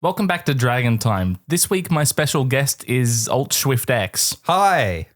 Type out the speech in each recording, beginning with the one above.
Welcome back to Dragon Time. This week, my special guest is Alt Swift X. Hi,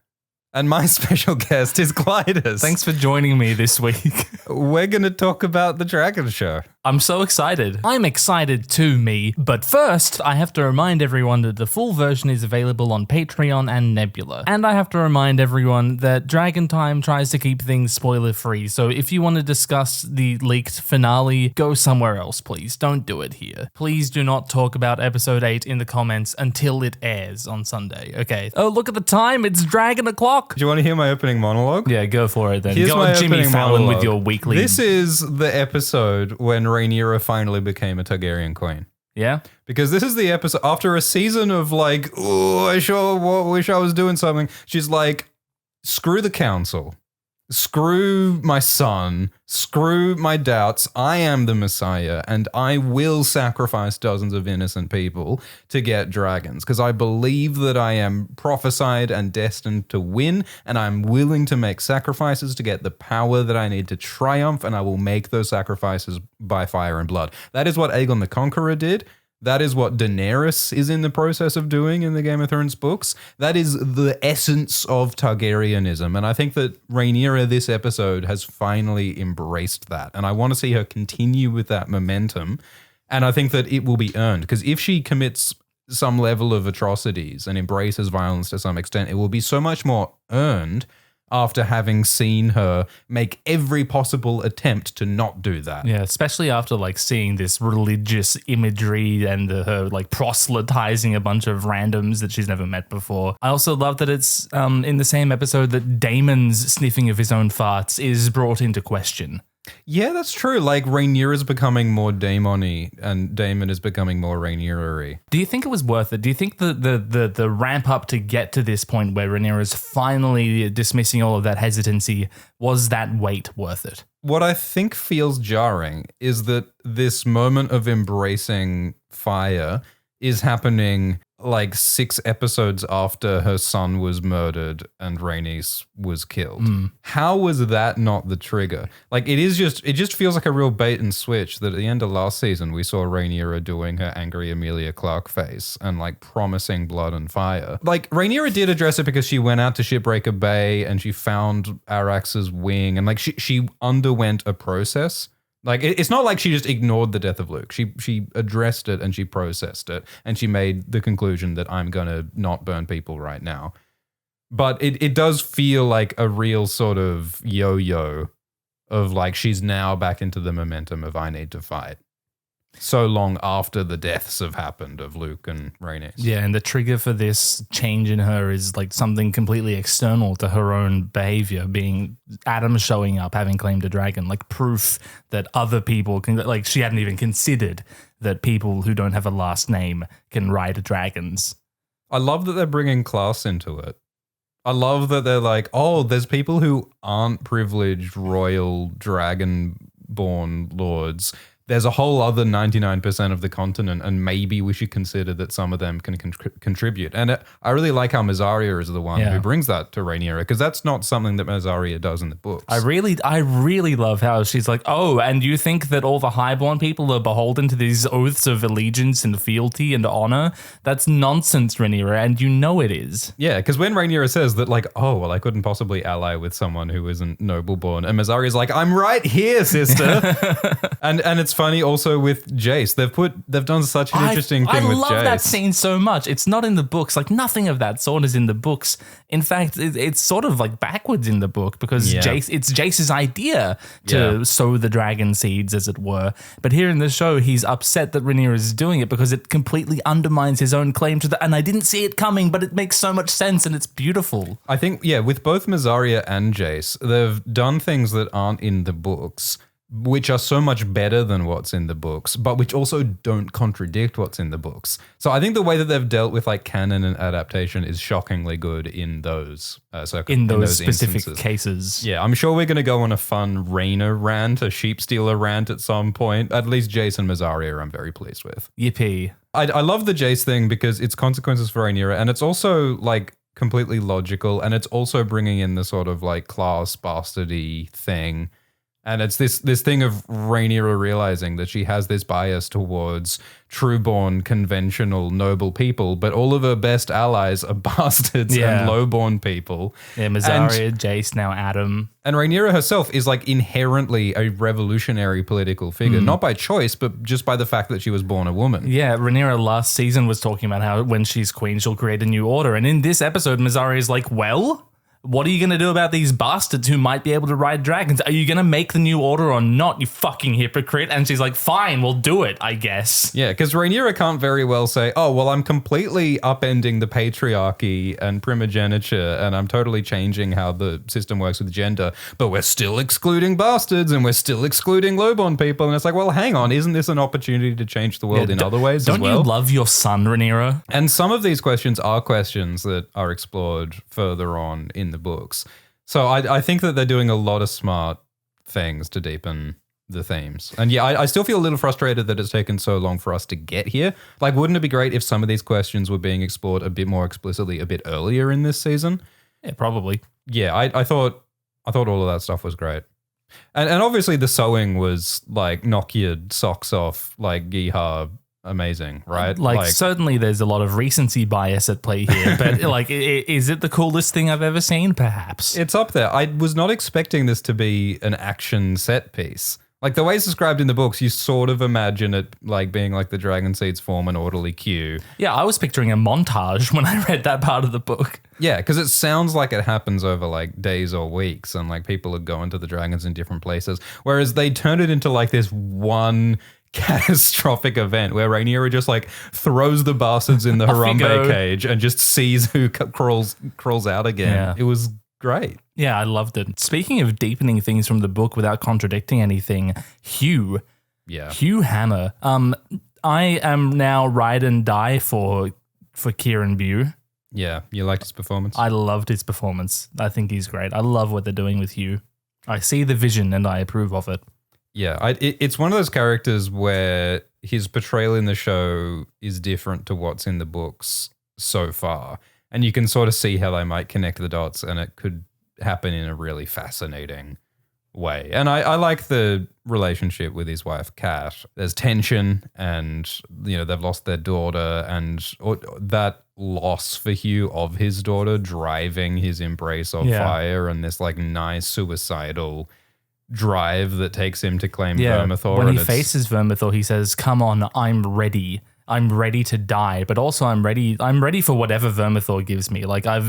and my special guest is Glidus. Thanks for joining me this week. We're going to talk about the Dragon Show. I'm so excited. I'm excited too, me. But first, I have to remind everyone that the full version is available on Patreon and Nebula. And I have to remind everyone that Dragon Time tries to keep things spoiler-free, so if you want to discuss the leaked finale, go somewhere else, please. Don't do it here. Please do not talk about Episode 8 in the comments until it airs on Sunday, okay? Oh, look at the time, it's Dragon O'Clock! Do you want to hear my opening monologue? Yeah, go for it then. Here's go my on Jimmy opening Fallon monologue. with your weekly... This is the episode when Rhaenyra finally became a Targaryen queen. Yeah? Because this is the episode, after a season of like, oh, I sure wish I was doing something, she's like, screw the council. Screw my son, screw my doubts. I am the Messiah, and I will sacrifice dozens of innocent people to get dragons, because I believe that I am prophesied and destined to win, and I'm willing to make sacrifices to get the power that I need to triumph, and I will make those sacrifices by fire and blood. That is what Aegon the Conqueror did. That is what Daenerys is in the process of doing in the Game of Thrones books. That is the essence of Targaryenism. And I think that Rhaenyra this episode has finally embraced that. And I want to see her continue with that momentum. And I think that it will be earned. Because if she commits some level of atrocities and embraces violence to some extent, it will be so much more earned after having seen her make every possible attempt to not do that. Yeah, especially after like seeing this religious imagery and her like proselytizing a bunch of randoms that she's never met before. I also love that it's in the same episode that Damon's sniffing of his own farts is brought into question. Yeah, that's true. Like, Rhaenyra is becoming more Daemon-y, and Damon is becoming more Rhaenyra-y. Do you think it was worth it? Do you think the ramp up to get to this point where Rhaenyra is finally dismissing all of that hesitancy, was that weight worth it? What I think feels jarring is that this moment of embracing fire is happening like 6 episodes after her son was murdered and Rhaenys was killed. How was that not the trigger? Like, it just feels like a real bait and switch that at the end of last season we saw Rhaenyra doing her angry Emilia Clarke face and like promising blood and fire. Like, Rhaenyra did address it because she went out to Shipbreaker Bay and she found Arax's wing, and like she underwent a process. Like, it's not like she just ignored the death of Luke. She addressed it and she processed it, and she made the conclusion that I'm going to not burn people right now. But it does feel like a real sort of yo-yo of like, she's now back into the momentum of I need to fight. So long after the deaths have happened of Luke and Rhaenys. Yeah, and the trigger for this change in her is like something completely external to her own behavior, being Adam showing up, having claimed a dragon, like proof that other people can, like she hadn't even considered that people who don't have a last name can ride dragons. I love that they're bringing class into it. I love that they're like, oh, there's people who aren't privileged royal dragon-born lords. There's a whole other 99% of the continent, and maybe we should consider that some of them can contribute. And I really like how Mysaria is the one who brings that to Rhaenyra, because that's not something that Mysaria does in the books. I really love how she's like, oh, and you think that all the highborn people are beholden to these oaths of allegiance and fealty and honor? That's nonsense, Rhaenyra, and you know it is. Yeah, because when Rhaenyra says that, like, oh, well, I couldn't possibly ally with someone who isn't noble-born, and Mysaria's like, I'm right here, sister. and it's funny also with Jace. They've done such an interesting thing with Jace. I love that scene so much. It's not in the books. Like, nothing of that sort is in the books. In fact, it's sort of like backwards in the book, because it's Jace's idea to sow the dragon seeds, as it were. But here in the show, he's upset that Rhaenyra is doing it because it completely undermines his own claim to and I didn't see it coming, but it makes so much sense and it's beautiful. I think, with both Mysaria and Jace, they've done things that aren't in the books, which are so much better than what's in the books, but which also don't contradict what's in the books. So I think the way that they've dealt with like canon and adaptation is shockingly good in those in those specific instances. Cases. Yeah, I'm sure we're going to go on a fun Rhaena rant, a sheep stealer rant at some point. At least Jace and Mysaria I'm very pleased with. Yippee. I love the Jace thing because it's consequences for Rhaenyra, and it's also like completely logical, and it's also bringing in the sort of like class bastardy thing And it's this thing of Rhaenyra realizing that she has this bias towards true-born, conventional, noble people, but all of her best allies are bastards and low-born people. Yeah, Mysaria, Jace, now Adam. And Rhaenyra herself is like inherently a revolutionary political figure, not by choice, but just by the fact that she was born a woman. Yeah, Rhaenyra last season was talking about how when she's queen, she'll create a new order. And in this episode, Mysaria is like, well, what are you going to do about these bastards who might be able to ride dragons? Are you going to make the new order or not, you fucking hypocrite? And she's like, fine, we'll do it, I guess. Yeah, because Rhaenyra can't very well say, oh, well, I'm completely upending the patriarchy and primogeniture, and I'm totally changing how the system works with gender, but we're still excluding bastards and we're still excluding lowborn people. And it's like, well, hang on, isn't this an opportunity to change the world in other ways as well? Don't you love your son, Rhaenyra? And some of these questions are questions that are explored further on in the books. So I think that they're doing a lot of smart things to deepen the themes. And yeah, I still feel a little frustrated that it's taken so long for us to get here. Like, wouldn't it be great if some of these questions were being explored a bit more explicitly a bit earlier in this season? Yeah, probably. Yeah, I thought all of that stuff was great. And obviously the sewing was like knock your socks off, like Vaghar amazing, right? Like certainly there's a lot of recency bias at play here, but like, is it the coolest thing I've ever seen? Perhaps. It's up there. I was not expecting this to be an action set piece. Like the way it's described in the books, you sort of imagine it like being like the dragon seeds form an orderly queue. Yeah, I was picturing a montage when I read that part of the book. Yeah, because it sounds like it happens over like days or weeks and like people are going to the dragons in different places. Whereas they turn it into like this one catastrophic event where Rhaenyra just like throws the bastards in the Harambe cage and just sees who crawls out again. Yeah. It was great. Yeah, I loved it. Speaking of deepening things from the book without contradicting anything, Hugh Hammer. I am now ride and die for Kieran Bew. Yeah, you liked his performance? I loved his performance. I think he's great. I love what they're doing with Hugh. I see the vision and I approve of it. Yeah, it's one of those characters where his portrayal in the show is different to what's in the books so far. And you can sort of see how they might connect the dots and it could happen in a really fascinating way. And I like the relationship with his wife, Kat. There's tension and, you know, they've lost their daughter and that loss for Hugh of his daughter driving his embrace of fire and this like nice suicidal drive that takes him to claim Vermithor. When he faces Vermithor, he says, "Come on, I'm ready. I'm ready to die, but also I'm ready for whatever Vermithor gives me. Like I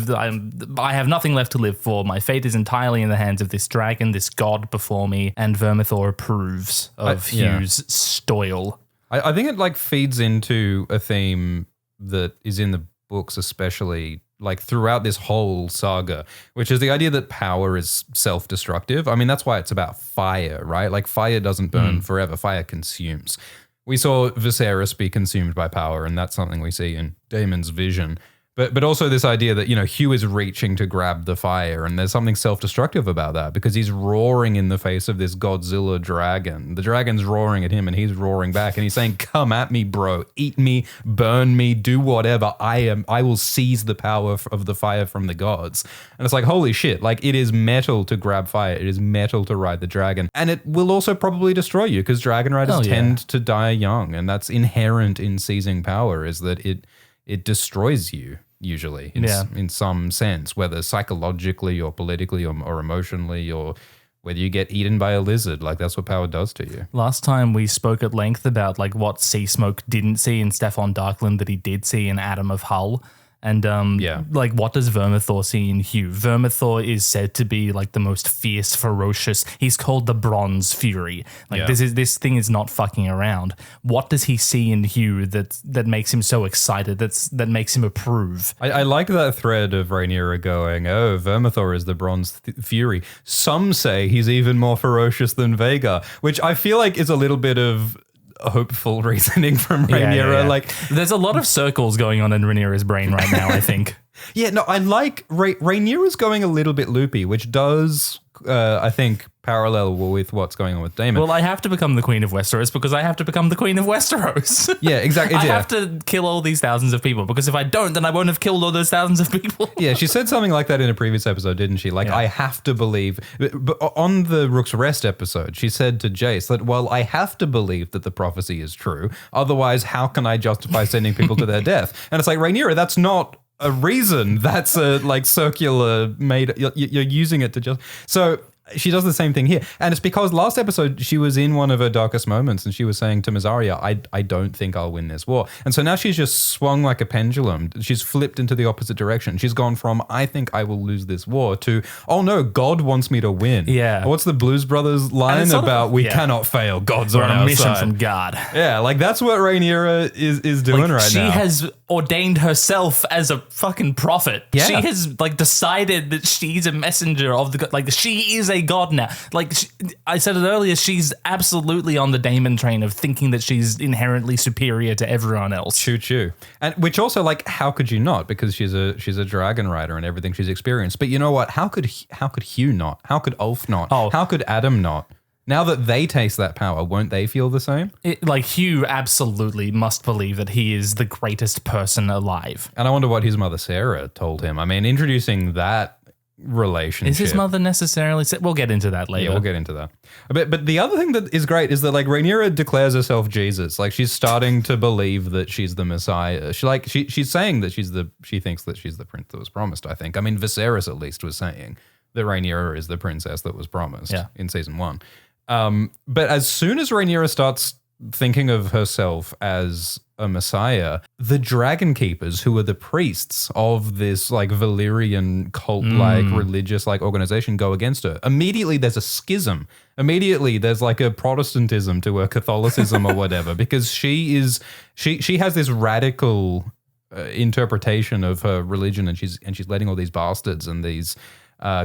have nothing left to live for. My fate is entirely in the hands of this dragon, this god before me, and Vermithor approves of Hugh's stoil." I think it like feeds into a theme that is in the books, especially like throughout this whole saga, which is the idea that power is self-destructive. I mean, that's why it's about fire, right? Like fire doesn't burn forever. Fire consumes. We saw Viserys be consumed by power, and that's something we see in Daemon's vision. But also this idea that, you know, Hugh is reaching to grab the fire, and there's something self-destructive about that because he's roaring in the face of this Godzilla dragon. The dragon's roaring at him, and he's roaring back, and he's saying, "Come at me, bro. Eat me, burn me, do whatever. I will seize the power of the fire from the gods." And it's like, holy shit, like it is metal to grab fire. It is metal to ride the dragon. And it will also probably destroy you because dragon riders tend to die young, and that's inherent in seizing power is that it destroys you. Usually in some sense, whether psychologically or politically or emotionally or whether you get eaten by a lizard, like that's what power does to you. Last time we spoke at length about like what Seasmoke didn't see in Stefan Darkland that he did see in Adam of Hull. And like what does Vermithor see in Hugh? Vermithor is said to be like the most fierce, ferocious. He's called the Bronze Fury. Like this thing is not fucking around. What does he see in Hugh that makes him so excited? That makes him approve. I like that thread of Rhaenyra going, "Oh, Vermithor is the Bronze Fury." Some say he's even more ferocious than Vaghar, which I feel like is a little bit of hopeful reasoning from Rhaenyra. Yeah. Like there's a lot of circles going on in Rhaenyra's brain right now, I think. Yeah, no, I like Rhaenyra's going a little bit loopy, which does, I think, parallel with what's going on with Damon. Well, I have to become the Queen of Westeros because I have to become the Queen of Westeros. Yeah, exactly. I have to kill all these thousands of people because if I don't, then I won't have killed all those thousands of people. Yeah, she said something like that in a previous episode, didn't she? Like, I have to believe. But on the Rook's Rest episode, she said to Jace that, well, I have to believe that the prophecy is true. Otherwise, how can I justify sending people to their death? And it's like, Rhaenyra, that's not a reason. That's a circular you're using it to just. So she does the same thing here. And it's because last episode she was in one of her darkest moments and she was saying to Mysaria, I don't think I'll win this war. And so now she's just swung like a pendulum. She's flipped into the opposite direction. She's gone from, I think I will lose this war to, oh no, God wants me to win. Yeah. What's the Blues Brothers line about we cannot fail, God's on our mission side. from God. Yeah, that's what Rhaenyra is doing right now. She has ordained herself as a fucking prophet. Yeah. She has decided that she's a messenger of the God. She is a god now. I said it earlier, she's absolutely on the Damon train of thinking that she's inherently superior to everyone else. Choo. And which also, how could you not? Because she's a dragon rider and everything she's experienced. But you know what? How could Hugh not? How could Ulf not? Oh. How could Adam not? Now that they taste that power, won't they feel the same? Hugh absolutely must believe that he is the greatest person alive. And I wonder what his mother Sarah told him. I mean, introducing that relationship. Is his mother necessarily? We'll get into that later. Yeah, we'll get into that. But the other thing that is great is that Rhaenyra declares herself Jesus. She's starting to believe that she's the Messiah. She's saying that she thinks that she's the prince that was promised. I think. I mean, Viserys at least was saying that Rhaenyra is the princess that was promised in season 1. But as soon as Rhaenyra starts thinking of herself as a messiah, the Dragon Keepers, who are the priests of this Valyrian cult-like religious organization, go against her. Immediately there's a schism. Immediately there's a Protestantism to her Catholicism or whatever, because she has this radical interpretation of her religion, and she's letting all these bastards and these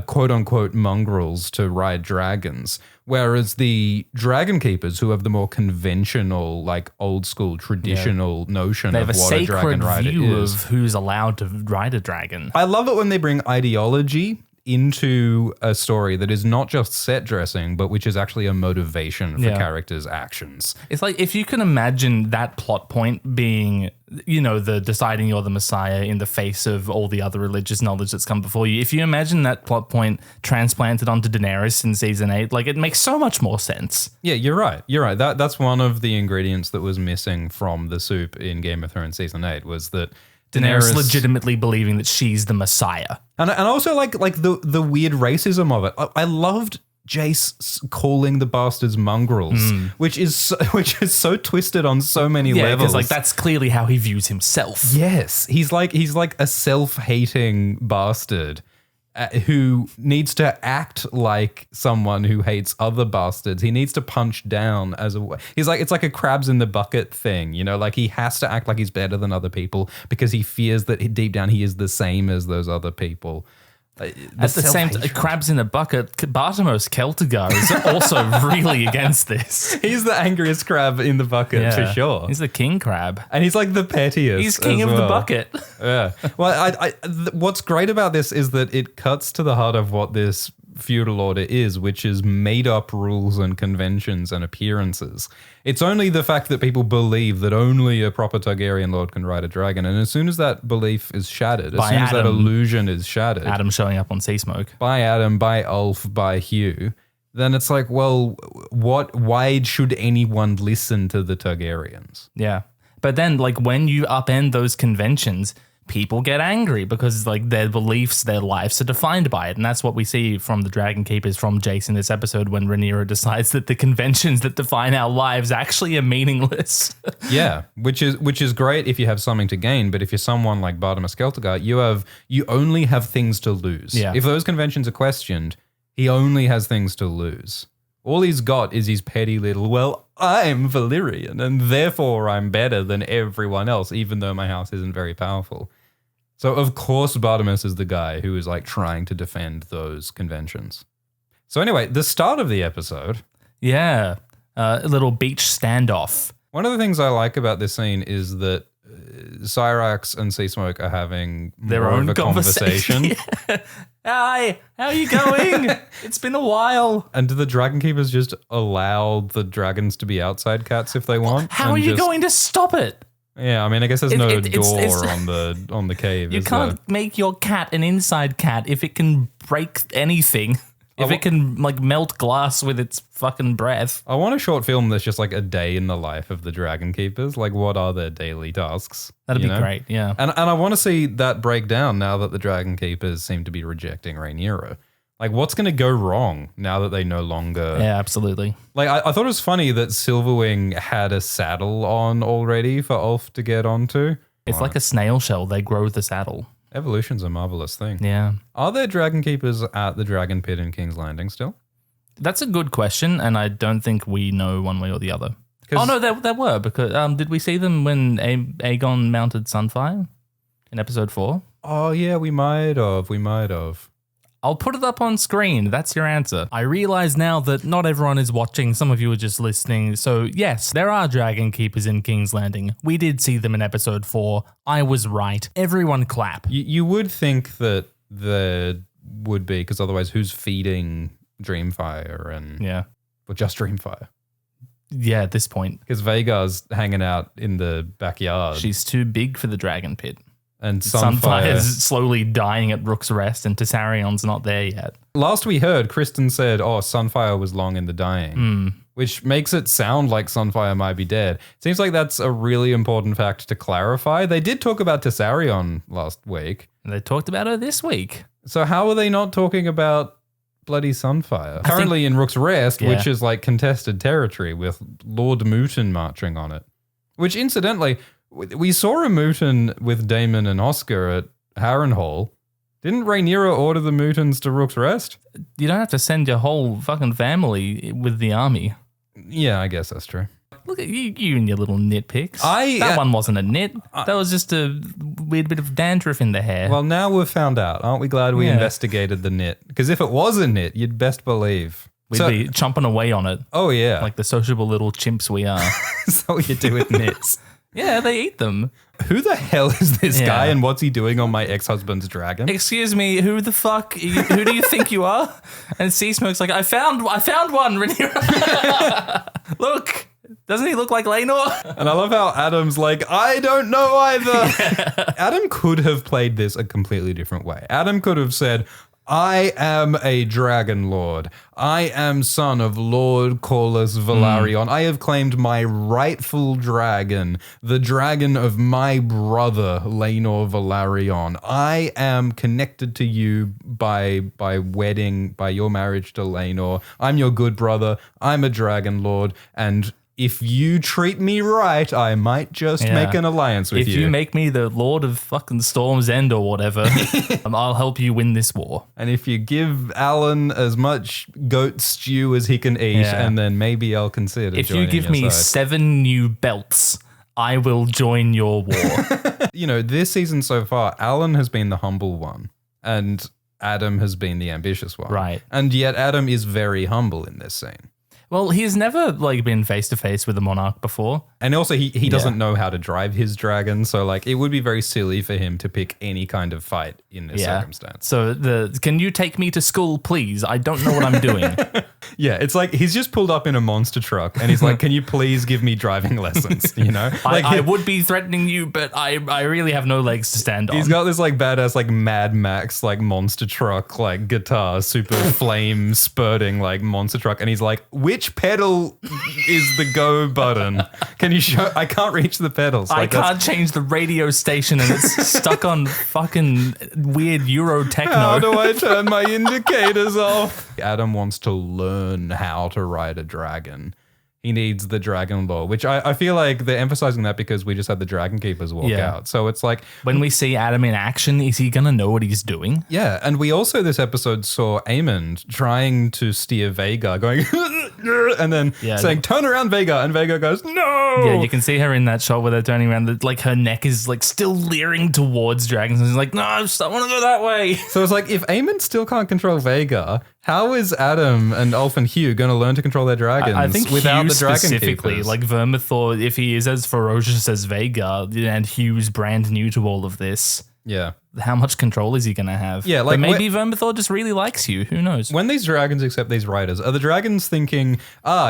quote-unquote mongrels to ride dragons, whereas the Dragon Keepers, who have the more conventional, old-school, traditional notion of what a dragon rider is. They have a sacred view of who's allowed to ride a dragon. I love it when they bring ideology into a story that is not just set dressing, but which is actually a motivation for characters' actions. It's if you can imagine that plot point being, the deciding you're the Messiah in the face of all the other religious knowledge that's come before you. If you imagine that plot point transplanted onto Daenerys in season 8, it makes so much more sense. Yeah, you're right. That's one of the ingredients that was missing from the soup in Game of Thrones season 8 was that Daenerys legitimately believing that she's the Messiah. And also the weird racism of it. I loved Jace calling the bastards mongrels, which is so twisted on so many levels. Because that's clearly how he views himself. Yes, he's like a self-hating bastard who needs to act like someone who hates other bastards. He needs to punch down as a. It's like a crabs in the bucket thing, he has to act like he's better than other people because he fears that deep down he is the same as those other people. At the same time, crabs in a bucket, Bartimos Celtigar is also really against this. He's the angriest crab in the bucket for sure. He's the king crab. And he's the pettiest. He's king of the bucket. Yeah. Well, what's great about this is that it cuts to the heart of what this feudal order is, which is made up rules and conventions and appearances. It's only the fact that people believe that only a proper Targaryen lord can ride a dragon, and as soon as that belief is shattered, as soon as that illusion is shattered, Adam showing up on Seasmoke, by Adam, by Ulf, by Hugh, then it's why should anyone listen to the Targaryens? Yeah. But then when you upend those conventions, people get angry because their beliefs, their lives are defined by it. And that's what we see from the Dragon Keepers, from Jace in this episode, when Rhaenyra decides that the conventions that define our lives actually are meaningless. Yeah, which is great if you have something to gain, but if you're someone like Bartimos Celtigar, you only have things to lose. Yeah. If those conventions are questioned, he only has things to lose. All he's got is his petty little, I'm Valyrian, and therefore I'm better than everyone else, even though my house isn't very powerful. So, of course, Bartimos is the guy who is trying to defend those conventions. So anyway, the start of the episode. Yeah, a little beach standoff. One of the things I like about this scene is that Cyrax and Seasmoke are having their own conversation. Hi, how are you going? It's been a while. And do the Dragon Keepers just allow the dragons to be outside cats if they want? How are you going to stop it? Yeah, I mean, I guess there's no door it's on the cave. You can't make your cat an inside cat if it can break anything. If it can like melt glass with its fucking breath. I want a short film that's just like a day in the life of the Dragon Keepers. Like, what are their daily tasks? That'd be great, yeah. And I want to see that break down now that the Dragon Keepers seem to be rejecting Rhaenyra. Like, what's going to go wrong now that they no longer... Yeah, absolutely. Like, I thought it was funny that Silverwing had a saddle on already for Ulf to get onto. It's like a snail shell. They grow the saddle. Evolution's a marvelous thing. Yeah. Are there Dragon Keepers at the Dragon Pit in King's Landing still? That's a good question, and I don't think we know one way or the other. Oh, no, there were, because did we see them when Aegon mounted Sunfire in episode 4? Oh, yeah, we might have. I'll put it up on screen. That's your answer. I realize now that not everyone is watching. Some of you are just listening. So yes, there are Dragon Keepers in King's Landing. We did see them in episode 4. I was right. Everyone clap. You would think that there would be, because otherwise who's feeding Dreamfire and... Yeah. Well, just Dreamfire. Yeah, at this point. Because Vhagar's hanging out in the backyard. She's too big for the Dragon Pit. And Sunfire's slowly dying at Rook's Rest, and Tessarion's not there yet. Last we heard, Kristen said, Sunfire was long in the dying, which makes it sound like Sunfire might be dead. Seems like that's a really important fact to clarify. They did talk about Tessarion last week. And they talked about her this week. So how are they not talking about bloody Sunfire? Currently in Rook's Rest, which is like contested territory with Lord Mooten marching on it. Which incidentally... We saw a Mooten with Damon and Oscar at Harrenhal. Didn't Rhaenyra order the Mootens to Rook's Rest? You don't have to send your whole fucking family with the army. Yeah, I guess that's true. Look at you and your little nitpicks. That one wasn't a nit. That was just a weird bit of dandruff in the hair. Well, now we've found out. Aren't we glad we investigated the nit? Because if it was a nit, you'd best believe. We'd be chomping away on it. Oh, yeah. Like the sociable little chimps we are. That's what you do with nits. Yeah, they eat them. Who the hell is this guy and what's he doing on my ex-husband's dragon? Excuse me, who the fuck? Who do you think you are? And Seasmoke's like, I found one, Rhaenyra. Look, doesn't he look like Laenor? And I love how Adam's like, I don't know either. Adam could have played this a completely different way. Adam could have said, I am a dragon lord. I am son of Lord Corlys Velaryon. I have claimed my rightful dragon, the dragon of my brother, Laenor Velaryon. I am connected to you by wedding, by your marriage to Laenor. I'm your good brother. I'm a dragon lord. And if you treat me right, I might just make an alliance with you. If you make me the Lord of fucking Storm's End or whatever, I'll help you win this war. And if you give Alan as much goat stew as he can eat, and then maybe I'll consider If you give me 7 new belts, I will join your war. You know, this season so far, Alan has been the humble one, and Adam has been the ambitious one. Right. And yet Adam is very humble in this scene. Well, he's never like been face to face with a monarch before. And also he doesn't know how to drive his dragon, so like it would be very silly for him to pick any kind of fight in this circumstance. So can you take me to school, please? I don't know what I'm doing. Yeah, it's like he's just pulled up in a monster truck and he's like, can you please give me driving lessons, you know? Like, I would be threatening you, but I really have no legs to stand on. He's got this like badass like Mad Max like monster truck like guitar, super flame spurting like monster truck, and he's like, which pedal is the go button? Can you show? I can't reach the pedals. I can't change the radio station and it's stuck on fucking weird Euro techno. How do I turn my indicators off? Adam wants to learn how to ride a dragon. He needs the dragon lore, which I feel like they're emphasizing that because we just had the Dragon Keepers walk out. So it's like... when we see Adam in action, is he going to know what he's doing? Yeah, and we also this episode saw Aemond trying to steer Vaghar, going... and then saying, turn around, Vaghar, and Vaghar goes, no! Yeah, you can see her in that shot where they're turning around, like her neck is like still leering towards dragons, and she's like, no, I want to go that way. So it's like, if Aemond still can't control Vaghar, how is Adam and Ulf and Hugh going to learn to control their dragons I think without Hugh the Dragon specifically, Keepers? like Vermithor, if he is as ferocious as Vaghar, and Hugh's brand new to all of this. Yeah. how much control is he going to have? Yeah, like but maybe Vermithor just really likes you. Who knows? When these dragons accept these riders, are the dragons thinking,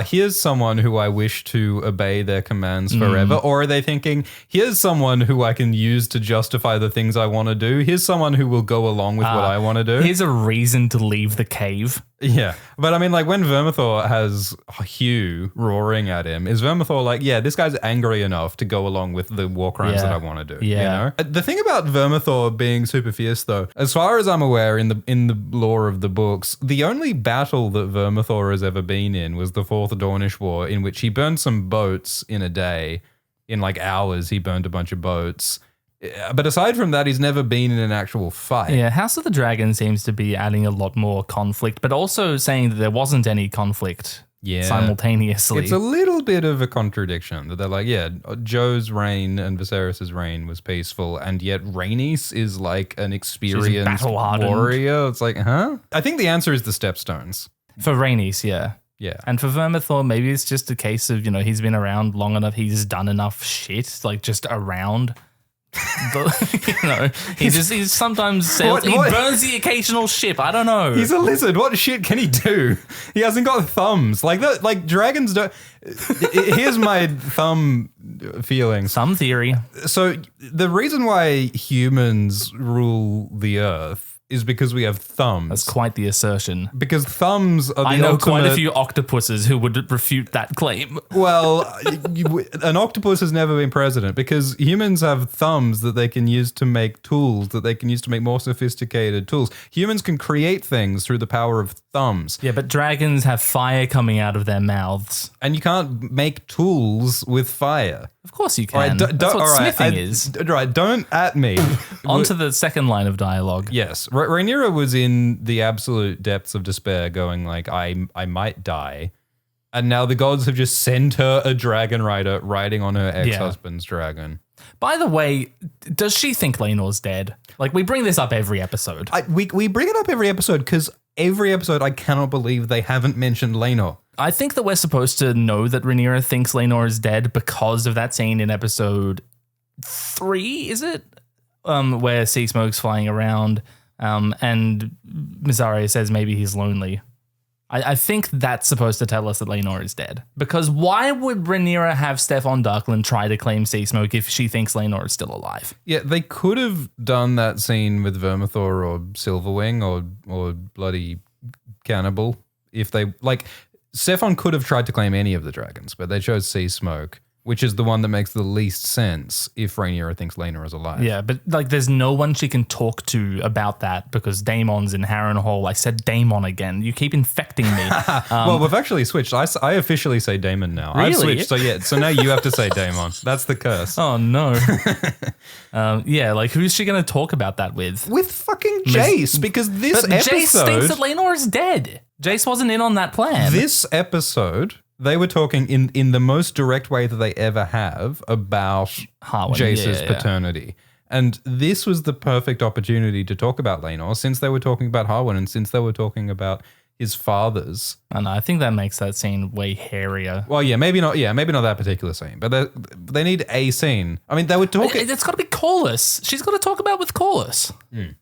here's someone who I wish to obey their commands forever? Or are they thinking, here's someone who I can use to justify the things I want to do? Here's someone who will go along with what I want to do? Here's a reason to leave the cave. Yeah. But I mean, like when Vermithor has Hugh roaring at him, is Vermithor like, yeah, this guy's angry enough to go along with the war crimes that I want to do? Yeah. You know? The thing about Vermithor being super fierce, though, as far as I'm aware in the lore of the books, the only battle that Vermithor has ever been in was the Fourth Dornish War, in which he burned some boats in a day. In like hours, he burned a bunch of boats. But aside from that, he's never been in an actual fight. Yeah, House of the Dragon seems to be adding a lot more conflict, but also saying that there wasn't any conflict simultaneously. It's a little bit of a contradiction that they're like, yeah, Joe's reign and Viserys' reign was peaceful, and yet Rhaenys is like an experienced warrior. It's like, huh? I think the answer is the Stepstones. For Rhaenys, yeah. Yeah. And for Vermithor, maybe it's just a case of, he's been around long enough, he's done enough shit, like just around. He sometimes sails. He burns the occasional ship. I don't know. He's a lizard. What shit can he do? He hasn't got thumbs. Like dragons don't. Here's my thumb feelings. Some theory. So the reason why humans rule the earth is because we have thumbs. That's quite the assertion. Because thumbs are the I know ultimate... quite a few octopuses who would refute that claim. Well, an octopus has never been president because humans have thumbs that they can use to make tools, that they can use to make more sophisticated tools. Humans can create things through the power of thumbs. Yeah, but dragons have fire coming out of their mouths. And you can't make tools with fire. Of course you can. That's what smithing is. Right, don't at me. On to the second line of dialogue. Yes. Rhaenyra was in the absolute depths of despair going like, I might die. And now the gods have just sent her a dragon rider riding on her ex-husband's dragon. By the way, does she think Laenor's dead? Like, we bring this up every episode. We bring it up every episode because every episode I cannot believe they haven't mentioned Laenor. I think that we're supposed to know that Rhaenyra thinks Laenor is dead because of that scene in episode 3, is it? Where Seasmoke's flying around and Mysaria says maybe he's lonely. I think that's supposed to tell us that Laenor is dead. Because why would Rhaenyra have Steffon Darkland try to claim Seasmoke if she thinks Laenor is still alive? Yeah, they could have done that scene with Vermithor or Silverwing or bloody Cannibal if they... Like, Steffon could have tried to claim any of the dragons, but they chose Seasmoke, which is the one that makes the least sense if Rhaenyra thinks Laenor is alive. Yeah, but like there's no one she can talk to about that because Daemon's in Harrenhal. I said Damon again. You keep infecting me. Well, we've actually switched. I officially say Damon now. Really? I've switched. So now you have to say Daemon. That's the curse. Oh, no. Yeah, like who's she going to talk about that with? With fucking Jace, because this episode... Jace thinks that Laenor is dead. Jace wasn't in on that plan. This episode... They were talking in the most direct way that they ever have about Harwin, Jace's paternity. And this was the perfect opportunity to talk about Laenor since they were talking about Harwin and since they were talking about his fathers. And I think that makes that scene way hairier. Well, maybe not that particular scene, but they need a scene. I mean, they were talking... It's got to be Corlys. She's got to talk about with Corlys.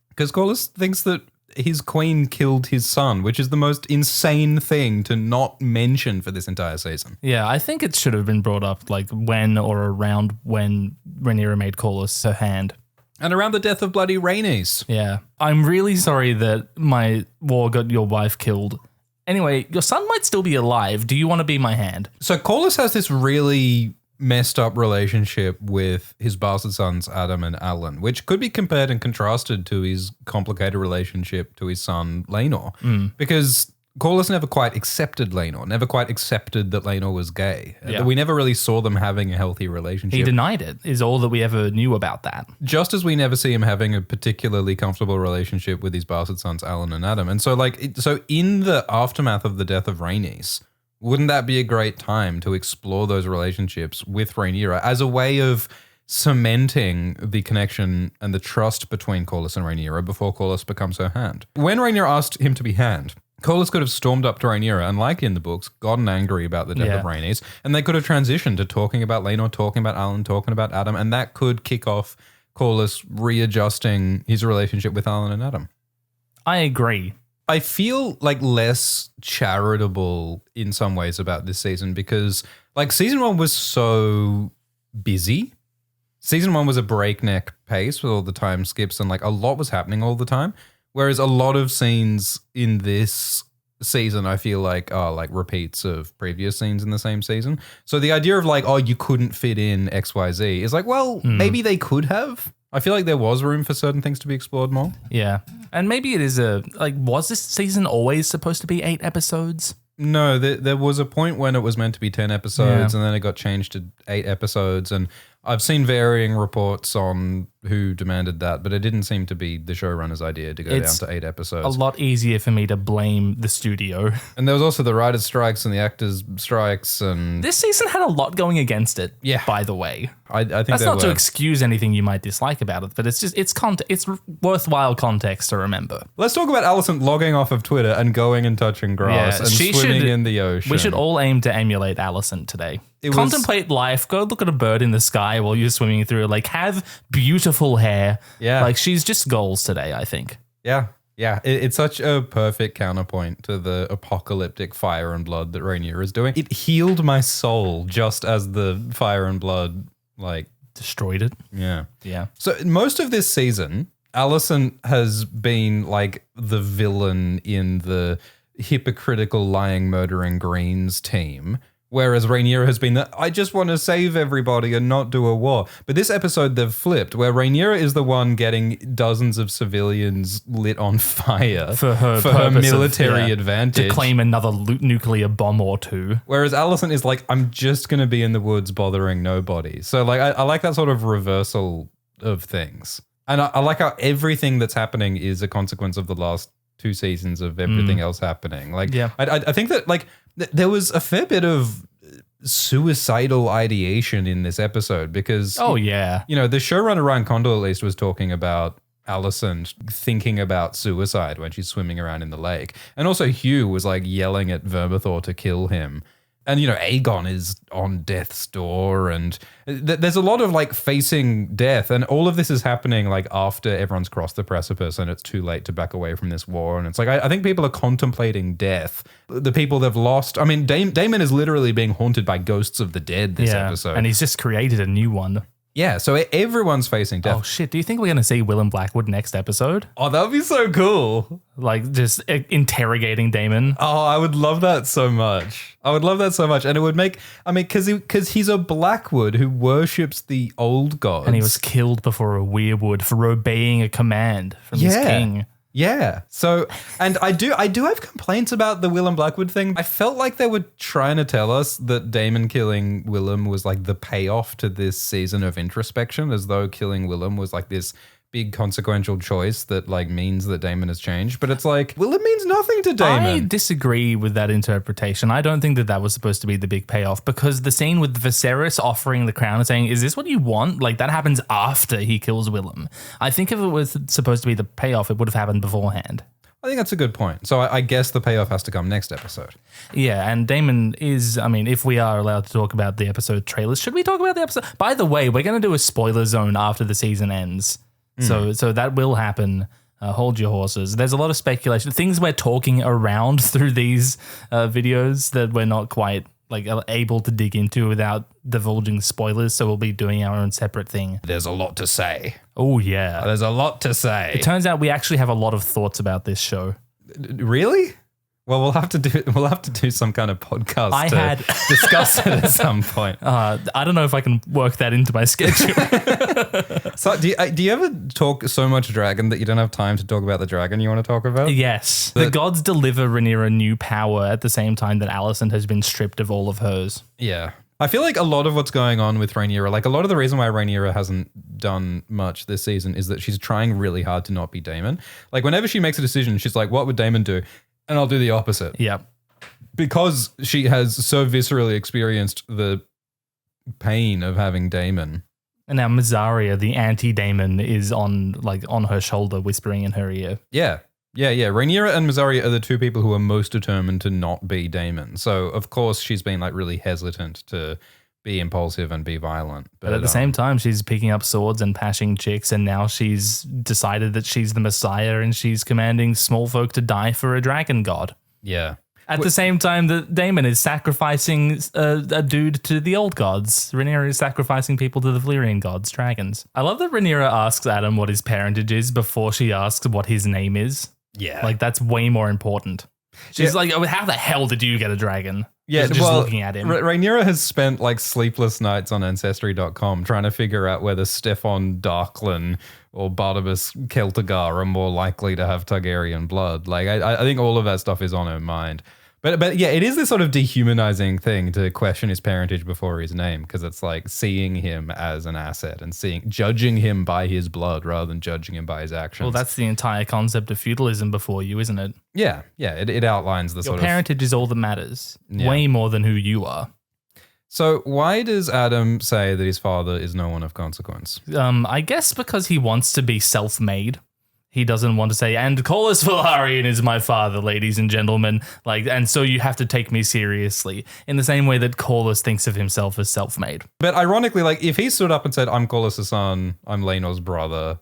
Because Corlys thinks that his queen killed his son, which is the most insane thing to not mention for this entire season. Yeah, I think it should have been brought up like when or around when Rhaenyra made Corlys her hand. And around the death of bloody Rhaenys. Yeah. I'm really sorry that my war got your wife killed. Anyway, your son might still be alive. Do you want to be my hand? So Corlys has this really messed up relationship with his bastard sons, Adam and Alan, which could be compared and contrasted to his complicated relationship to his son, Laenor. Because Corlys never quite accepted Laenor, never quite accepted that Laenor was gay. Yeah. We never really saw them having a healthy relationship. He denied it, is all that we ever knew about that. Just as we never see him having a particularly comfortable relationship with his bastard sons, Alan and Adam. And so so in the aftermath of the death of Rhaenys, wouldn't that be a great time to explore those relationships with Rhaenyra as a way of cementing the connection and the trust between Corlys and Rhaenyra before Corlys becomes her hand? When Rhaenyra asked him to be hand, Corlys could have stormed up to Rhaenyra and, like in the books, gotten angry about the death of Rhaenys, and they could have transitioned to talking about Laenor, talking about Alan, talking about Adam, and that could kick off Corlys readjusting his relationship with Alan and Adam. I agree. I feel like less charitable in some ways about this season because like season 1 was so busy. Season 1 was a breakneck pace with all the time skips and like a lot was happening all the time. Whereas a lot of scenes in this season I feel like are like repeats of previous scenes in the same season. So the idea of like, oh, you couldn't fit in XYZ is like, well, maybe they could have. I feel like there was room for certain things to be explored more. Yeah. And maybe it is was this season always supposed to be 8 episodes? No, there was a point when it was meant to be 10 episodes and then it got changed to 8 episodes. And I've seen varying reports on who demanded that, but it didn't seem to be the showrunner's idea to go down to 8 episodes. A lot easier for me to blame the studio. And there was also the writers' strikes and the actors' strikes. And this season had a lot going against it, Yeah. by the way. I think That's there not to were. excuse anything you might dislike about it, but it's just it's worthwhile context to remember. Let's talk about Alison logging off of Twitter and going and touching grass and swimming in the ocean. We should all aim to emulate Alison today. Contemplate life. Go look at a bird in the sky while you're swimming through it. Like, have beautiful hair. Yeah. Like, she's just goals today, I think. Yeah. Yeah. It's such a perfect counterpoint to the apocalyptic fire and blood that Rhaenyra is doing. It healed my soul just as the fire and blood, like, destroyed it. Yeah. Yeah. So most of this season, Alison has been like the villain in the hypocritical, lying, murdering Greens team. Whereas Rhaenyra has been that I just want to save everybody and not do a war. But this episode they've flipped where Rhaenyra is the one getting dozens of civilians lit on fire For her military advantage. To claim another nuclear bomb or two. Whereas Alison is like, I'm just going to be in the woods bothering nobody. So like I like that sort of reversal of things. And I like how everything that's happening is a consequence of the last 2 seasons of everything else happening. Like, Yeah. I think that like there was a fair bit of suicidal ideation in this episode because, Oh, yeah. you know, the showrunner Ryan Condal at least was talking about Alison thinking about suicide when she's swimming around in the lake. And also Hugh was like yelling at Vermithor to kill him. And, you know, Aegon is on death's door and there's a lot of like facing death. And all of this is happening like after everyone's crossed the precipice and it's too late to back away from this war. And it's like, I think people are contemplating death. The people they've lost. I mean, Damon is literally being haunted by ghosts of the dead this episode. And he's just created a new one. Yeah, so everyone's facing death. Oh, shit. Do you think we're going to see Willem Blackwood next episode? Oh, that would be so cool. Like, just interrogating Damon? Oh, I would love that so much. I would love that so much. And it would make, I mean, because he's a Blackwood who worships the old gods. And he was killed before a weirwood for obeying a command from his king. Yeah. So, and I do have complaints about the Willem Blackwood thing. I felt like they were trying to tell us that Damon killing Willem was like the payoff to this season of introspection, as though killing Willem was like this big consequential choice that like means that Damon has changed. But it's like, Willem means nothing to Damon. I disagree with that interpretation. I don't think that was supposed to be the big payoff because the scene with Viserys offering the crown and saying, is this what you want? Like that happens after he kills Willem. I think if it was supposed to be the payoff, it would have happened beforehand. I think that's a good point. So I guess the payoff has to come next episode. Yeah, and Damon is, I mean, if we are allowed to talk about the episode trailers, should we talk about the episode? By the way, we're going to do a spoiler zone after the season ends. So that will happen. Hold your horses. There's a lot of speculation, things we're talking around through these videos that we're not quite like able to dig into without divulging spoilers. So we'll be doing our own separate thing. There's a lot to say. Oh yeah, There's a lot to say. It turns out we actually have a lot of thoughts about this show. Really? Well, we'll have to do some kind of podcast to discuss it at some point. I don't know if I can work that into my schedule. So, do you ever talk so much dragon that you don't have time to talk about the dragon you want to talk about? Yes. The gods deliver Rhaenyra new power at the same time that Alison has been stripped of all of hers. Yeah. I feel like a lot of what's going on with Rhaenyra, like a lot of the reason why Rhaenyra hasn't done much this season is that she's trying really hard to not be Daemon. Like whenever she makes a decision, she's like, what would Daemon do? And I'll do the opposite. Yep. Because she has so viscerally experienced the pain of having Daemon. And now Mysaria, the anti-Daemon, is on her shoulder, whispering in her ear. Yeah. Rhaenyra and Mysaria are the two people who are most determined to not be Daemon. So, of course, she's been like really hesitant to be impulsive and be violent. But at the same time, she's picking up swords and pashing chicks, and now she's decided that she's the Messiah and she's commanding small folk to die for a dragon god. Yeah. At the same time that Damon is sacrificing a dude to the old gods. Rhaenyra is sacrificing people to the Valyrian gods, dragons. I love that Rhaenyra asks Adam what his parentage is before she asks what his name is. Yeah. Like, that's way more important. She's like, oh, how the hell did you get a dragon? Yeah, just looking at him. Rhaenyra has spent like sleepless nights on Ancestry.com trying to figure out whether Stefan Darklin or Barnabas Celtigar are more likely to have Targaryen blood. Like, I think all of that stuff is on her mind. But yeah, it is this sort of dehumanizing thing to question his parentage before his name, because it's like seeing him as an asset and judging him by his blood rather than judging him by his actions. Well, that's the entire concept of feudalism before you, isn't it? Yeah. It outlines the Your sort of... parentage is all that matters, Yeah. way more than who you are. So why does Adam say that his father is no one of consequence? I guess because he wants to be self-made. He doesn't want to say, and Corlys Velaryon is my father, ladies and gentlemen. Like, and so you have to take me seriously in the same way that Corlys thinks of himself as self-made. But ironically, like if he stood up and said, I'm Corlys' son, I'm Laenor's brother,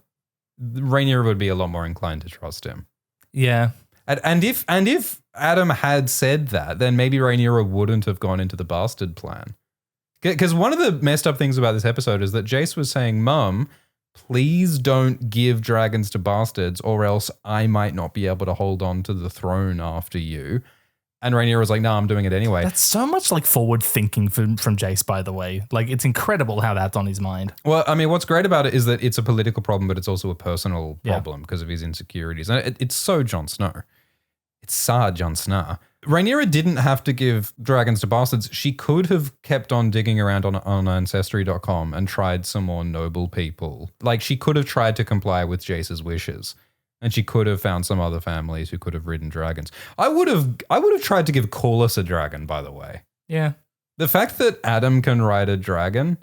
Rhaenyra would be a lot more inclined to trust him. Yeah. And if Adam had said that, then maybe Rhaenyra wouldn't have gone into the bastard plan. Because one of the messed up things about this episode is that Jace was saying, Mum, please don't give dragons to bastards or else I might not be able to hold on to the throne after you. And Rhaenyra was like, no, I'm doing it anyway. That's so much like forward thinking from Jace, by the way. Like, it's incredible how that's on his mind. Well, I mean, what's great about it is that it's a political problem, but it's also a personal problem because of his insecurities. And it's so Jon Snow. It's so Jon Snow. Rhaenyra didn't have to give dragons to bastards. She could have kept on digging around on Ancestry.com and tried some more noble people. Like, she could have tried to comply with Jace's wishes. And she could have found some other families who could have ridden dragons. I would have tried to give Corlys a dragon, by the way. Yeah. The fact that Adam can ride a dragon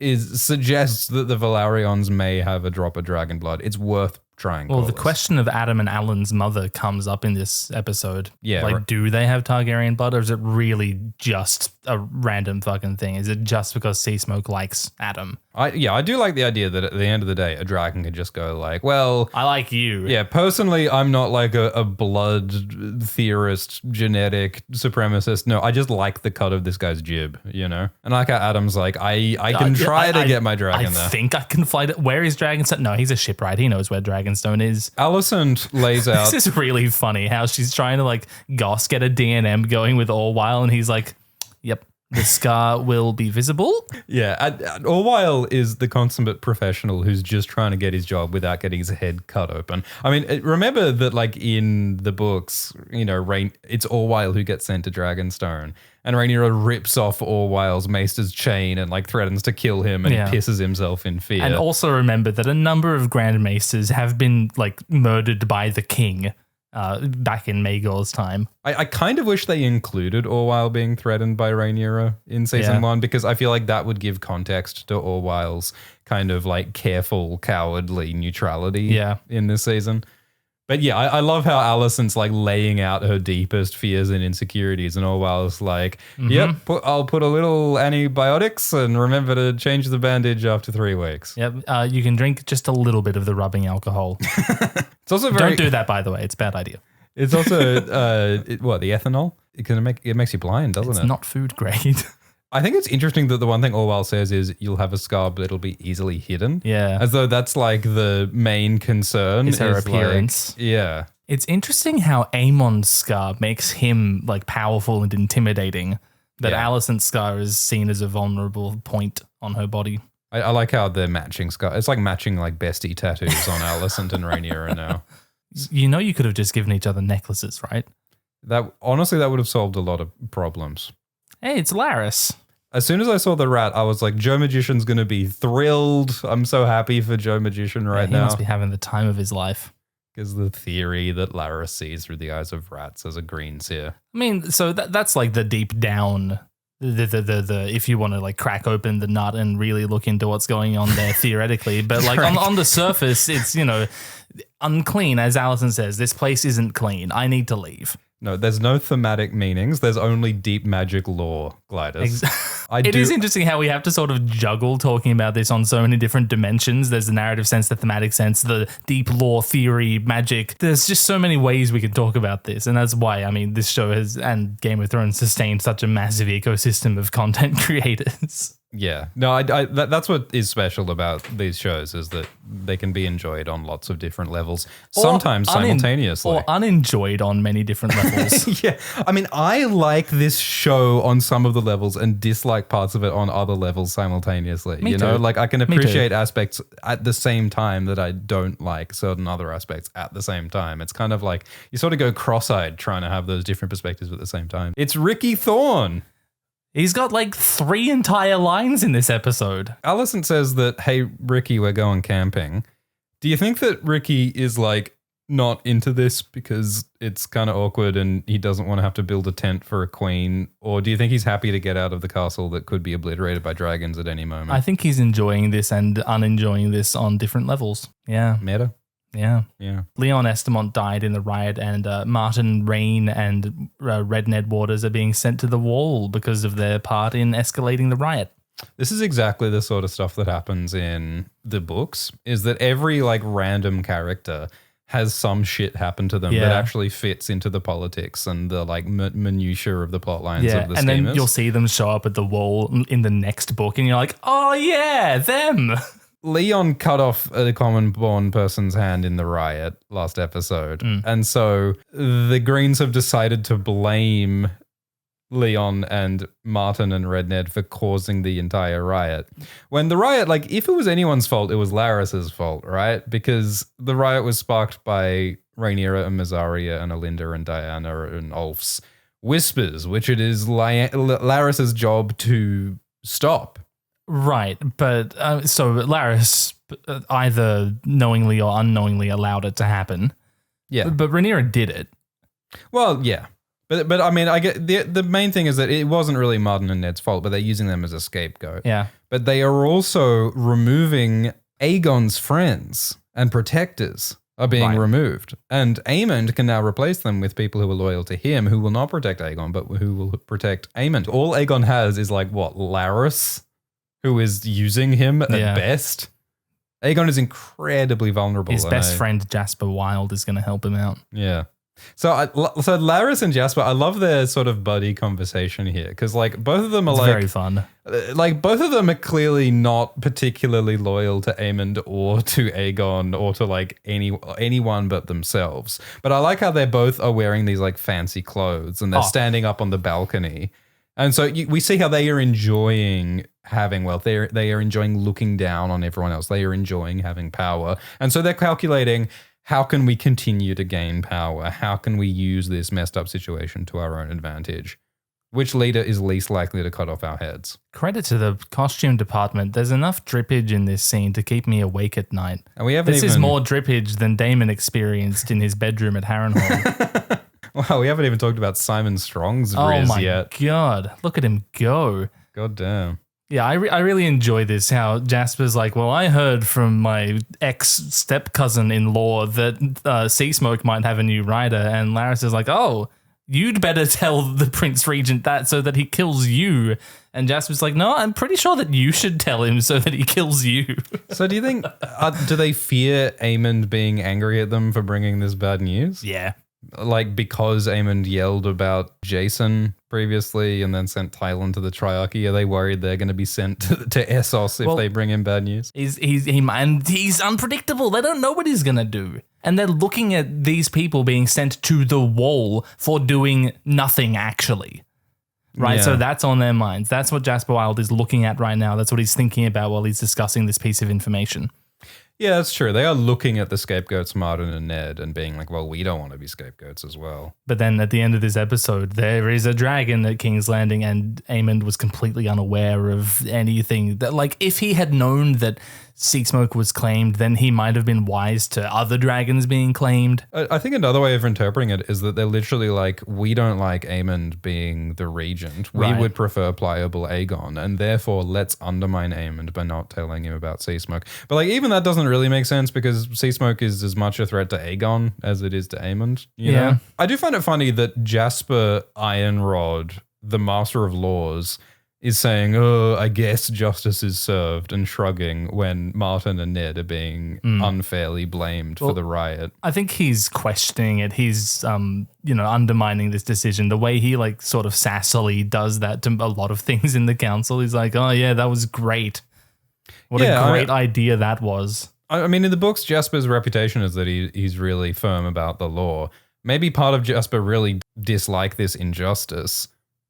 suggests that the Velaryons may have a drop of dragon blood. It's worth trying. Well, the Corlys. question of Adam and Alan's mother comes up in this episode. Yeah, Like, right. do they have Targaryen blood, or is it really just a random fucking thing? Is it just because Seasmoke likes Adam? I do like the idea that at the end of the day, a dragon can just go like, well, I like you. yeah, personally, I'm not like a blood theorist, genetic supremacist. No, I just like the cut of this guy's jib, you know? And like how Adam's like, I can try to get my dragon I there. think I can fly it. Where is Dragonstone? No, he's a shipwright. He knows where Dragonstone is. Alison lays out... This is really funny how she's trying to like get a D&M going with Orwyle, and he's like, yep, the scar will be visible. Yeah, Orwyle is the consummate professional who's just trying to get his job without getting his head cut open. I mean, remember that like in the books, you know, it's Orwyle who gets sent to Dragonstone, and Rhaenyra rips off Orwyle's maester's chain and like threatens to kill him, and he pisses himself in fear. And also remember that a number of Grand Maesters have been like murdered by the king back in Maegor's time. I kind of wish they included Orwyle being threatened by Rhaenyra in season 1, because I feel like that would give context to Orwyle's kind of like careful, cowardly neutrality in this season. But yeah, I love how Alison's like laying out her deepest fears and insecurities, and Orwyle's like, yep, I'll put a little antibiotics and remember to change the bandage after 3 weeks. Yep, you can drink just a little bit of the rubbing alcohol. It's also very... Don't do that, by the way. It's a bad idea. It's also, the ethanol? It makes you blind, doesn't it? It's not food grade. I think it's interesting that the one thing Orwyle says is you'll have a scar, but it'll be easily hidden. Yeah. As though that's like the main concern. Is her appearance. Like, yeah. It's interesting how Aemond's scar makes him like powerful and intimidating, that Alison's scar is seen as a vulnerable point on her body. I like how they're matching scar. It's like matching like bestie tattoos on Alison and Rhaenyra now. You know, you could have just given each other necklaces, right? Honestly, that would have solved a lot of problems. Hey, it's Laris. As soon as I saw the rat, I was like, Joe Magician's going to be thrilled. I'm so happy for Joe Magician now. He must be having the time of his life. Because the theory that Laris sees through the eyes of rats as a green seer. I mean, so that's like the deep down, the if you want to like crack open the nut and really look into what's going on there theoretically. But like on the surface, it's, you know, unclean. As Alison says, this place isn't clean. I need to leave. No, there's no thematic meanings. There's only deep magic lore, Gliders. It is interesting how we have to sort of juggle talking about this on so many different dimensions. There's the narrative sense, the thematic sense, the deep lore, theory, magic. There's just so many ways we can talk about this. And that's why, I mean, this show has, and Game of Thrones, sustained such a massive ecosystem of content creators. Yeah. No, that's what is special about these shows, is that they can be enjoyed on lots of different levels, sometimes simultaneously. Or unenjoyed on many different levels. Yeah. I mean, I like this show on some of the levels and dislike parts of it on other levels simultaneously. Me you know, too. like I can appreciate aspects at the same time that I don't like certain other aspects at the same time. It's kind of like you sort of go cross-eyed trying to have those different perspectives at the same time. It's Ricky Thorne. He's got like 3 entire lines in this episode. Alison says that, hey, Ricky, we're going camping. Do you think that Ricky is like not into this because it's kind of awkward and he doesn't want to have to build a tent for a queen? Or do you think he's happy to get out of the castle that could be obliterated by dragons at any moment? I think he's enjoying this and unenjoying this on different levels. Yeah. Meta? Yeah. Yeah. Leon Estamont died in the riot, and Martin Rain and Red Ned Waters are being sent to the wall because of their part in escalating the riot. This is exactly the sort of stuff that happens in the books, is that every like random character has some shit happen to them that actually fits into the politics and the like minutiae of the plot lines of the and schemers. then you'll see them show up at the wall in the next book and you're like, oh yeah, them. Leon cut off a common-born person's hand in the riot last episode. And so the Greens have decided to blame Leon and Martin and Red Ned for causing the entire riot. When the riot, like, if it was anyone's fault, it was Larys's fault, right? Because the riot was sparked by Rhaenyra and Mysaria and Alinda and Diana and Ulf's whispers, which it is Larys's job to stop. Right, but so Larys either knowingly or unknowingly allowed it to happen. Yeah. But Rhaenyra did it. Well, yeah. But I mean, I get the main thing is that it wasn't really Martin and Ned's fault, but they're using them as a scapegoat. Yeah. But they are also removing Aegon's friends and protectors are being removed. And Aemond can now replace them with people who are loyal to him, who will not protect Aegon, but who will protect Aemond. All Aegon has is like, what, Larys, who is using him at best? Aegon is incredibly vulnerable. His best friend, Jasper Wilde, is going to help him out. Yeah. So Larys and Jasper, I love their sort of buddy conversation here because like both of them are very fun. Like both of them are clearly not particularly loyal to Aemond or to Aegon or to like anyone but themselves. But I like how they both are wearing these like fancy clothes and they're standing up on the balcony. And so we see how they are enjoying having wealth. They are enjoying looking down on everyone else. They are enjoying having power. And so they're calculating, how can we continue to gain power? How can we use this messed up situation to our own advantage? Which leader is least likely to cut off our heads? Credit to the costume department. There's enough drippage in this scene to keep me awake at night. And we haven't This is more drippage than Damon experienced in his bedroom at Harrenhal. Wow, we haven't even talked about Simon Strong's riz yet. Oh my God. Look at him go. God damn. Yeah, I really enjoy this, how Jasper's like, well, I heard from my ex-step-cousin-in-law that Seasmoke might have a new rider, and Larys is like, oh, you'd better tell the Prince Regent that so that he kills you. And Jasper's like, no, I'm pretty sure that you should tell him so that he kills you. So do you think, do they fear Aemond being angry at them for bringing this bad news? Yeah. Like because Aemond yelled about Jason previously and then sent Tylan to the Triarchy, are they worried they're going to be sent to Essos if they bring him bad news? He's unpredictable. They don't know what he's going to do. And they're looking at these people being sent to the wall for doing nothing actually. Right? Yeah. So that's on their minds. That's what Jasper Wilde is looking at right now. That's what he's thinking about while he's discussing this piece of information. Yeah, that's true. They are looking at the scapegoats, Martin and Ned, and being like, well, we don't want to be scapegoats as well. But then at the end of this episode, there is a dragon at King's Landing, and Aemond was completely unaware of anything. That, like, if he had known that Seasmoke was claimed, then he might have been wise to other dragons being claimed. I think another way of interpreting it is that they're literally like, we don't like Aemond being the regent. We would prefer pliable Aegon, and therefore let's undermine Aemond by not telling him about Seasmoke. But like, even that doesn't really make sense because Seasmoke is as much a threat to Aegon as it is to Aemond. You know? I do find it funny that Jasper Ironrod, the Master of Laws, is saying, oh, I guess justice is served, and shrugging when Martin and Ned are being unfairly blamed for the riot. I think he's questioning it. He's, undermining this decision. The way he sort of sassily does that to a lot of things in the council. He's like, oh yeah, that was great. What a great idea that was. I mean, in the books, Jasper's reputation is that he's really firm about the law. Maybe part of Jasper really dislike this injustice.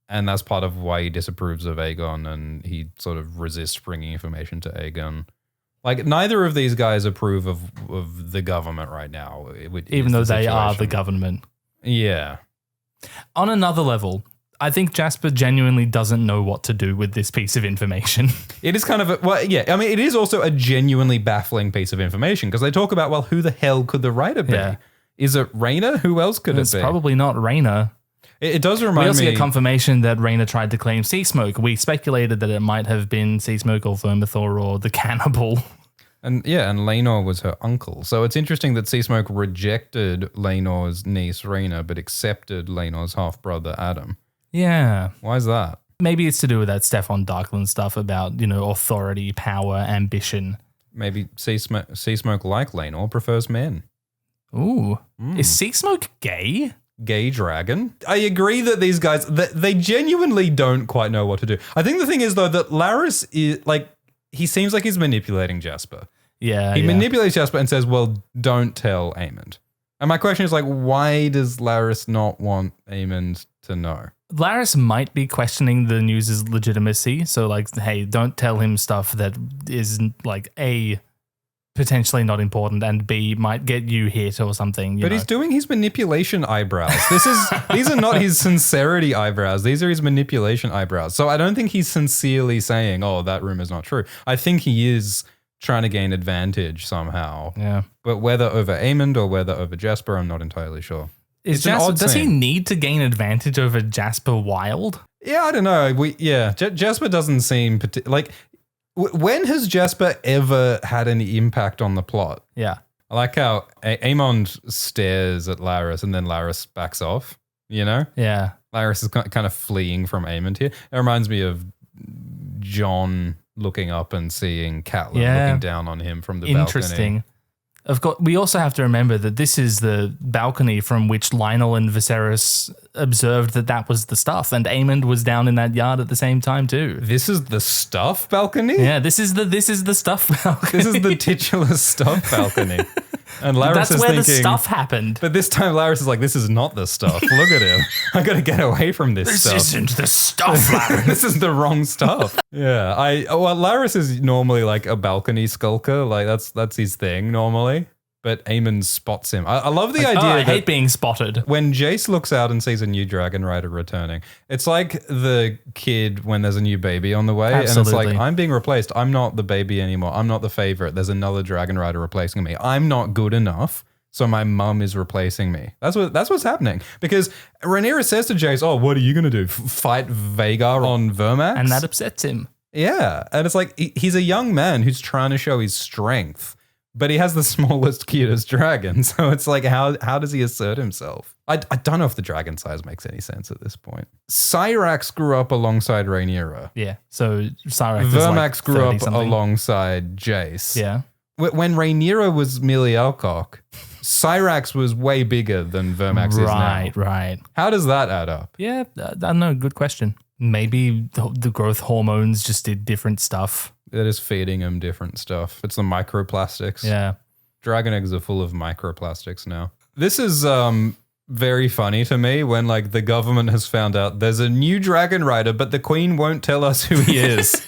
And that's part of why he disapproves of Aegon and he sort of resists bringing information to Aegon. Neither of these guys approve of the government right now. Even though they are the government. Yeah. On another level, I think Jasper genuinely doesn't know what to do with this piece of information. It is kind of it is also a genuinely baffling piece of information because they talk about, who the hell could the writer be? Yeah. Is it Rhaenyra? Who else could it be? It's probably not Rhaenyra. It does remind me. We also get confirmation that Rhaenyra tried to claim Seasmoke. We speculated that it might have been Seasmoke or Vermithor or the cannibal. And Laenor was her uncle. So it's interesting that Seasmoke rejected Laenor's niece Rhaenyra, but accepted Laenor's half-brother Adam. Yeah. Why is that? Maybe it's to do with that Stefan Darkland stuff about, authority, power, ambition. Maybe Seasmoke, like Laenor, prefers men. Ooh. Is Seasmoke gay? Gay dragon. I agree that these guys, they genuinely don't quite know what to do. I think the thing is, though, that Larys is, he seems like he's manipulating Jasper. Yeah. He manipulates Jasper and says, well, don't tell Aemond. And my question is, why does Larys not want Aemond to know? Larys might be questioning the news's legitimacy. So, hey, don't tell him stuff that is, A, potentially not important, and B, might get you hit or something. But he's doing his manipulation eyebrows. These are not his sincerity eyebrows. These are his manipulation eyebrows. So I don't think he's sincerely saying, oh, that rumor is not true. I think he is trying to gain advantage somehow. Yeah. But whether over Aemond or whether over Jasper, I'm not entirely sure. Does he need to gain advantage over Jasper Wild? Yeah, I don't know. Jasper doesn't seem when has Jasper ever had any impact on the plot? Yeah. I like how Aemond stares at Larys and then Larys backs off, Yeah. Larys is kind of fleeing from Aemond here. It reminds me of Jon looking up and seeing Catelyn looking down on him from the balcony. Interesting. Of course, we also have to remember that this is the balcony from which Lionel and Viserys observed that was the stuff, and Aemond was down in that yard at the same time too. This is the stuff balcony? Yeah, this is the stuff balcony. This is the titular stuff balcony. And Larys That's is where thinking, the stuff happened. But this time Larys is like, this is not the stuff. Look at him. I got to get away from this stuff. This isn't the stuff, Larys. This is the wrong stuff. Yeah. Larys is normally a balcony skulker. That's his thing normally. But Aemond spots him. I love the idea I hate being spotted. When Jace looks out and sees a new dragon rider returning, it's like the kid when there's a new baby on the way. Absolutely. And it's like, I'm being replaced. I'm not the baby anymore. I'm not the favorite. There's another dragon rider replacing me. I'm not good enough. So my mum is replacing me. That's what's happening. Because Rhaenyra says to Jace, oh, what are you going to do? Fight Vaghar on Vermax? And that upsets him. Yeah. And it's like, he's a young man who's trying to show his strength. But he has the smallest, cutest dragon. So it's like, how does he assert himself? I don't know if the dragon size makes any sense at this point. Syrax grew up alongside Rhaenyra. Yeah. So Syrax Vermax grew up alongside Jace. Yeah. When Rhaenyra was Millie Alcock, Syrax was way bigger than Vermax is now. Right. How does that add up? Yeah, I don't know. Good question. Maybe the growth hormones just did different stuff. It is feeding him different stuff. It's the microplastics. Yeah. Dragon eggs are full of microplastics now. This is very funny to me when the government has found out there's a new dragon rider, but the queen won't tell us who he is.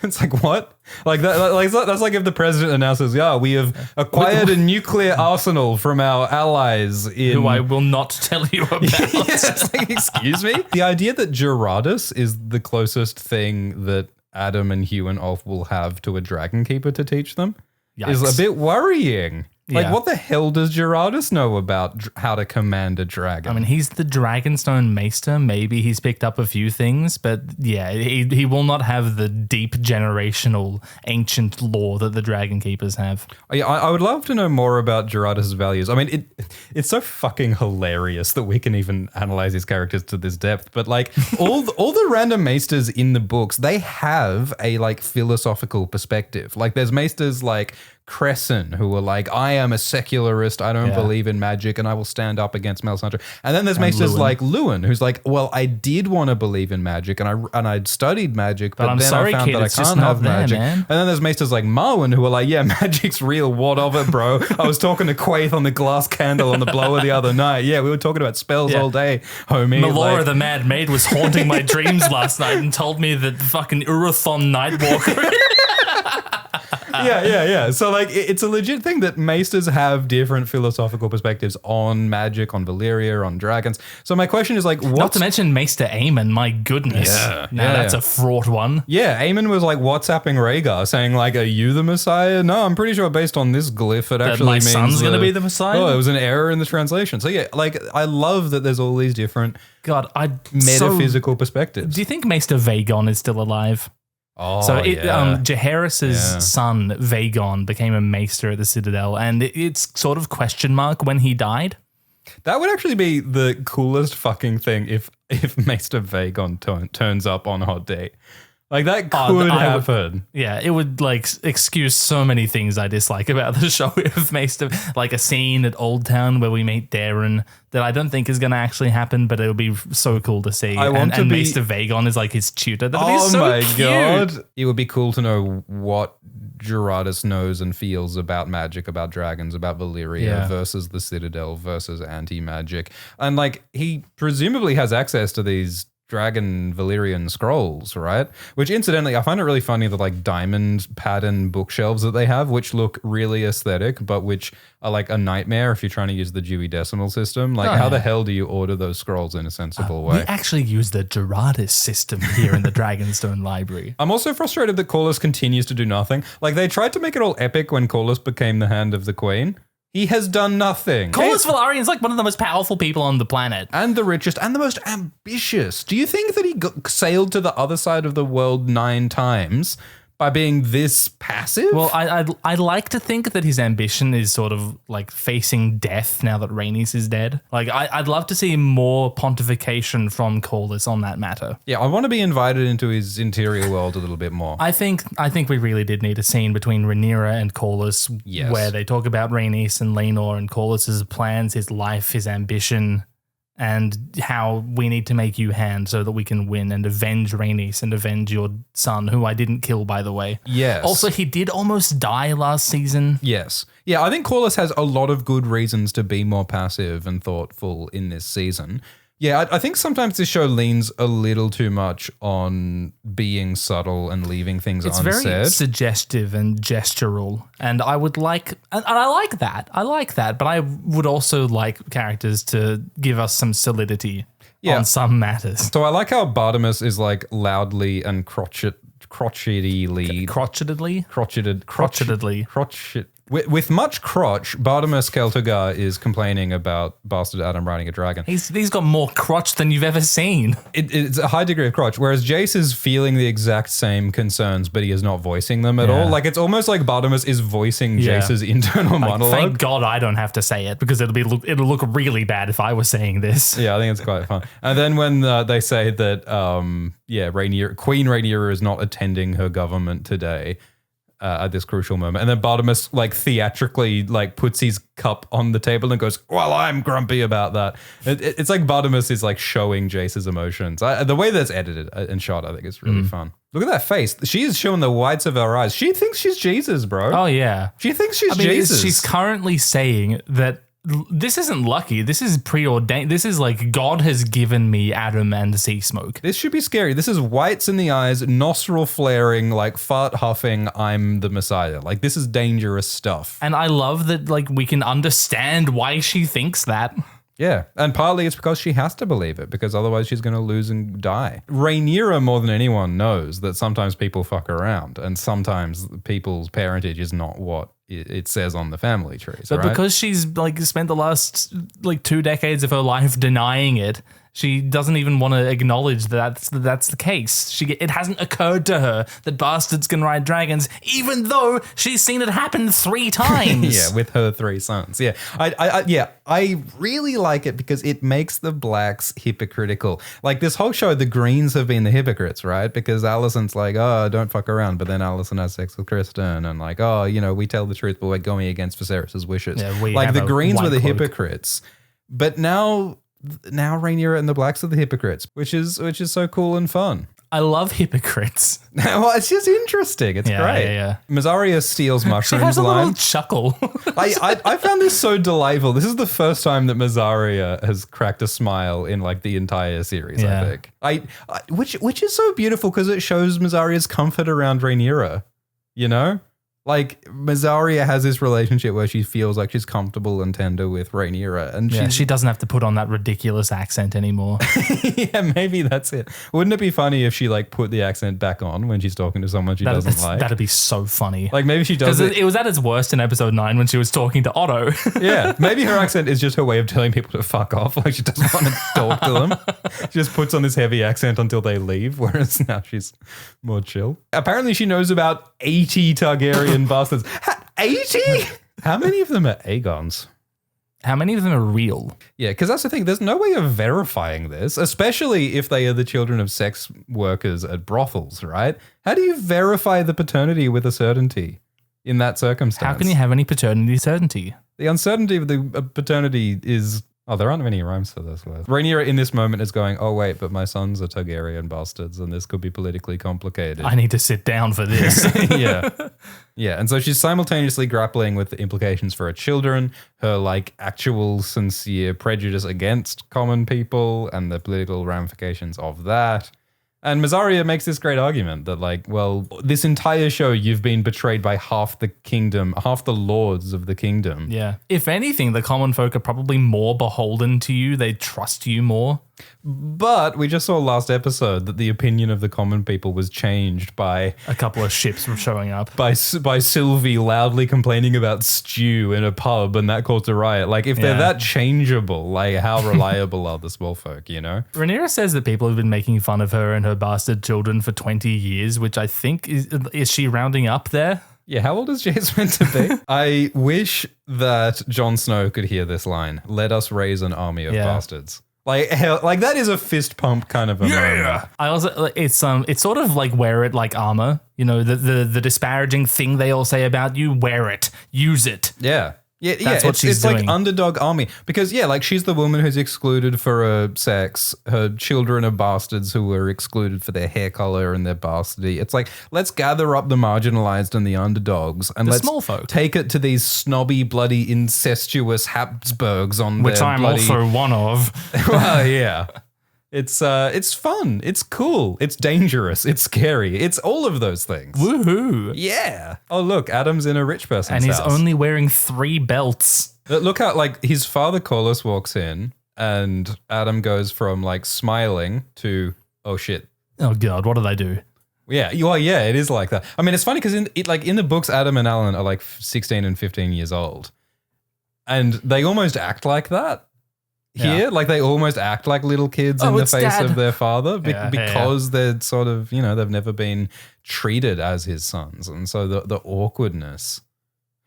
It's like, what? That's like if the president announces, we have acquired a nuclear arsenal from our allies in... Who I will not tell you about. It's excuse me? The idea that Gerardus is the closest thing that Adam and Hugh and Ulf will have to a dragon keeper to teach them is a bit worrying. Like, Yeah. what the hell does Gerardus know about how to command a dragon? I mean, he's the Dragonstone Maester. Maybe he's picked up a few things, but yeah, he will not have the deep generational ancient lore that the Dragon Keepers have. I would love to know more about Gerardus' values. I mean, it's so fucking hilarious that we can even analyze his characters to this depth. But like all the random maesters in the books, they have a like philosophical perspective. Like there's maesters like Crescent, who were like, I am a secularist, I don't believe in magic, and I will stand up against Melisandre. And then there's maesters like Lewin, who's like, well, I did want to believe in magic, and I'd studied magic, but I'm then sorry, I found kid, that I it's just can't not have there, magic. man. And then there's maesters like Marwyn, who are like, yeah, magic's real, what of it, bro? I was talking to Quaithe on the glass candle on the blower the other night. Yeah, we were talking about spells all day, homie. Melora Like, the Mad Maid was haunting my dreams last night and told me that the fucking Urathon Nightwalker. yeah. So like, it's a legit thing that maesters have different philosophical perspectives on magic, on Valyria, on dragons. So my question is like, Not to mention Maester Aemon, my goodness. That's a fraught one. Yeah, Aemon was like WhatsApping Rhaegar saying like, are you the Messiah? No, I'm pretty sure based on this glyph, it actually my means son's going to be the Messiah? Oh, it was an error in the translation. So yeah, like I love that there's all these different God, metaphysical perspectives. Do you think Maester Vagon is still alive? Oh, So yeah. Jacaerys' son, Vagon, became a maester at the Citadel, and it's sort of question mark when he died. That would actually be the coolest fucking thing if Maester Vagon turns up on Hot Date. Like that could happen. It would like excuse so many things I dislike about the show if Maester, like a scene at Old Town where we meet Darren that I don't think is going to actually happen, but it would be so cool to see. And Maester Vagon is like his tutor. That would be so cute. God. It would be cool to know what Gerardus knows and feels about magic, about dragons, about Valyria versus the Citadel versus anti-magic. And like he presumably has access to these Dragon Valyrian scrolls, right? Which incidentally, I find it really funny the like diamond pattern bookshelves that they have, which look really aesthetic, but which are like a nightmare if you're trying to use the Dewey Decimal System. Like how the hell do you order those scrolls in a sensible way? We actually use the Gerardus system here in the Dragonstone library. I'm also frustrated that Corlys continues to do nothing. Like they tried to make it all epic when Corlys became the Hand of the Queen. He has done nothing. Corlys Velaryon is like one of the most powerful people on the planet. And the richest and the most ambitious. Do you think that he sailed to the other side of the world 9 times by being this passive? Well, I'd like to think that his ambition is sort of like facing death now that Rhaenys is dead. Like I'd love to see more pontification from Corlys on that matter. Yeah, I want to be invited into his interior world a little bit more. I think we really did need a scene between Rhaenyra and Corlys where they talk about Rhaenys and Laenor and Corlys's plans, his life, his ambition, and how we need to make you hand so that we can win and avenge Rhaenys and avenge your son, who I didn't kill, by the way. Yes. Also, he did almost die last season. Yes. Yeah, I think Corlys has a lot of good reasons to be more passive and thoughtful in this season. Yeah, I think sometimes this show leans a little too much on being subtle and leaving things unsaid. It's very suggestive and gestural, and I would like, and I like that. I like that, but I would also like characters to give us some solidity on some matters. So I like how Bartimus is like loudly and crotchetedly. With much crotch, Bartimus Celtigar is complaining about Bastard Adam riding a dragon. He's got more crotch than you've ever seen. It's a high degree of crotch, whereas Jace is feeling the exact same concerns, but he is not voicing them at all. Like it's almost like Bartimus is voicing Jace's internal monologue. Thank God I don't have to say it because it'll look really bad if I was saying this. Yeah, I think it's quite fun. And then when they say that, Queen Rhaenyra is not attending her government today. At this crucial moment. And then Bartimus like theatrically like puts his cup on the table and goes, well, I'm grumpy about that. It's like Bartimus is like showing Jace's emotions. The way that's edited and shot, I think is really fun. Look at that face. She is showing the whites of her eyes. She thinks she's Jesus, bro. Oh, yeah. She thinks she's Jesus. She's currently saying that this isn't lucky. This is preordained. This is like God has given me Adam and Seasmoke. This should be scary. This is whites in the eyes, nostril flaring, like fart huffing, I'm the Messiah. Like this is dangerous stuff. And I love that like we can understand why she thinks that. Yeah, and partly it's because she has to believe it, because otherwise she's going to lose and die. Rhaenyra, more than anyone, knows that sometimes people fuck around and sometimes people's parentage is not what it says on the family trees, But right? because she's like spent the last like 2 decades of her life denying it, she doesn't even want to acknowledge that's the case. It hasn't occurred to her that bastards can ride dragons, even though she's seen it happen 3 times. Yeah, with her 3 sons. Yeah, I really like it because it makes the blacks hypocritical. Like this whole show, the Greens have been the hypocrites, right? Because Alison's like, oh, don't fuck around, but then Alison has sex with Kristen, and like, oh, we tell the truth, but we're going against Viserys' wishes. Yeah, like the Greens were the cloak. hypocrites, but now Rhaenyra and the blacks are the hypocrites, which is so cool and fun. I love hypocrites. Well, it's just interesting. It's great. Yeah. Mazaria steals She mushrooms has a line. little chuckle. I found this so delightful. This is the first time that Mazaria has cracked a smile in like the entire series, Yeah. I think. Which is so beautiful because it shows Mazaria's comfort around Rhaenyra, Like Mazaria has this relationship where she feels like she's comfortable and tender with Rhaenyra, and She doesn't have to put on that ridiculous accent anymore. yeah, maybe that's it. Wouldn't it be funny if she like put the accent back on when she's talking to someone she doesn't like? That'd be so funny. Like maybe she does Because it was at its worst in episode 9 when she was talking to Otto. Yeah, maybe her accent is just her way of telling people to fuck off. Like she doesn't want to talk to them. She just puts on this heavy accent until they leave, whereas now she's more chill. Apparently she knows about 80 Targaryen bastards. 80? How many of them are Aegons? How many of them are real? Yeah, because that's the thing. There's no way of verifying this, especially if they are the children of sex workers at brothels, right? How do you verify the paternity with a certainty in that circumstance? How can you have any paternity certainty? The uncertainty of the paternity is... Oh, there aren't any rhymes for this word. Rhaenyra in this moment is going, oh, wait, but my sons are Targaryen bastards and this could be politically complicated. I need to sit down for this. Yeah. Yeah. And so she's simultaneously grappling with the implications for her children, her like actual sincere prejudice against common people and the political ramifications of that. And Mazaria makes this great argument that like, well, this entire show you've been betrayed by half the kingdom, half the lords of the kingdom. Yeah. If anything, the common folk are probably more beholden to you. They trust you more. But we just saw last episode that the opinion of the common people was changed by A couple of ships were showing up. by Sylvie loudly complaining about stew in a pub, and that caused a riot. Like, if they're Yeah. that changeable, like, how reliable are the small folk, Rhaenyra says that people have been making fun of her and her bastard children for 20 years, which I think is she rounding up there? Yeah, how old is Jace meant to be? I wish that Jon Snow could hear this line. Let us raise an army of bastards. Like, hell, like that is a fist pump kind of a moment. I also it's sort of like wear it like armor. The disparaging thing they all say about you, wear it, use it. Yeah. Yeah, That's what she's it's like doing. underdog army because like she's the woman who's excluded for her sex. Her children are bastards who were excluded for their hair color and their bastardy. It's like let's gather up the marginalized and the underdogs and The let's small folk. take it to these snobby, bloody, incestuous Habsburgs on Which their I'm bloody. also one of. Well, yeah. It's fun. It's cool. It's dangerous. It's scary. It's all of those things. Woohoo. Yeah. Oh, look, Adam's in a rich person's And he's house. only wearing 3 belts. Look how like his father Corlys walks in and Adam goes from like smiling to oh shit. Oh God, what did I do? Yeah, yeah, it is like that. I mean, it's funny because in the books, Adam and Alan are like 16 and 15 years old, and they almost act like that. Here, like they almost act like little kids in the it's face Dad. of their father Yeah, because they're sort of, they've never been treated as his sons. And so the awkwardness.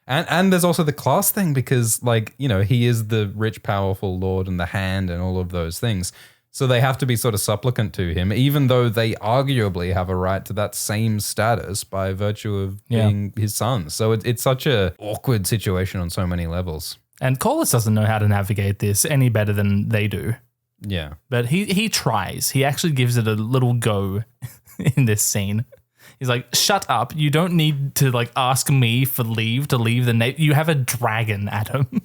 And there's also the class thing because like, he is the rich, powerful lord and the hand and all of those things. So they have to be sort of supplicant to him, even though they arguably have a right to that same status by virtue of being his sons. So it's such a awkward situation on so many levels. And Corlys doesn't know how to navigate this any better than they do. Yeah. But he tries. He actually gives it a little go in this scene. He's like, shut up. You don't need to like ask me for leave to leave the you have a dragon, Adam.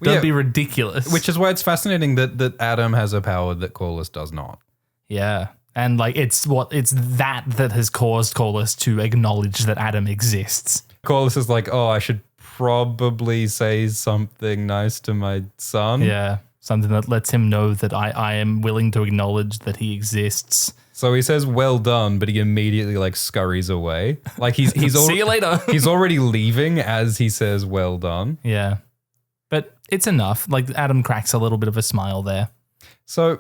Don't be ridiculous. Which is why it's fascinating that Adam has a power that Corlys does not. Yeah. And like it's that has caused Corlys to acknowledge that Adam exists. Corlys is like, oh, I should probably say something nice to my son. Yeah. Something that lets him know that I am willing to acknowledge that he exists. So he says, well done, but he immediately like scurries away. Like he's See you later. He's already leaving as he says, well done. Yeah. But it's enough. Like Adam cracks a little bit of a smile there. So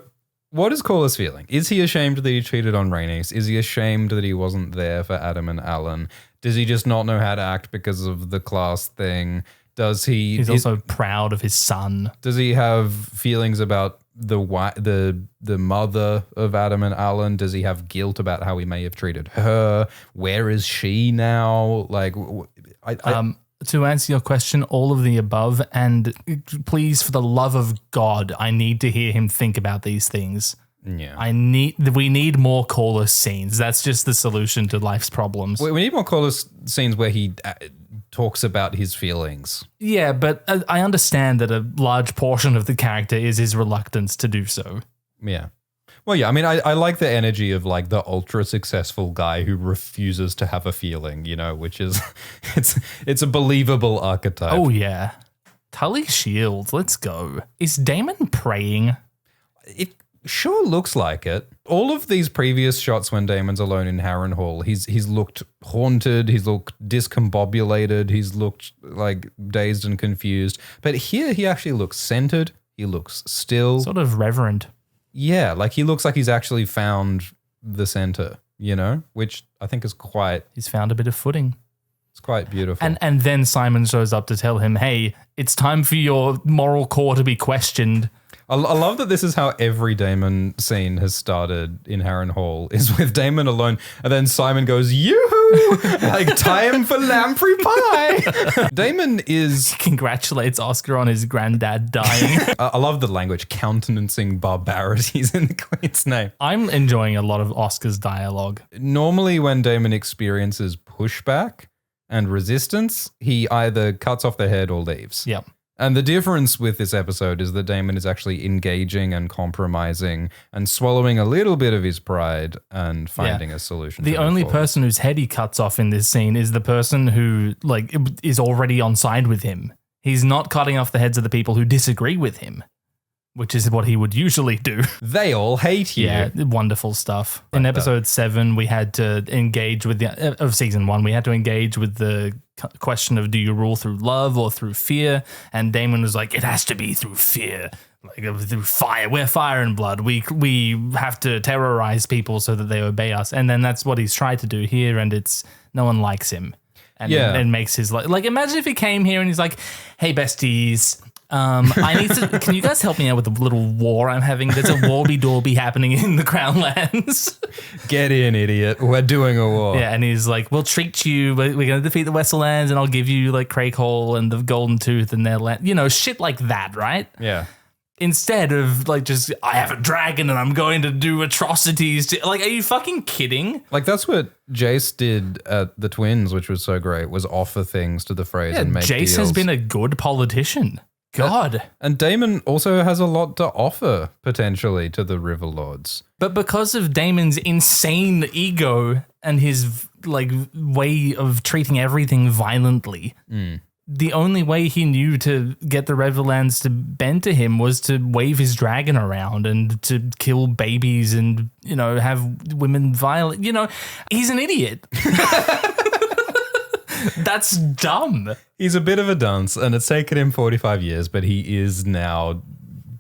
what is Corlys feeling? Is he ashamed that he cheated on Rhaenys? Is he ashamed that he wasn't there for Adam and Alan? Does he just not know how to act because of the class thing? Does he? He's also proud of his son. Does he have feelings about the mother of Adam and Alan? Does he have guilt about how he may have treated her? Where is she now? Like, to answer your question, all of the above, and please, for the love of God, I need to hear him think about these things. Yeah, we need more Corlys scenes. That's just the solution to life's problems. We need more Corlys scenes where he talks about his feelings. Yeah, but I understand that a large portion of the character is his reluctance to do so. Yeah. Well, yeah, I mean, I like the energy of like the ultra successful guy who refuses to have a feeling, you know, which is, it's a believable archetype. Oh, yeah. Tully Shield, let's go. Is Damon praying? It sure looks like it. All of these previous shots when Damon's alone in Harrenhal, he's looked haunted, he's looked discombobulated, he's looked like dazed and confused. But here he actually looks centered, he looks still. Sort of reverent. Yeah, like he looks like he's actually found the center, you know, which I think is quite... He's found a bit of footing. It's quite beautiful. And then Simon shows up to tell him, hey, it's time for your moral core to be questioned. I love that this is how every Damon scene has started in Harrenhal, is with Damon alone, and then Simon goes, yoo-hoo, like time for lamprey pie. Damon is... Congratulates Oscar on his granddad dying. I love the language, countenancing barbarities in the Queen's name. I'm enjoying a lot of Oscar's dialogue. Normally when Damon experiences pushback and resistance, he either cuts off the head or leaves. Yep. And the difference with this episode is that Damon is actually engaging and compromising and swallowing a little bit of his pride and finding a solution. The only person whose head he cuts off in this scene is the person who like is already on side with him. He's not cutting off the heads of the people who disagree with him, which is what he would usually do. They all hate you. Yeah, wonderful stuff. In episode 7, we had to engage with of season 1, we had to engage with the question of do you rule through love or through fear? And Damon was like, it has to be through fear, like through fire. We're fire and blood. We have to terrorize people so that they obey us. And then that's what he's tried to do here, and it's no one likes him. And it makes his life like imagine if he came here and he's like, hey besties, I need to. Can you guys help me out with the little war I'm having? There's a warby-dorby happening in the Crown Lands. Get in, idiot. We're doing a war. Yeah, and he's like, we'll treat you. We're going to defeat the Westerlands, and I'll give you like Craighall and the Golden Tooth and their land. You know, shit like that, right? Yeah. Instead of like just, I have a dragon and I'm going to do atrocities. Like, are you fucking kidding? Like that's what Jace did at the Twins, which was so great, was offer things to the Freys and make Jace deals. has been a good politician. God. And Damon also has a lot to offer, potentially, to the Riverlords. But because of Damon's insane ego and his like way of treating everything violently, the only way he knew to get the Riverlands to bend to him was to wave his dragon around and to kill babies and, you know, have women violent. You know, he's an idiot. That's dumb. He's a bit of a dunce, and it's taken him 45 years, but he is now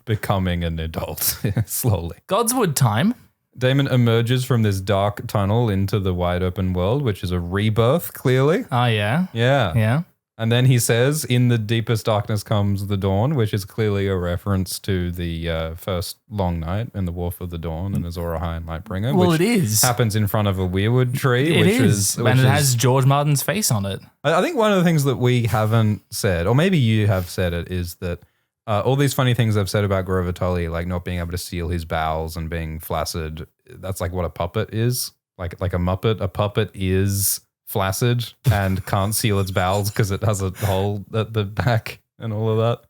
becoming an adult slowly. Godswood time. Damon emerges from this dark tunnel into the wide open world, which is a rebirth, clearly. Oh, yeah. Yeah. Yeah. And then he says, in the deepest darkness comes the dawn, which is clearly a reference to the first long night in the War for the Dawn and Azor Ahai and Lightbringer. Well, which it is. happens in front of a weirwood tree. It is. And it has George Martin's face on it. I think one of the things that we haven't said, or maybe you have said it, is that all these funny things I've said about Grover Tully, like not being able to seal his bowels and being flaccid, that's like what a puppet is. Like a Muppet. A puppet is flaccid and can't seal its bowels because it has a hole at the back and all of that.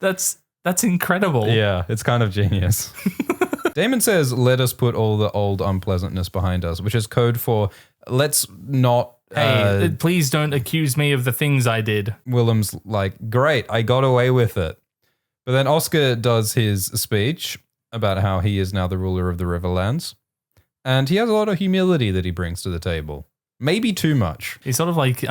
That's incredible. Yeah, it's kind of genius. Damon says, let us put all the old unpleasantness behind us, which is code for let's not... Hey, please don't accuse me of the things I did. Willem's like, great, I got away with it. But then Oscar does his speech about how he is now the ruler of the Riverlands. And he has a lot of humility that he brings to the table. Maybe too much. He's sort of like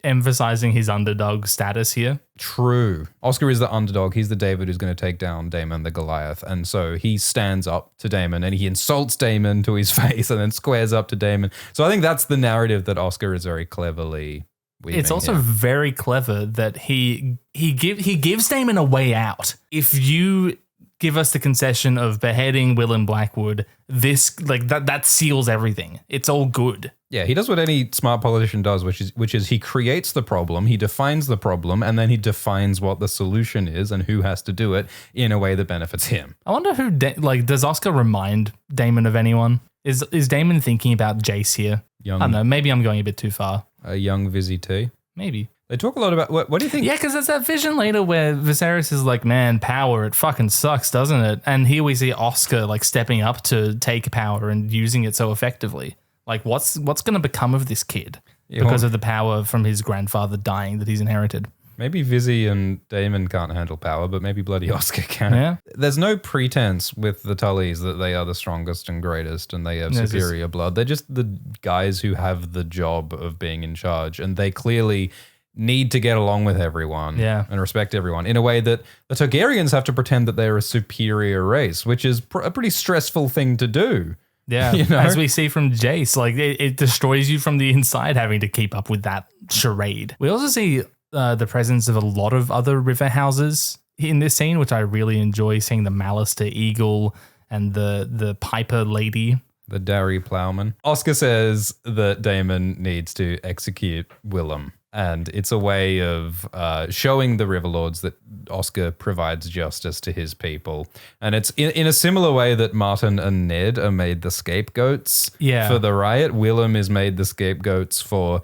emphasizing his underdog status here. True. Oscar is the underdog. He's the David who's going to take down Damon the Goliath. And so he stands up to Damon and he insults Damon to his face and then squares up to Damon. So I think that's the narrative that Oscar is very cleverly weaving. It's also here. very clever that he gives Damon a way out. If you give us the concession of beheading Willem Blackwood, this like that seals everything. It's all good. Yeah, he does what any smart politician does, which is he creates the problem, he defines the problem, and then he defines what the solution is and who has to do it in a way that benefits him. I wonder who does Oscar remind Damon of anyone? Is Damon thinking about Jace here? I don't know. Maybe I'm going a bit too far. A young Vizzy T. Maybe. They talk a lot about what do you think? Yeah, because there's that vision later where Viserys is like, man, power, it fucking sucks, doesn't it? And here we see Oscar like stepping up to take power and using it so effectively. Like, what's going to become of this kid because of the power from his grandfather dying that he's inherited? Maybe Vizzy and Damon can't handle power, but maybe bloody Oscar can. Yeah. There's no pretense with the Tullys that they are the strongest and greatest and they have superior blood. They're just the guys who have the job of being in charge, and they clearly need to get along with everyone and respect everyone in a way that the Targaryens have to pretend that they're a superior race, which is a pretty stressful thing to do. Yeah, you know? As we see from Jace, like it destroys you from the inside having to keep up with that charade. We also see the presence of a lot of other river houses in this scene, which I really enjoy, seeing the Mallister Eagle and the Piper Lady. The Darry Plowman. Oscar says that Damon needs to execute Willem. And it's a way of showing the Riverlords that Oscar provides justice to his people. And it's in a similar way that Martin and Ned are made the scapegoats for the riot. Willem is made the scapegoats for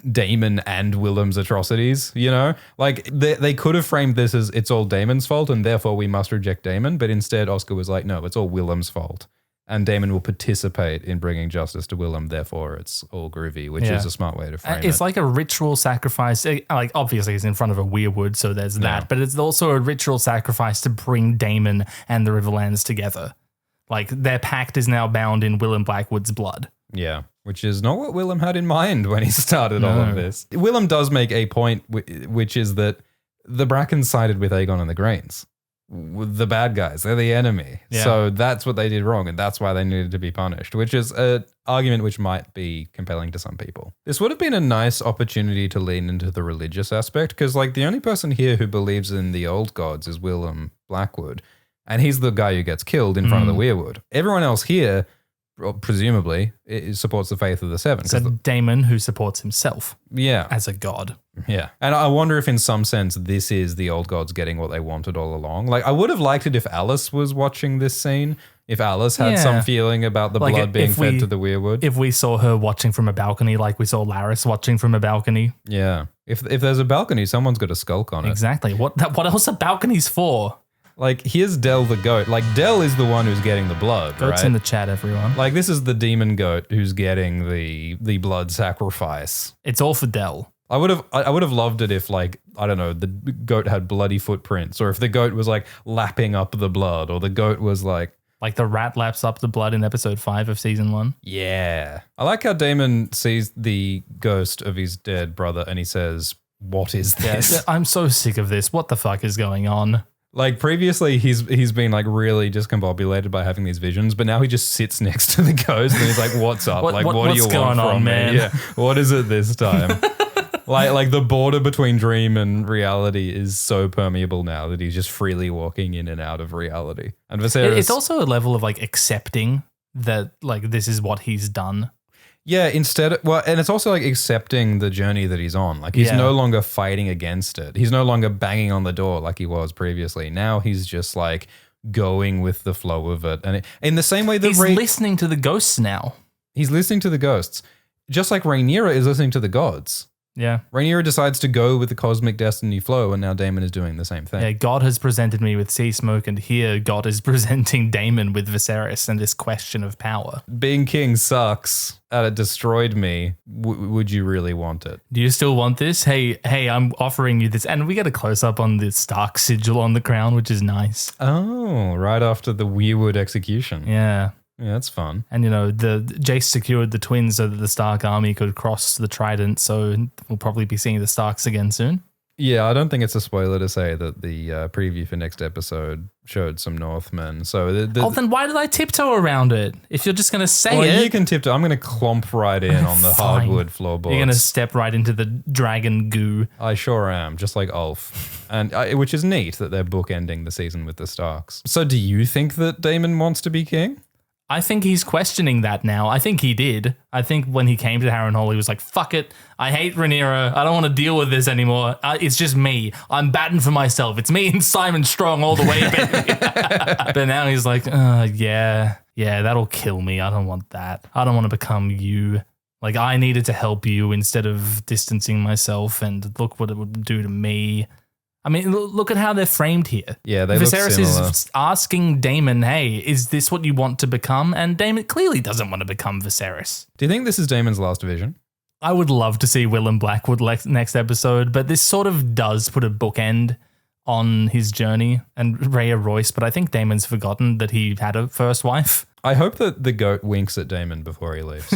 Damon and Willem's atrocities, you know? Like, they could have framed this as it's all Damon's fault and therefore we must reject Damon. But instead, Oscar was like, no, it's all Willem's fault. And Damon will participate in bringing justice to Willem. Therefore, it's all groovy, which is a smart way to frame it. It's like a ritual sacrifice. Like, obviously, it's in front of a weirwood, so there's that. But it's also a ritual sacrifice to bring Damon and the Riverlands together. Like, their pact is now bound in Willem Blackwood's blood. Yeah, which is not what Willem had in mind when he started all of this. Willem does make a point, which is that the Brackens sided with Aegon and the Greens. The bad guys, they're the enemy. Yeah. So that's what they did wrong, and that's why they needed to be punished, which is an argument which might be compelling to some people. This would have been a nice opportunity to lean into the religious aspect, because like the only person here who believes in the old gods is Willem Blackwood, and he's the guy who gets killed in front of the weirwood. Everyone else here, presumably, supports the faith of the Seven. So Damon, who supports himself as a god. Yeah. And I wonder if in some sense this is the old gods getting what they wanted all along. Like, I would have liked it if Alice was watching this scene, if Alice had some feeling about the blood being fed to the weirwood. If we saw her watching from a balcony like we saw Larys watching from a balcony. Yeah. If there's a balcony, someone's got a skulk on it. Exactly. What else are balconies for? Like, here's Del the goat. Like, Del is the one who's getting the blood, Goat's right? in the chat, everyone. Like, this is the demon goat who's getting the blood sacrifice. It's all for Del. I would have loved it if, like, I don't know, the goat had bloody footprints, or if the goat was like lapping up the blood, or the goat was like the rat laps up the blood in episode 5 of season 1. Yeah. I like how Damon sees the ghost of his dead brother and he says, "What is this?" Yeah, I'm so sick of this. What the fuck is going on? Like, previously he's been like really discombobulated by having these visions, but now he just sits next to the ghost and he's like, "What's up? What do you want from me? Yeah. What is it this time?" Like the border between dream and reality is so permeable now that he's just freely walking in and out of reality. And Viserys, it's also a level of like accepting that like this is what he's done. Yeah, and it's also like accepting the journey that he's on. Like, he's no longer fighting against it. He's no longer banging on the door like he was previously. Now he's just like going with the flow of it. And in the same way that he's listening to the ghosts now. He's listening to the ghosts, just like Rhaenyra is listening to the gods. Yeah. Rhaenyra decides to go with the cosmic destiny flow, and now Daemon is doing the same thing. Yeah, God has presented me with Seasmoke, and here God is presenting Damon with Viserys and this question of power. Being king sucks, and it destroyed me. Would you really want it? Do you still want this? Hey, I'm offering you this. And we get a close-up on the Stark sigil on the crown, which is nice. Oh, right after the Weirwood execution. Yeah. Yeah, that's fun. And, the Jace secured the twins so that the Stark army could cross the Trident, so we'll probably be seeing the Starks again soon. Yeah, I don't think it's a spoiler to say that the preview for next episode showed some Northmen. So then why did I tiptoe around it? If you're just going to say it. You can tiptoe. I'm going to clomp right in on the hardwood floorboards. You're going to step right into the dragon goo. I sure am, just like Ulf. And which is neat that they're bookending the season with the Starks. So do you think that Daemon wants to be king? I think he's questioning that now. I think he did. I think when he came to Harrenhal, he was like, fuck it. I hate Rhaenyra. I don't want to deal with this anymore. It's just me. I'm batting for myself. It's me and Simon Strong all the way, baby. But now he's like, yeah, that'll kill me. I don't want that. I don't want to become you. Like, I needed to help you instead of distancing myself, and look what it would do to me. I mean, look at how they're framed here. Yeah, they look similar. Viserys is asking Daemon, hey, is this what you want to become? And Daemon clearly doesn't want to become Viserys. Do you think this is Daemon's last vision? I would love to see Willem Blackwood next episode, but this sort of does put a bookend on his journey, and Rhea Royce, but I think Daemon's forgotten that he had a first wife. I hope that the goat winks at Daemon before he leaves.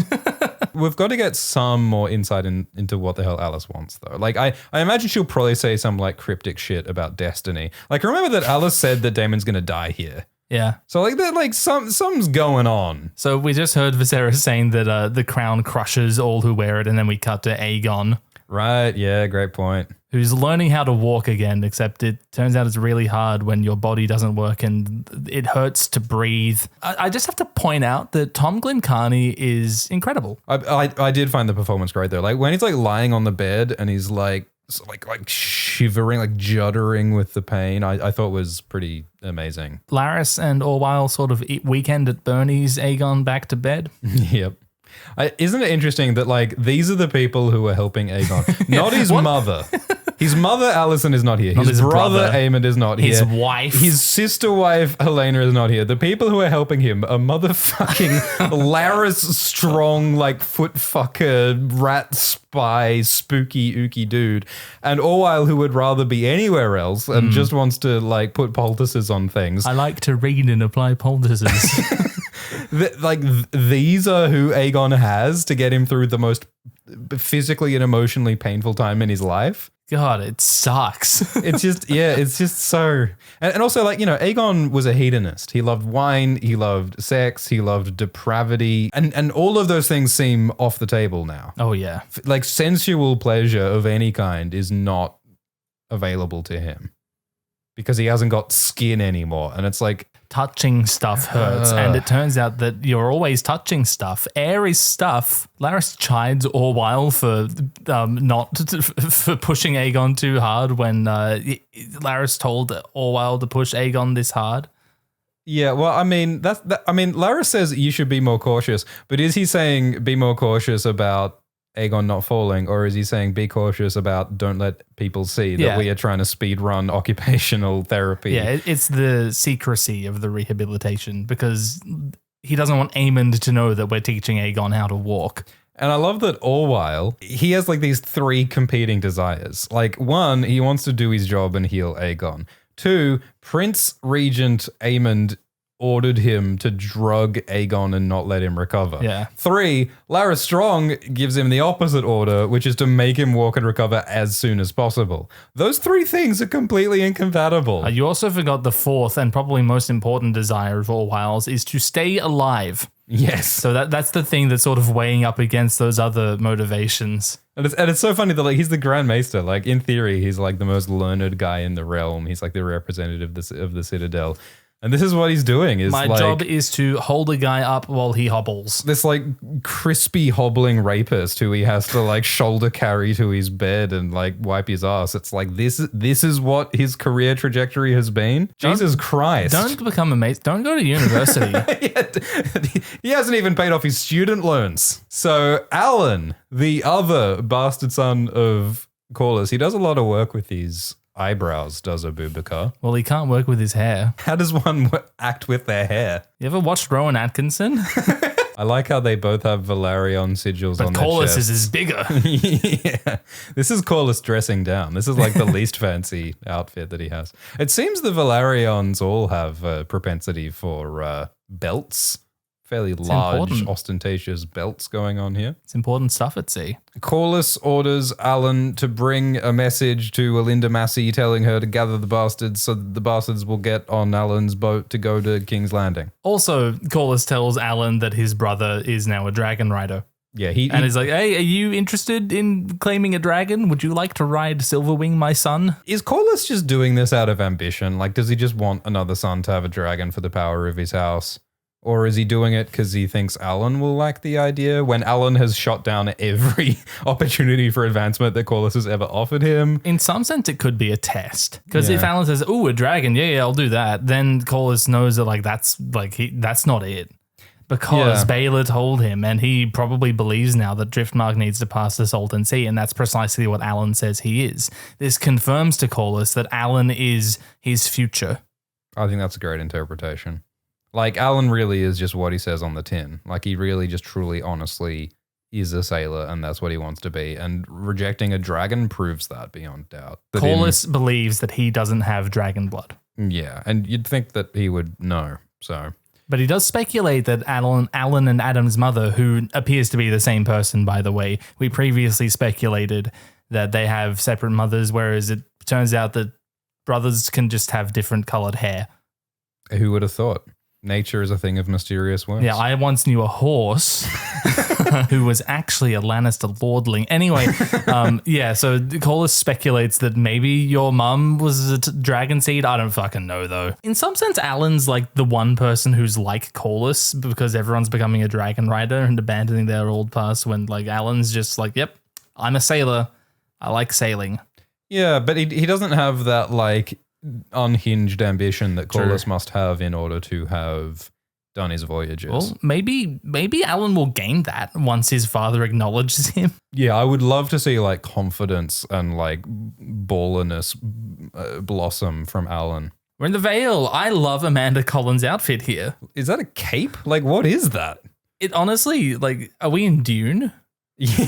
We've got to get some more insight into what the hell Alice wants, though. Like, I imagine she'll probably say some, like, cryptic shit about destiny. Like, remember that Alice said that Daemon's going to die here. Yeah. So, like, that, like something's going on. So we just heard Viserys saying that the crown crushes all who wear it, and then we cut to Aegon. Right, yeah, great point. Who's learning how to walk again, except it turns out it's really hard when your body doesn't work and it hurts to breathe. I just have to point out that Tom Glencarney is incredible. I did find the performance great, though. Like, when he's, like, lying on the bed and he's, like shivering, like, juddering with the pain, I thought was pretty amazing. Larys and Orwyle sort of weekend at Bernie's Aegon back to bed. Yep. Isn't it interesting that, like, these are the people who are helping Aegon, not his mother. His mother, Alison, is not here. His brother, Aemond, is not here. His wife. His sister wife, Helena, is not here. The people who are helping him are motherfucking Larys Strong, like, foot fucker, rat spy, spooky, ooky dude. And Orwyle, who would rather be anywhere else and just wants to, like, put poultices on things. I like to read and apply poultices. These are who Aegon has to get him through the most physically and emotionally painful time in his life. God, it sucks. It's just so. And also, like, Aegon was a hedonist. He loved wine, he loved sex, he loved depravity. And all of those things seem off the table now. Oh, yeah. Like, sensual pleasure of any kind is not available to him because he hasn't got skin anymore. And it's like, touching stuff hurts, and it turns out that you're always touching stuff. Air is stuff. Larys chides Orwyle for pushing Aegon too hard when Larys told Orwyle to push Aegon this hard. Yeah, well, I mean, Larys says you should be more cautious, but is he saying be more cautious about Aegon not falling, or is he saying be cautious about don't let people see that we are trying to speed run occupational therapy? Yeah, it's the secrecy of the rehabilitation because he doesn't want Aemond to know that we're teaching Aegon how to walk. And I love that Orwyle, he has like these three competing desires. Like, one, he wants to do his job and heal Aegon. Two, Prince Regent Aemond ordered him to drug Aegon and not let him recover. Yeah. Three, Larys Strong gives him the opposite order, which is to make him walk and recover as soon as possible. Those three things are completely incompatible. You also forgot the fourth and probably most important desire of Orwyle's is to stay alive. Yes. So that's the thing that's sort of weighing up against those other motivations. And it's so funny that, like, he's the Grand Maester. Like, in theory, he's like the most learned guy in the realm. He's like the representative of the Citadel. And this is what he's doing. Is My job is to hold a guy up while he hobbles. This like crispy hobbling rapist who he has to like shoulder carry to his bed and like wipe his ass. It's like this is what his career trajectory has been. Jesus Christ. Don't become a mate. Don't go to university. He hasn't even paid off his student loans. So Alan, the other bastard son of Corlys, he does a lot of work with his eyebrows, does Abubakar. Well, he can't work with his hair. How does one act with their hair? You ever watched Rowan Atkinson? I like how they both have Valerion sigils on their Corlys chest. is bigger. Yeah. This is Corlys dressing down. This is like the least fancy outfit that he has. It seems the Valerions all have a propensity for belts. Fairly large, important. ostentatious belts going on here. It's important stuff at sea. Corlys orders Alan to bring a message to Alinda Massey telling her to gather the bastards so that the bastards will get on Alan's boat to go to King's Landing. Also, Corlys tells Alan that his brother is now a dragon rider. Yeah, and he's like, hey, are you interested in claiming a dragon? Would you like to ride Silverwing, my son? Is Corlys just doing this out of ambition? Like, does he just want another son to have a dragon for the power of his house? Or is he doing it because he thinks Alan will like the idea when Alan has shot down every opportunity for advancement that Corlys has ever offered him? In some sense, it could be a test. Because if Alan says, "Ooh, a dragon, yeah, I'll do that," then Corlys knows that that's not it. Because Baylor told him, and he probably believes now that Driftmark needs to pass the Salton Sea, and that's precisely what Alan says he is. This confirms to Corlys that Alan is his future. I think that's a great interpretation. Like, Alan really is just what he says on the tin. Like, he really just truly, honestly is a sailor, and that's what he wants to be. And rejecting a dragon proves that beyond doubt. Corlys believes that he doesn't have dragon blood. Yeah, and you'd think that he would know, so... But he does speculate that Alan and Adam's mother, who appears to be the same person, by the way, we previously speculated that they have separate mothers, whereas it turns out that brothers can just have different colored hair. Who would have thought? Nature is a thing of mysterious words. Yeah, I once knew a horse who was actually a Lannister lordling. Anyway, so Corlys speculates that maybe your mum was a dragon seed. I don't fucking know, though. In some sense, Alan's like the one person who's like Corlys because everyone's becoming a dragon rider and abandoning their old past when like Alan's just like, yep, I'm a sailor. I like sailing. Yeah, but he doesn't have that like unhinged ambition that Corlys must have in order to have done his voyages. Well, maybe Alan will gain that once his father acknowledges him. Yeah, I would love to see like confidence and like ballerness blossom from Alan. We're in the Vale. I love Amanda Collins' outfit here. Is that a cape? Like, what is that? It honestly, like, are we in Dune?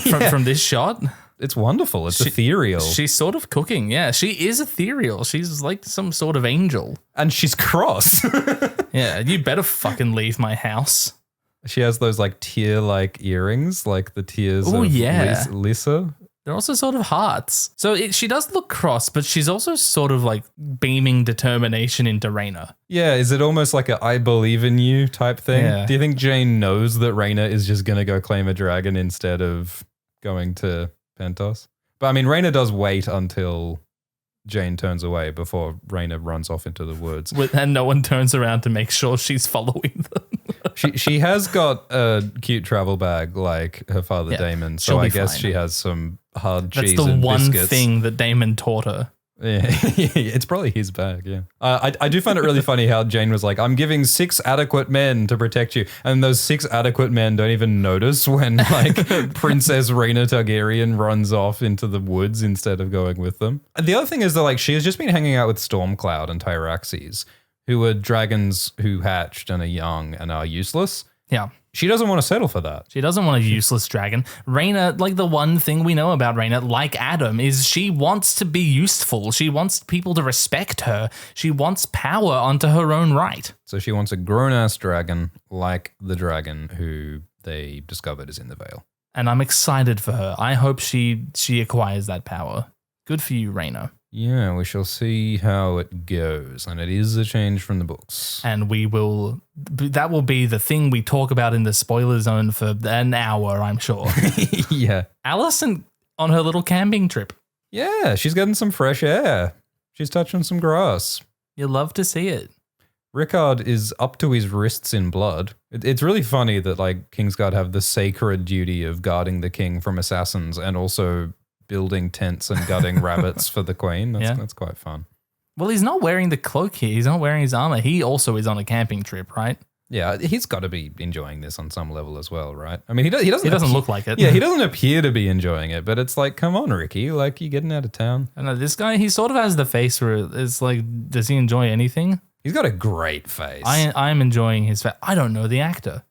From this shot? It's wonderful. It's ethereal. She's sort of cooking. Yeah, she is ethereal. She's like some sort of angel. And she's cross. Yeah, you better fucking leave my house. She has those like tear-like earrings, like the tears of Lisa. They're also sort of hearts. So she does look cross, but she's also sort of like beaming determination into Rhaenyra. Yeah, is it almost like a I believe in you type thing? Yeah. Do you think Jane knows that Rhaenyra is just going to go claim a dragon instead of going to Pentos? But I mean, Rhaenyra does wait until Jane turns away before Rhaenyra runs off into the woods. And no one turns around to make sure she's following them. She has got a cute travel bag like her father Damon, so I guess fine. She has some hard cheese and biscuits. That's the one biscuits. thing that Damon taught her. Yeah, it's probably his bag, yeah. I do find it really funny how Jane was like, I'm giving 6 adequate men to protect you. And those 6 adequate men don't even notice when like Princess Rhaenyra Targaryen runs off into the woods instead of going with them. And the other thing is that like she has just been hanging out with Stormcloud and Tyraxes, who are dragons who hatched and are young and are useless. Yeah. She doesn't want to settle for that. She doesn't want a useless dragon. Rhaenyra, like the one thing we know about Rhaenyra, like Adam, is she wants to be useful. She wants people to respect her. She wants power onto her own right. So she wants a grown-ass dragon like the dragon who they discovered is in the Vale. And I'm excited for her. I hope she acquires that power. Good for you, Rhaenyra. Yeah, we shall see how it goes. And it is a change from the books. And that will be the thing we talk about in the spoiler zone for an hour, I'm sure. Yeah. Alison on her little camping trip. Yeah, she's getting some fresh air. She's touching some grass. You love to see it. Rickard is up to his wrists in blood. It's really funny that like Kingsguard have the sacred duty of guarding the king from assassins and also building tents and gutting rabbits for the queen. That's quite fun. Well, he's not wearing the cloak here. He's not wearing his armor. He also is on a camping trip, right? Yeah, he's got to be enjoying this on some level as well, right? I mean, he doesn't look like it. Yeah, he doesn't appear to be enjoying it, but it's like, come on, Ricky, like you're getting out of town. I know this guy. He sort of has the face where it's like, does he enjoy anything? He's got a great face. I'm enjoying his face. I don't know the actor.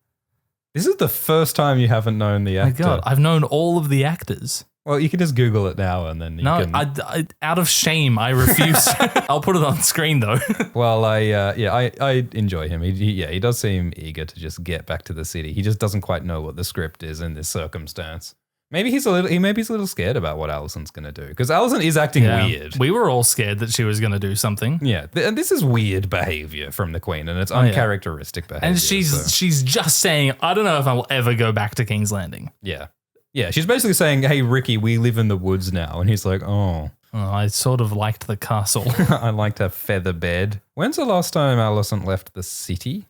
This is the first time you haven't known the actor. My God, I've known all of the actors. Well, you can just Google it now and then you can... No, I out of shame, I refuse. I'll put it on screen though. Well, I enjoy him. He does seem eager to just get back to the city. He just doesn't quite know what the script is in this circumstance. Maybe he's a little scared about what Alison's going to do because Alison is acting weird. We were all scared that she was going to do something. Yeah, and this is weird behavior from the queen, and it's uncharacteristic behavior. And she's just saying, I don't know if I will ever go back to King's Landing. Yeah. Yeah, she's basically saying, hey, Ricky, we live in the woods now. And he's like, oh. I sort of liked the castle. I liked her feather bed. When's the last time Alison left the city?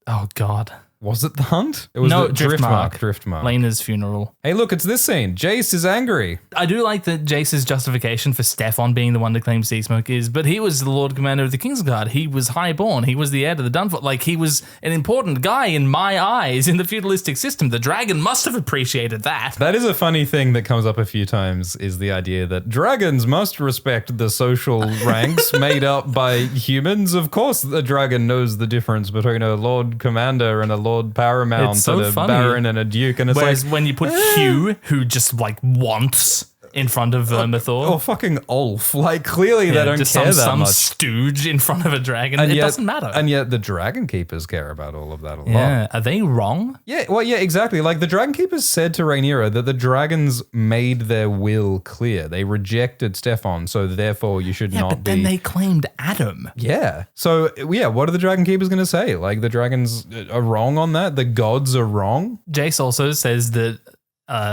Oh, God. Was it the hunt? It was no, the Driftmark. Rhaenyra's funeral. Hey, look, it's this scene. Jace is angry. I do like that Jace's justification for Stefan being the one to claim Seasmoke is, but he was the Lord Commander of the Kingsguard. He was highborn. He was the heir to the Dunfort. Like, he was an important guy in my eyes in the feudalistic system. The dragon must have appreciated that. That is a funny thing that comes up a few times, is the idea that dragons must respect the social ranks made up by humans. Of course, the dragon knows the difference between a Lord Commander and a Lord Paramount and a Baron and a Duke. And it's whereas when you put Hugh, who just like wants in front of Vermithor. Or fucking Ulf. Like, clearly they don't care that much. Some stooge in front of a dragon. And it yet, doesn't matter. And yet the Dragon Keepers care about all of that a lot. Yeah. Are they wrong? Yeah, well, yeah, exactly. Like, the Dragon Keepers said to Rhaenyra that the dragons made their will clear. They rejected Stefan, so therefore you should not be... but then they claimed Adam. Yeah. So, yeah, what are the Dragon Keepers going to say? Like, the dragons are wrong on that? The gods are wrong? Jace also says that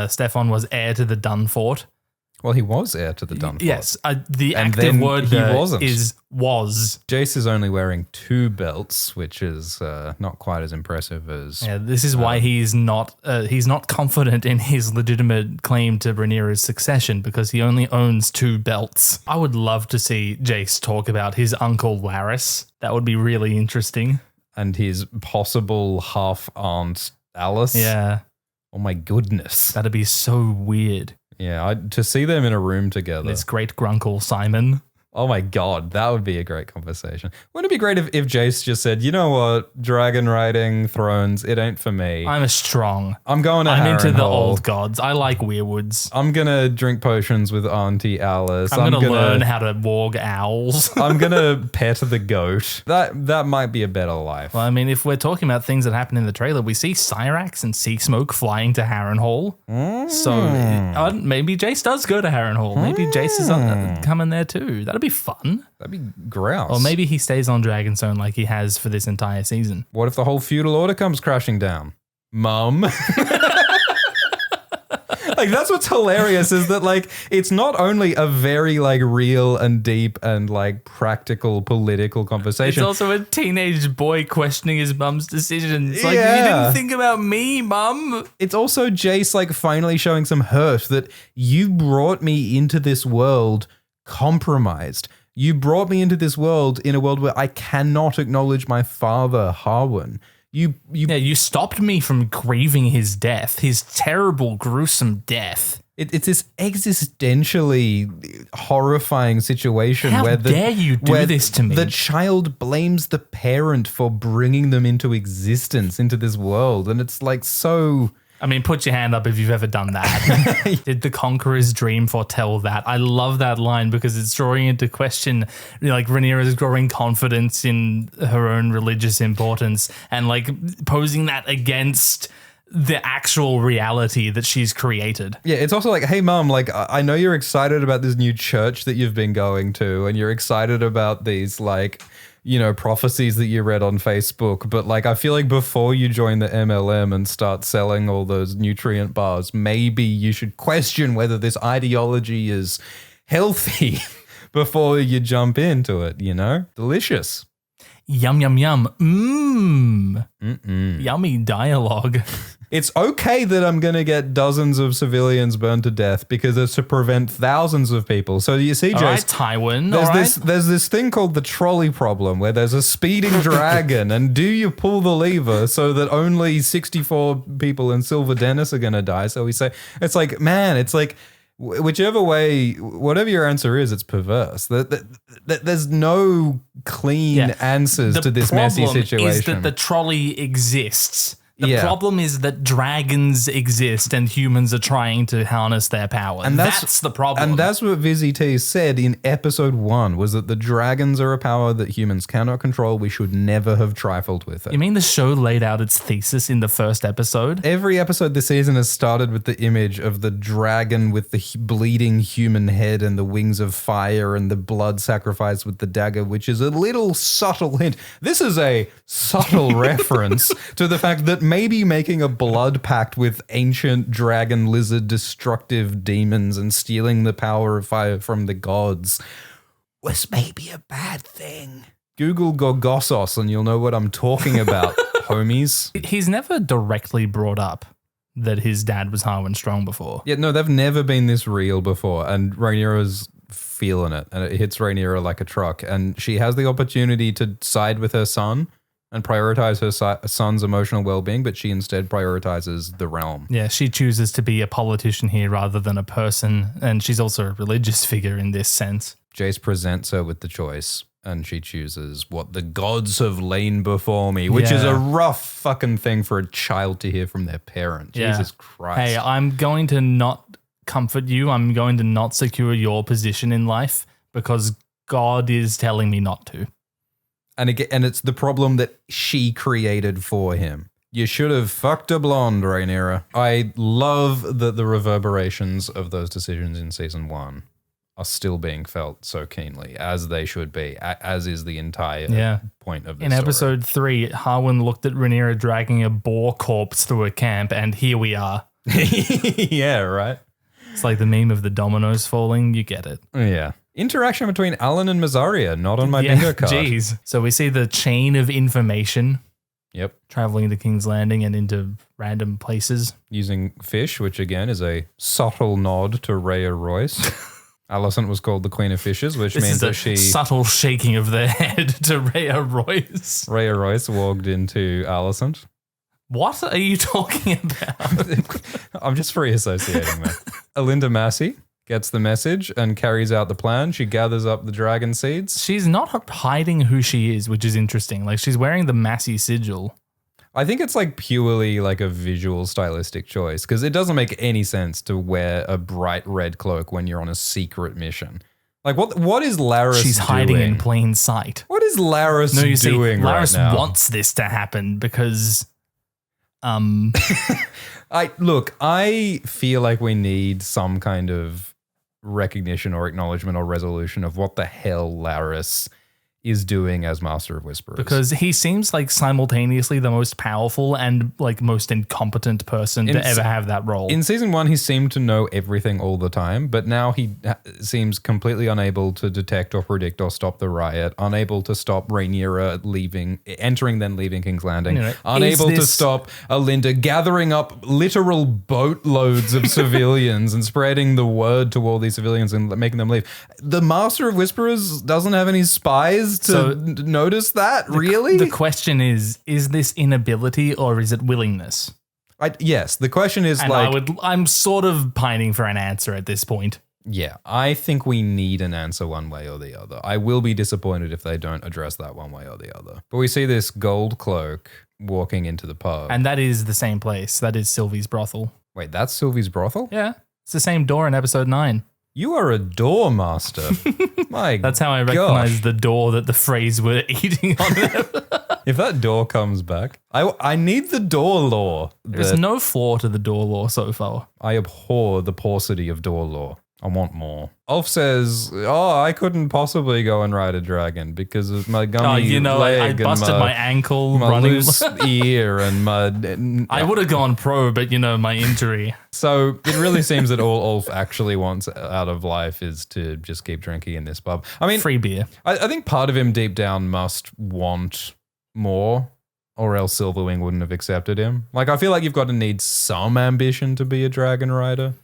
Stefan was heir to the Dunfort. Well, he was heir to the Dunfort. Yes, the active word is was. Jace is only wearing 2 belts, which is not quite as impressive as... Yeah, this is why he's not confident in his legitimate claim to Rhaenyra's succession, because he only owns 2 belts. I would love to see Jace talk about his uncle Larys. That would be really interesting. And his possible half-aunt Alice. Yeah. Oh my goodness. That'd be so weird. Yeah, to see them in a room together. His great grunkle Simon. Oh my God, that would be a great conversation. Wouldn't it be great if Jace just said, you know what, dragon riding, thrones, it ain't for me. I'm strong. I'm going to I'm Harrenhal. into the old gods. I like weirwoods. I'm going to drink potions with Auntie Alice. I'm going to learn how to warg owls. I'm going to pet the goat. That might be a better life. Well, I mean, if we're talking about things that happen in the trailer, we see Cyrax and Seasmoke flying to Harrenhal. So maybe Jace does go to Harrenhal. Maybe Jace is coming there too. That'd be fun. That'd be grouse. Or maybe he stays on Dragonstone like he has for this entire season. What if the whole feudal order comes crashing down? Mum. Like, that's what's hilarious is that, like, it's not only a very, like, real and deep and, like, practical political conversation. It's also a teenage boy questioning his mum's decisions. Like, Yeah. you didn't think about me, mum. It's also Jace, like, finally showing some hurt that you brought me into this world compromised. You brought me into this world in a world where I cannot acknowledge my father, Harwin. You stopped me from grieving his death, his terrible, gruesome death. It's this existentially horrifying situation How dare you do this to me? The child blames the parent for bringing them into existence, into this world. And it's like so... I mean, put your hand up if you've ever done that. Did the Conqueror's dream foretell that? I love that line because it's drawing into question, like, Rhaenyra's growing confidence in her own religious importance and, like, posing that against the actual reality that she's created. Yeah, it's also like, hey, Mom, like, I know you're excited about this new church that you've been going to and you're excited about these, like... you know, prophecies that you read on Facebook. But like, I feel like before you join the MLM and start selling all those nutrient bars, maybe you should question whether this ideology is healthy before you jump into it, you know? Delicious. Yum, yum, yum. Yummy dialogue. It's okay that I'm going to get dozens of civilians burned to death because it's to prevent thousands of people. So you see, All right, Jace, Tywin. there's this thing called the trolley problem where there's a speeding dragon, and do you pull the lever so that only 64 people in Silver Dennis are going to die? So we say, it's like, man, it's like, whichever way, whatever your answer is, it's perverse. There's no clean answers to this messy situation. The problem is that the trolley exists. The problem is that dragons exist and humans are trying to harness their power. And that's the problem. And that's what Vizzy T said in episode 1, was that the dragons are a power that humans cannot control. We should never have trifled with it. You mean the show laid out its thesis in the first episode? Every episode this season has started with the image of the dragon with the bleeding human head and the wings of fire and the blood sacrifice with the dagger, which is a little subtle hint. This is a subtle reference to the fact that maybe making a blood pact with ancient dragon lizard destructive demons and stealing the power of fire from the gods was maybe a bad thing. Google Gorgosos and you'll know what I'm talking about, homies. He's never directly brought up that his dad was Harwin Strong before. Yeah, no, they've never been this real before, and Rhaenyra's feeling it, and it hits Rhaenyra like a truck, and she has the opportunity to side with her son and prioritize her son's emotional well-being, but she instead prioritizes the realm. Yeah, she chooses to be a politician here rather than a person, and she's also a religious figure in this sense. Jace presents her with the choice, and she chooses what the gods have lain before me, which is a rough fucking thing for a child to hear from their parent. Yeah. Jesus Christ. Hey, I'm going to not comfort you. I'm going to not secure your position in life because God is telling me not to. And again, and it's the problem that she created for him. You should have fucked a blonde, Rhaenyra. I love that the reverberations of those decisions in season 1 are still being felt so keenly, as they should be, as is the entire point of this In episode 3, Harwin looked at Rhaenyra dragging a boar corpse through a camp, and here we are. Yeah, right? It's like the meme of the dominoes falling. You get it. Yeah. Interaction between Alan and Mazaria, not on my bingo card. Jeez. So we see the chain of information. Yep. Traveling to King's Landing and into random places. Using fish, which again is a subtle nod to Rhea Royce. Alison was called the Queen of Fishes, which means that she... subtle shaking of the head to Rhea Royce. Rhea Royce walked into Alison. What are you talking about? I'm just free associating, man. Alinda Massey gets the message and carries out the plan. She gathers up the dragon seeds. She's not hiding who she is, which is interesting. Like, she's wearing the Massey sigil. I think it's like purely like a visual stylistic choice because it doesn't make any sense to wear a bright red cloak when you're on a secret mission. Like, what is Laris doing? She's hiding in plain sight. What is Laris doing right now? Laris wants this to happen because... I feel like we need some kind of recognition or acknowledgement or resolution of what the hell Laris is doing as Master of Whisperers. Because he seems like simultaneously the most powerful and like most incompetent person to ever have that role. In season 1, he seemed to know everything all the time, but now he seems completely unable to detect or predict or stop the riot, unable to stop Rhaenyra entering then leaving King's Landing, unable to stop Alinda gathering up literal boatloads of civilians and spreading the word to all these civilians and making them leave. The Master of Whisperers doesn't have any spies to notice that, really? The question is this inability or is it willingness? Yes, the question is and I'm sort of pining for an answer at this point. Yeah, I think we need an answer one way or the other. I will be disappointed if they don't address that one way or the other. But we see this gold cloak walking into the pub. And that is the same place. That is Sylvie's brothel. Wait, that's Sylvie's brothel? Yeah, it's the same door in episode 9. You are a door master. That's how I recognize the door that the Freys were eating on it. If that door comes back, I need the door lore. There's no flaw to the door lore so far. I abhor the paucity of door lore. I want more. Ulf says, "Oh, I couldn't possibly go and ride a dragon because of my gummy leg I busted my ankle my running. loose ear and my." I would have gone pro, but my injury. So it really seems that all Ulf actually wants out of life is to just keep drinking in this pub. I mean, Free beer. I think part of him deep down must want more, or else Silverwing wouldn't have accepted him. Like, I feel like you've got to need some ambition to be a dragon rider.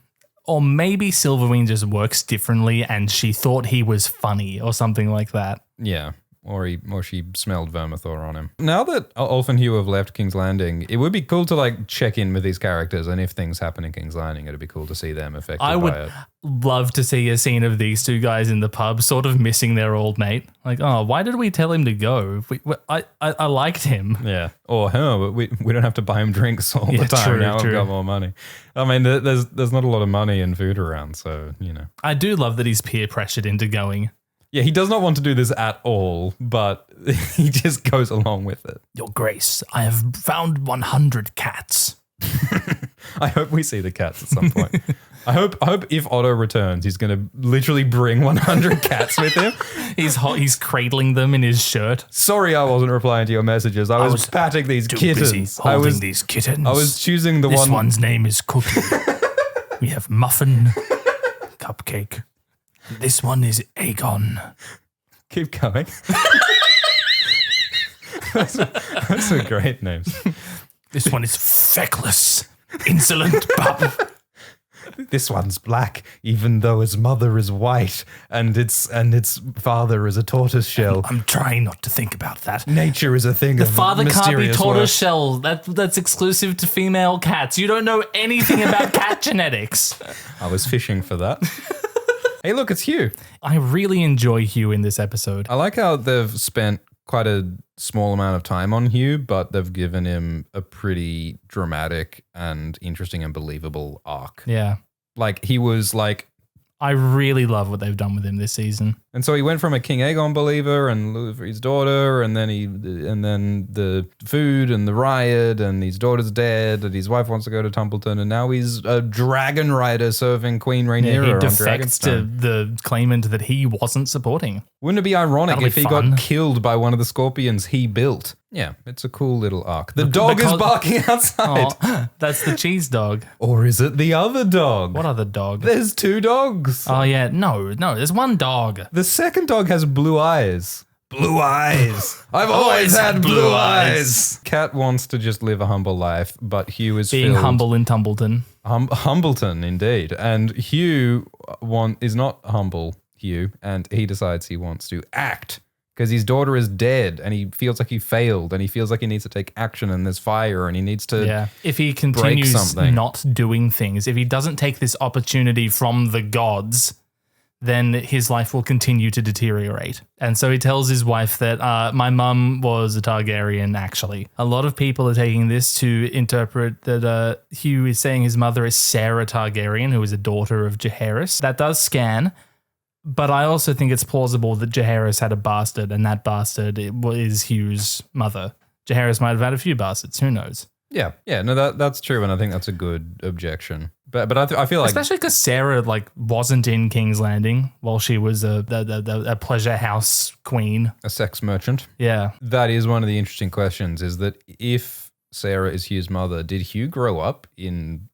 Or maybe Silverwing just works differently and she thought he was funny or something like that. Yeah. Or she smelled Vermithor on him. Now that Ulf and Hugh have left King's Landing, it would be cool to like check in with these characters, and if things happen in King's Landing, it'd be cool to see them affected I would by it. love to see a scene of these two guys in the pub sort of missing their old mate. Like, oh, why did we tell him to go? I liked him. Yeah. Or, but we don't have to buy him drinks all the time. True, now true. we've got more money. I mean, there's not a lot of money and food around, so, I do love that he's peer pressured into going. Yeah, he does not want to do this at all, but he just goes along with it. Your Grace, I have found 100 cats. I hope we see the cats at some point. I hope if Otto returns, he's going to literally bring 100 cats with him. He's cradling them in his shirt. Sorry, I wasn't replying to your messages. I was patting these kittens. Busy holding these kittens. I was choosing the one. This one's name is Cookie. We have Muffin, Cupcake. This one is Aegon. Keep going. Those are great names. This one is Feckless, Insolent Pup. This one's black, even though its mother is white, and its father is a tortoise shell. I'm trying not to think about that. Nature is a thing. The of father can't be mysterious tortoise worth. shell. That's exclusive to female cats. You don't know anything about cat genetics. I was fishing for that. Hey, look, it's Hugh. I really enjoy Hugh in this episode. I like how they've spent quite a small amount of time on Hugh, but they've given him a pretty dramatic and interesting and believable arc. Yeah. Like, he was like... I really love what they've done with him this season. And so he went from a King Aegon believer and lived for his daughter, and then the food and the riot, and his daughter's dead, and his wife wants to go to Templeton, and now he's a dragon rider serving Queen Rhaenyra he on defects to Dragonstone. the claimant that he wasn't supporting. Wouldn't it be ironic That'll if be he fun. got killed by one of the scorpions he built? Yeah, it's a cool little arc. The dog is barking outside. Oh, that's the cheese dog. Or is it the other dog? What other dog? There's two dogs. Oh, yeah. No, there's one dog. The second dog has blue eyes. Blue eyes. I've always had blue eyes. Cat wants to just live a humble life, but Hugh is Being filled. humble in Tumbleton. Humbleton, indeed. And Hugh is not humble, Hugh, and he decides he wants to act because his daughter is dead and he feels like he failed and he feels like he needs to take action and there's fire and he needs to If he continues something. not doing things, if he doesn't take this opportunity from the gods, then his life will continue to deteriorate. And so he tells his wife that my mum was a Targaryen, actually. A lot of people are taking this to interpret that Hugh is saying his mother is Sarah Targaryen, who is a daughter of Jacaerys. That does scan, but I also think it's plausible that Jacaerys had a bastard, and that bastard is Hugh's mother. Jacaerys might have had a few bastards, who knows? Yeah, no, that's true, and I think that's a good objection. But I feel like especially because Sarah wasn't in King's Landing while she was a pleasure house queen. a sex merchant. Yeah, That is one of the interesting questions, is that if Sarah is Hugh's mother, did Hugh grow up in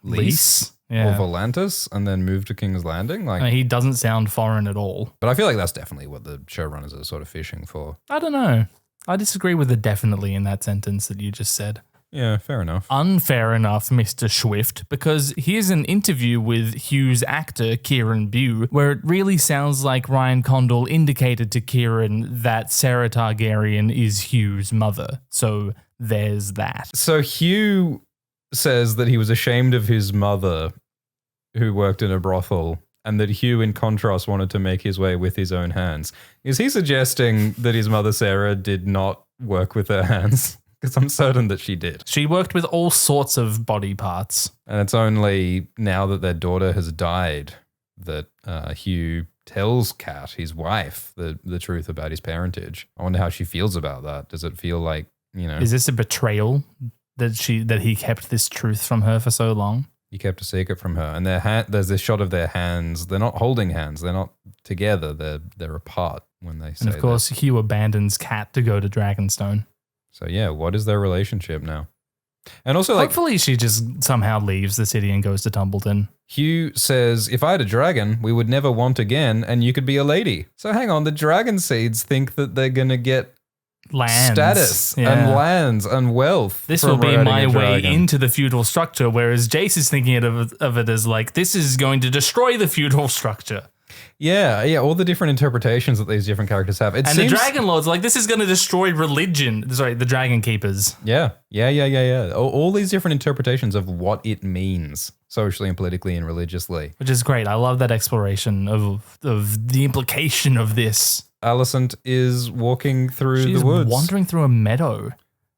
Lys or Yeah, Volantis and then move to King's Landing? I mean, he doesn't sound foreign at all. But I feel like that's definitely what the showrunners are sort of fishing for. I don't know. I disagree with the definitely in that sentence that you just said. Yeah, fair enough. Unfair enough, Mr. Swift, because here's an interview with Hugh's actor, Kieran Bew, where it really sounds like Ryan Condal indicated to Kieran that Sarah Targaryen is Hugh's mother. So there's that. So Hugh says that he was ashamed of his mother who worked in a brothel and that Hugh, in contrast, wanted to make his way with his own hands. Is he suggesting that his mother, Sarah, did not work with her hands? Because I'm certain that she did. She worked with all sorts of body parts. And it's only now that their daughter has died that Hugh tells Kat, his wife, the truth about his parentage. I wonder how she feels about that. Does it feel like, Is this a betrayal that he kept this truth from her for so long? You kept a secret from her. And there's this shot of their hands. They're not holding hands. They're not together. They're apart when they say And of course, Hugh abandons Cat to go to Dragonstone. So yeah, what is their relationship now? And also, hopefully she just somehow leaves the city and goes to Tumbleton. Hugh says, if I had a dragon, we would never want again, and you could be a lady. So hang on, the dragon seeds think that they're going to get lands, status and lands and wealth. This will be my way into the feudal structure, whereas Jace is thinking of it as like, this is going to destroy the feudal structure. Yeah, all the different interpretations that these different characters have. The Dragon Lord's like, this is going to destroy religion. Sorry, the Dragon Keepers. Yeah. All these different interpretations of what it means socially and politically and religiously. Which is great. I love that exploration of the implication of this. Alison is walking through the woods. She's wandering through a meadow.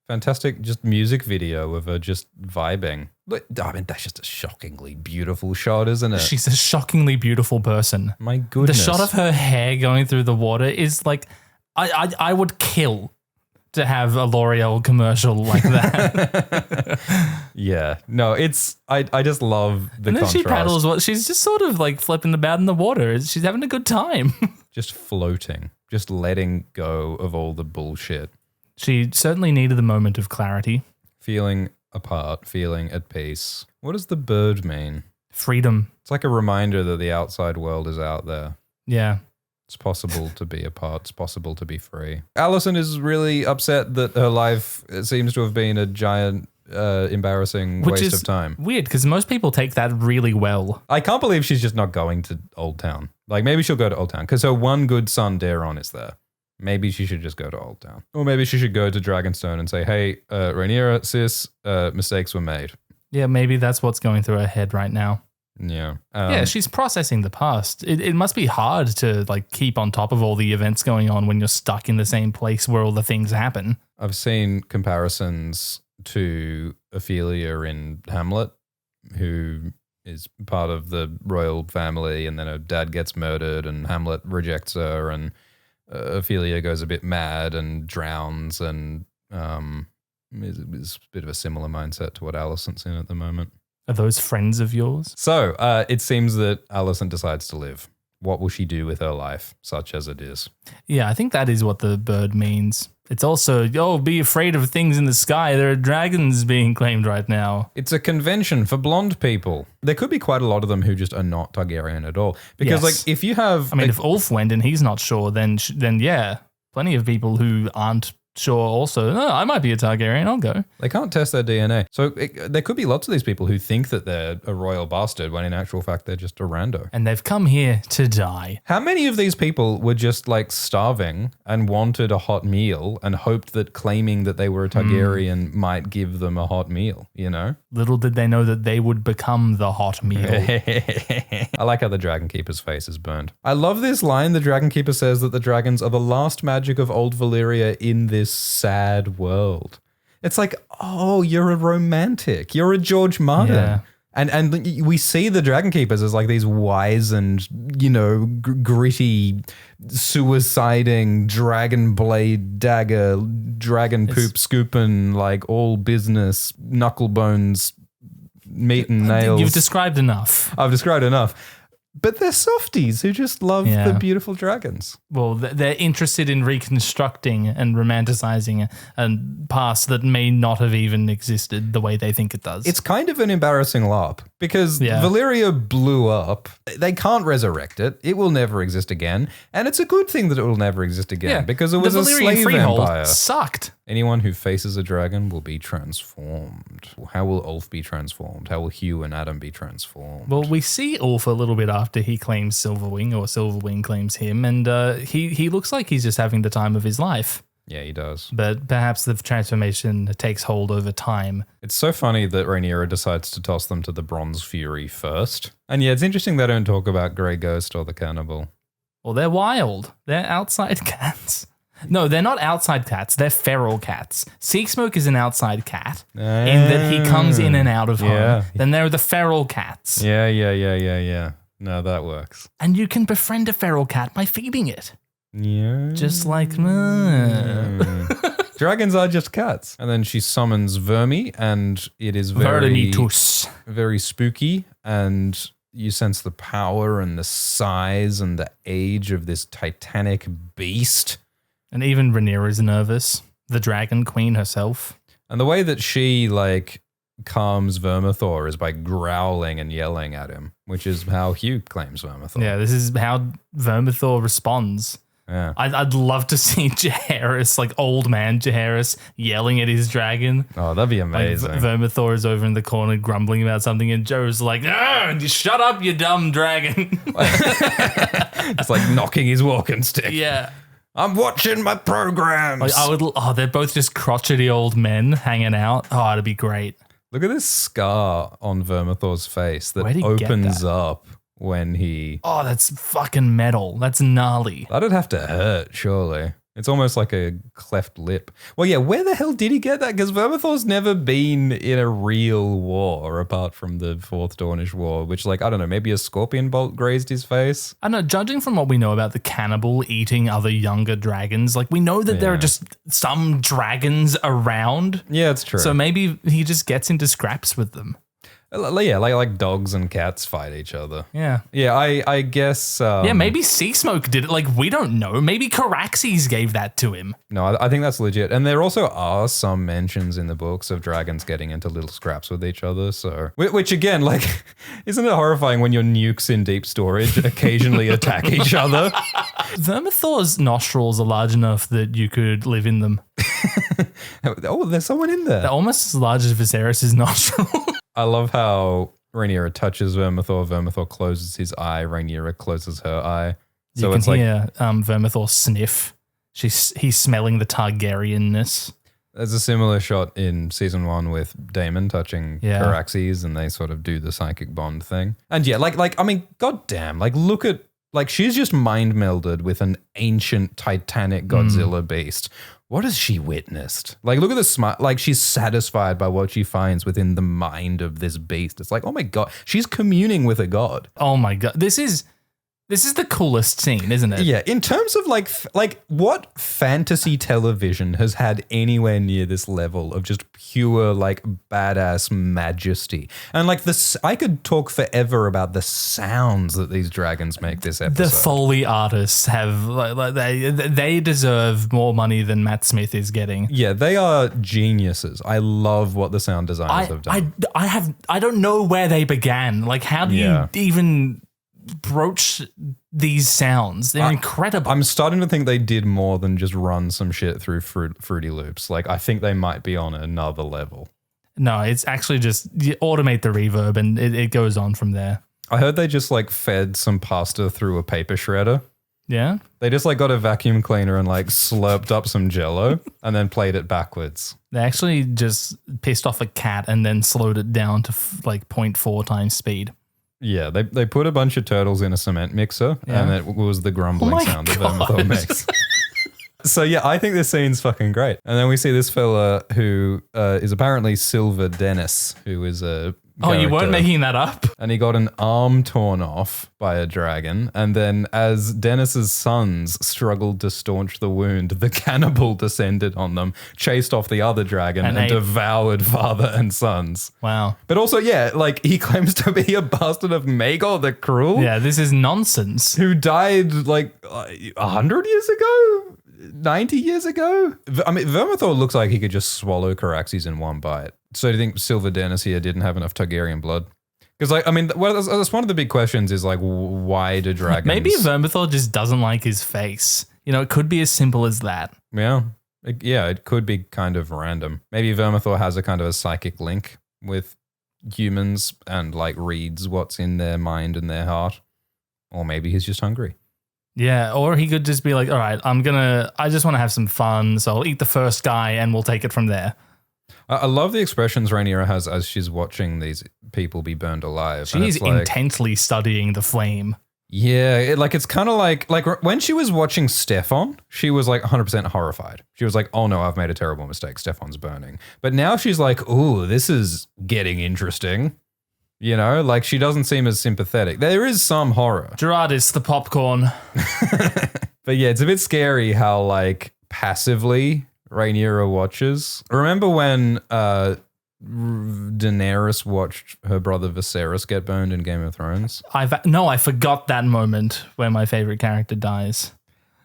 Fantastic just music video of her just vibing. I mean, that's just a shockingly beautiful shot, isn't it? She's a shockingly beautiful person. My goodness. The shot of her hair going through the water is like, I would kill to have a L'Oreal commercial like that. Yeah. No, I just love the contrast. And then she paddles, she's just sort of like flipping about in the water. She's having a good time. Just floating, just letting go of all the bullshit. She certainly needed the moment of clarity. Feeling apart, feeling at peace. What does the bird mean? Freedom. It's like a reminder that the outside world is out there. Yeah. It's possible to be apart. It's possible to be free. Alison is really upset that her life seems to have been a giant, embarrassing waste of time. Weird, because most people take that really well. I can't believe she's just not going to Old Town. Like, maybe she'll go to Old Town because her one good son, Daemon, is there. Maybe she should just go to Old Town. Or maybe she should go to Dragonstone and say, hey, Rhaenyra, sis, mistakes were made. Yeah, maybe that's what's going through her head right now. Yeah. Yeah, she's processing the past. It must be hard to like keep on top of all the events going on when you're stuck in the same place where all the things happen. I've seen comparisons to Ophelia in Hamlet, who is part of the royal family, and then her dad gets murdered and Hamlet rejects her, and Ophelia goes a bit mad and drowns, and is a bit of a similar mindset to what Alison's in at the moment. Are those friends of yours? So it seems that Alison decides to live. What will she do with her life, such as it is? Yeah, I think that is what the bird means. It's also, be afraid of things in the sky. There are dragons being claimed right now. It's a convention for blonde people. There could be quite a lot of them who just are not Targaryen at all. Because, like, if you have... I mean, if Ulf went and he's not sure, then yeah, plenty of people who aren't sure also, I might be a Targaryen, I'll go. They can't test their DNA. So there could be lots of these people who think that they're a royal bastard when in actual fact they're just a rando. And they've come here to die. How many of these people were just like starving and wanted a hot meal and hoped that claiming that they were a Targaryen might give them a hot meal, you know? Little did they know that they would become the hot meal. I like how the Dragon Keeper's face is burned. I love this line. The Dragon Keeper says that the dragons are the last magic of old Valyria in this sad world. It's like, oh, you're a romantic. You're a George Martin. Yeah. And we see the Dragon Keepers as like these wizened, gritty, suiciding, dragon blade dagger, dragon poop scooping, like all business, knuckle bones, meat and nails. You've described enough. I've described enough. But they're softies who just love the beautiful dragons. Well, they're interested in reconstructing and romanticizing a past that may not have even existed the way they think it does. It's kind of an embarrassing LARP because Valyria blew up. They can't resurrect it. It will never exist again. And it's a good thing that it will never exist again because it was a slave empire. Sucked. Anyone who faces a dragon will be transformed. How will Ulf be transformed? How will Hugh and Adam be transformed? Well, we see Ulf a little bit after he claims Silverwing, or Silverwing claims him, and he looks like he's just having the time of his life. Yeah, he does. But perhaps the transformation takes hold over time. It's so funny that Rhaenyra decides to toss them to the Bronze Fury first. And yeah, it's interesting they don't talk about Grey Ghost or the Cannibal. Well, they're wild. They're outside cats. No, they're not outside cats. They're feral cats. Seasmoke is an outside cat in that he comes in and out of home. Then there are the feral cats. Yeah. No, that works. And you can befriend a feral cat by feeding it. Yeah. Just like... Dragons are just cats. And then she summons Vermi, and it is very spooky, and you sense the power and the size and the age of this titanic beast. And even Rhaenyra is nervous. The Dragon Queen herself. And the way that she, like, calms Vermithor is by growling and yelling at him, which is how Hugh claims Vermithor. Yeah, this is how Vermithor responds. Yeah. I'd love to see Jacaerys, like old man Jacaerys, yelling at his dragon. Oh, that'd be amazing. Like Vermithor is over in the corner grumbling about something, and Joe's like, shut up, you dumb dragon. It's like knocking his walking stick. Yeah. I'm watching my programs. Like, they're both just crotchety old men hanging out. Oh, it'd be great. Look at this scar on Vermithor's face that Where'd he get opens that? up when he... Oh, that's fucking metal. That's gnarly. That'd have to hurt, surely. It's almost like a cleft lip. Well, yeah, where the hell did he get that? Because Vermithor's never been in a real war apart from the Fourth Dornish War, which, like, I don't know, maybe a scorpion bolt grazed his face? I don't know, judging from what we know about the cannibal eating other younger dragons, like, we know that there are just some dragons around. Yeah, it's true. So maybe he just gets into scraps with them. Yeah, like dogs and cats fight each other. Yeah. Yeah, I guess... yeah, maybe Seasmoke did it. Like, we don't know. Maybe Caraxes gave that to him. No, I think that's legit. And there also are some mentions in the books of dragons getting into little scraps with each other. So, which again, like, isn't it horrifying when your nukes in deep storage occasionally attack each other? Vermithor's nostrils are large enough that you could live in them. Oh, there's someone in there. They're almost as large as Viserys' nostril. I love how Rhaenyra touches Vermithor. Vermithor closes his eye. Rhaenyra closes her eye. So you can it's like hear Vermithor sniff. He's smelling the Targaryenness. there's a similar shot in season 1 with Damon touching Caraxes, and they sort of do the psychic bond thing. And yeah, like I mean, goddamn, like look at she's just mind melded with an ancient titanic Godzilla beast. What has she witnessed? Like, look at the smart. Like, she's satisfied by what she finds within the mind of this beast. It's like, oh my god, she's communing with a god. Oh my god, this is the coolest scene, isn't it? Yeah, in terms of like what fantasy television has had anywhere near this level of just pure like badass majesty. And like this, I could talk forever about the sounds that these dragons make this episode. The Foley artists have they deserve more money than Matt Smith is getting. Yeah, they are geniuses. I love what the sound designers have done. I don't know where they began. Like, how do you even broach these sounds? They're incredible. I'm starting to think they did more than just run some shit through Fruity Loops. Like, I think they might be on another level. No, it's actually just you automate the reverb and it goes on from there. I heard they just like fed some pasta through a paper shredder. Yeah? They just like got a vacuum cleaner and like slurped up some Jello and then played it backwards. They actually just pissed off a cat and then slowed it down to like 0.4 times speed. Yeah, they put a bunch of turtles in a cement mixer and it was the grumbling sound that Vermithor makes. So yeah, I think this scene's fucking great. And then we see this fella who is apparently Silver Dennis, who is a Oh, you weren't making that up? And he got an arm torn off by a dragon. And then as Dennis's sons struggled to staunch the wound, the cannibal descended on them, chased off the other dragon and devoured father and sons. Wow. But also, yeah, like he claims to be a bastard of Maegor the Cruel. Yeah, this is nonsense. Who died like 100 years ago? 90 years ago? I mean, Vermithor looks like he could just swallow Caraxes in one bite. So do you think Silver Dennis here didn't have enough Targaryen blood? Because, like, I mean, well, that's one of the big questions is, like, why do dragons... Maybe Vermithor just doesn't like his face. You know, it could be as simple as that. Yeah. It could be kind of random. Maybe Vermithor has a kind of a psychic link with humans and, like, reads what's in their mind and their heart. Or maybe he's just hungry. Yeah, or he could just be like, all right, I just want to have some fun, so I'll eat the first guy and we'll take it from there. I love the expressions Rhaenyra has as she's watching these people be burned alive. She's intently studying the flame. Yeah, it's kind of like when she was watching Stefan, she was like 100% horrified. She was like, oh no, I've made a terrible mistake. Stefan's burning. But now she's like, ooh, this is getting interesting. You know, like she doesn't seem as sympathetic. There is some horror. Gerardis, the popcorn. But yeah, it's a bit scary how like passively Rhaenyra watches. Remember when Daenerys watched her brother Viserys get burned in Game of Thrones? I forgot that moment where my favorite character dies.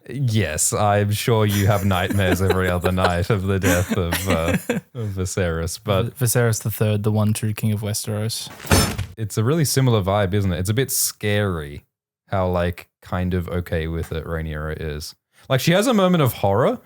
Yes, I'm sure you have nightmares every other night of the death of Viserys. But Viserys III, the one true king of Westeros. It's a really similar vibe, isn't it? It's a bit scary how like kind of okay with it Rhaenyra is. Like she has a moment of horror,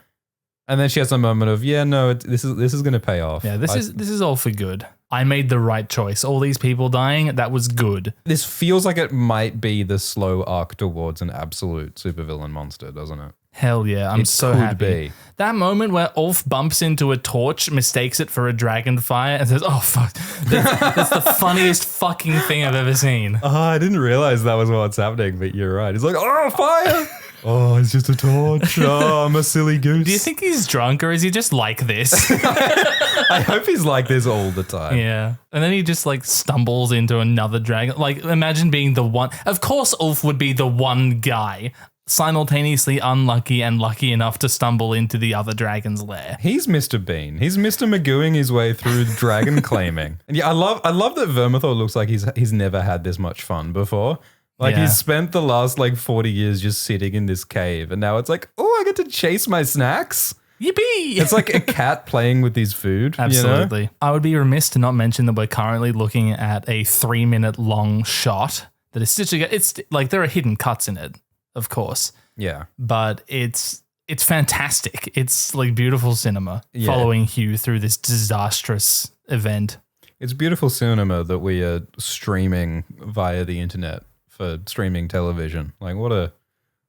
and then she has a moment of this is going to pay off. Yeah, this is all for good. I made the right choice. All these people dying, that was good. This feels like it might be the slow arc towards an absolute supervillain monster, doesn't it? Hell yeah, I'm so happy. Be. That moment where Ulf bumps into a torch, mistakes it for a dragonfire, and says, "Oh fuck," that's the funniest fucking thing I've ever seen. Oh, I didn't realize that was what's happening, but you're right. He's like, "Oh, fire!" Oh, it's just a torch. Oh, I'm a silly goose. Do you think he's drunk or is he just like this? I hope he's like this all the time. Yeah. And then he just like stumbles into another dragon. Like imagine being the one. Of course Ulf would be the one guy simultaneously unlucky and lucky enough to stumble into the other dragon's lair. He's Mr. Bean. He's Mr. Magooing his way through dragon claiming. And yeah, I love that Vermithor looks like he's never had this much fun before. Like he's spent the last like 40 years just sitting in this cave, and now it's like, oh, I get to chase my snacks. Yippee! It's like a cat playing with his food. Absolutely. You know? I would be remiss to not mention that we're currently looking at a 3-minute long shot that is stitching. It's like there are hidden cuts in it, of course. Yeah. But it's fantastic. It's like beautiful cinema following Hugh through this disastrous event. It's beautiful cinema that we are streaming via the internet. For streaming television. Like what a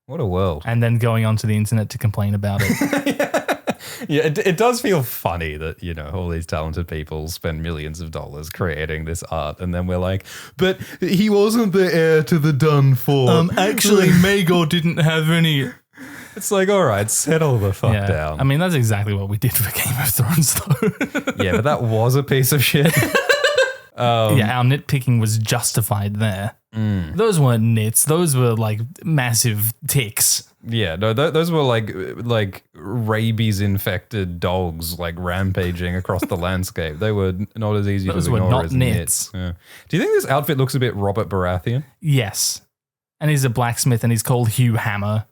world. And then going onto the internet to complain about it. Yeah, it does feel funny that, you know, all these talented people spend millions of dollars creating this art, and then we're like, but he wasn't the heir to the Dun fort. Actually, Maegor didn't have any. It's like, all right, settle the fuck down. I mean, that's exactly what we did for Game of Thrones, though. Yeah, but that was a piece of shit. Our nitpicking was justified there. Those weren't nits. Those were like massive ticks. Yeah, no, those were like rabies-infected dogs like rampaging across the landscape. They were not as easy those to ignore were not as nits. Yeah. Do you think this outfit looks a bit Robert Baratheon? Yes. And he's a blacksmith and he's called Hugh Hammer.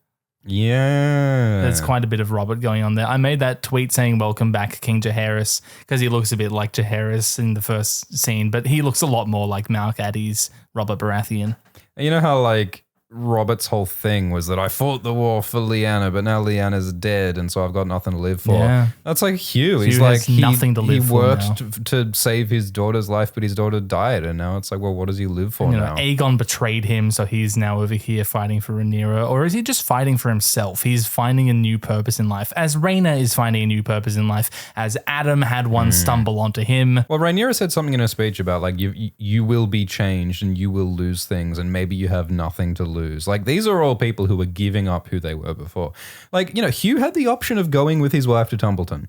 Yeah. There's quite a bit of Robert going on there. I made that tweet saying welcome back King Jacaerys because he looks a bit like Jacaerys in the first scene, but he looks a lot more like Mark Addy's Robert Baratheon. You know how like Robert's whole thing was that I fought the war for Lyanna, but now Lyanna's dead, and so I've got nothing to live for. Yeah. That's like Hugh. He's like nothing to live for. He worked to save his daughter's life, but his daughter died, and now it's like, well, what does he live for now? Aegon betrayed him, so he's now over here fighting for Rhaenyra, or is he just fighting for himself? He's finding a new purpose in life, as Rhaena is finding a new purpose in life, as Adam had one stumble onto him. Well, Rhaenyra said something in her speech about like you will be changed and you will lose things, and maybe you have nothing to lose. Like these are all people who are giving up who they were before. Like, you know, Hugh had the option of going with his wife to Tumbleton.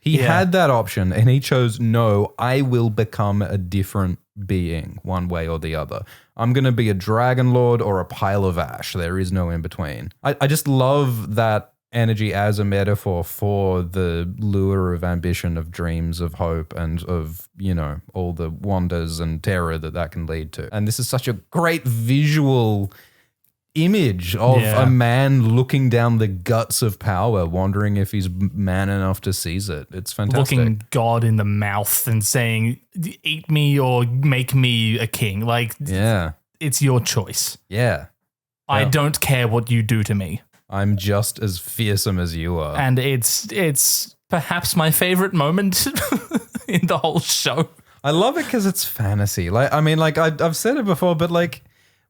He had that option, and he chose, no, I will become a different being one way or the other. I'm going to be a dragon lord or a pile of ash. There is no in between. I just love that energy as a metaphor for the lure of ambition, of dreams, of hope, and of, you know, all the wonders and terror that can lead to. And this is such a great visual image of a man looking down the guts of power, wondering if he's man enough to seize it. It's fantastic. Looking God in the mouth and saying, eat me or make me a king. Like, it's your choice. Yeah. I don't care what you do to me. I'm just as fearsome as you are. And it's perhaps my favorite moment in the whole show. I love it because it's fantasy. Like, I mean, like I've said it before, but like,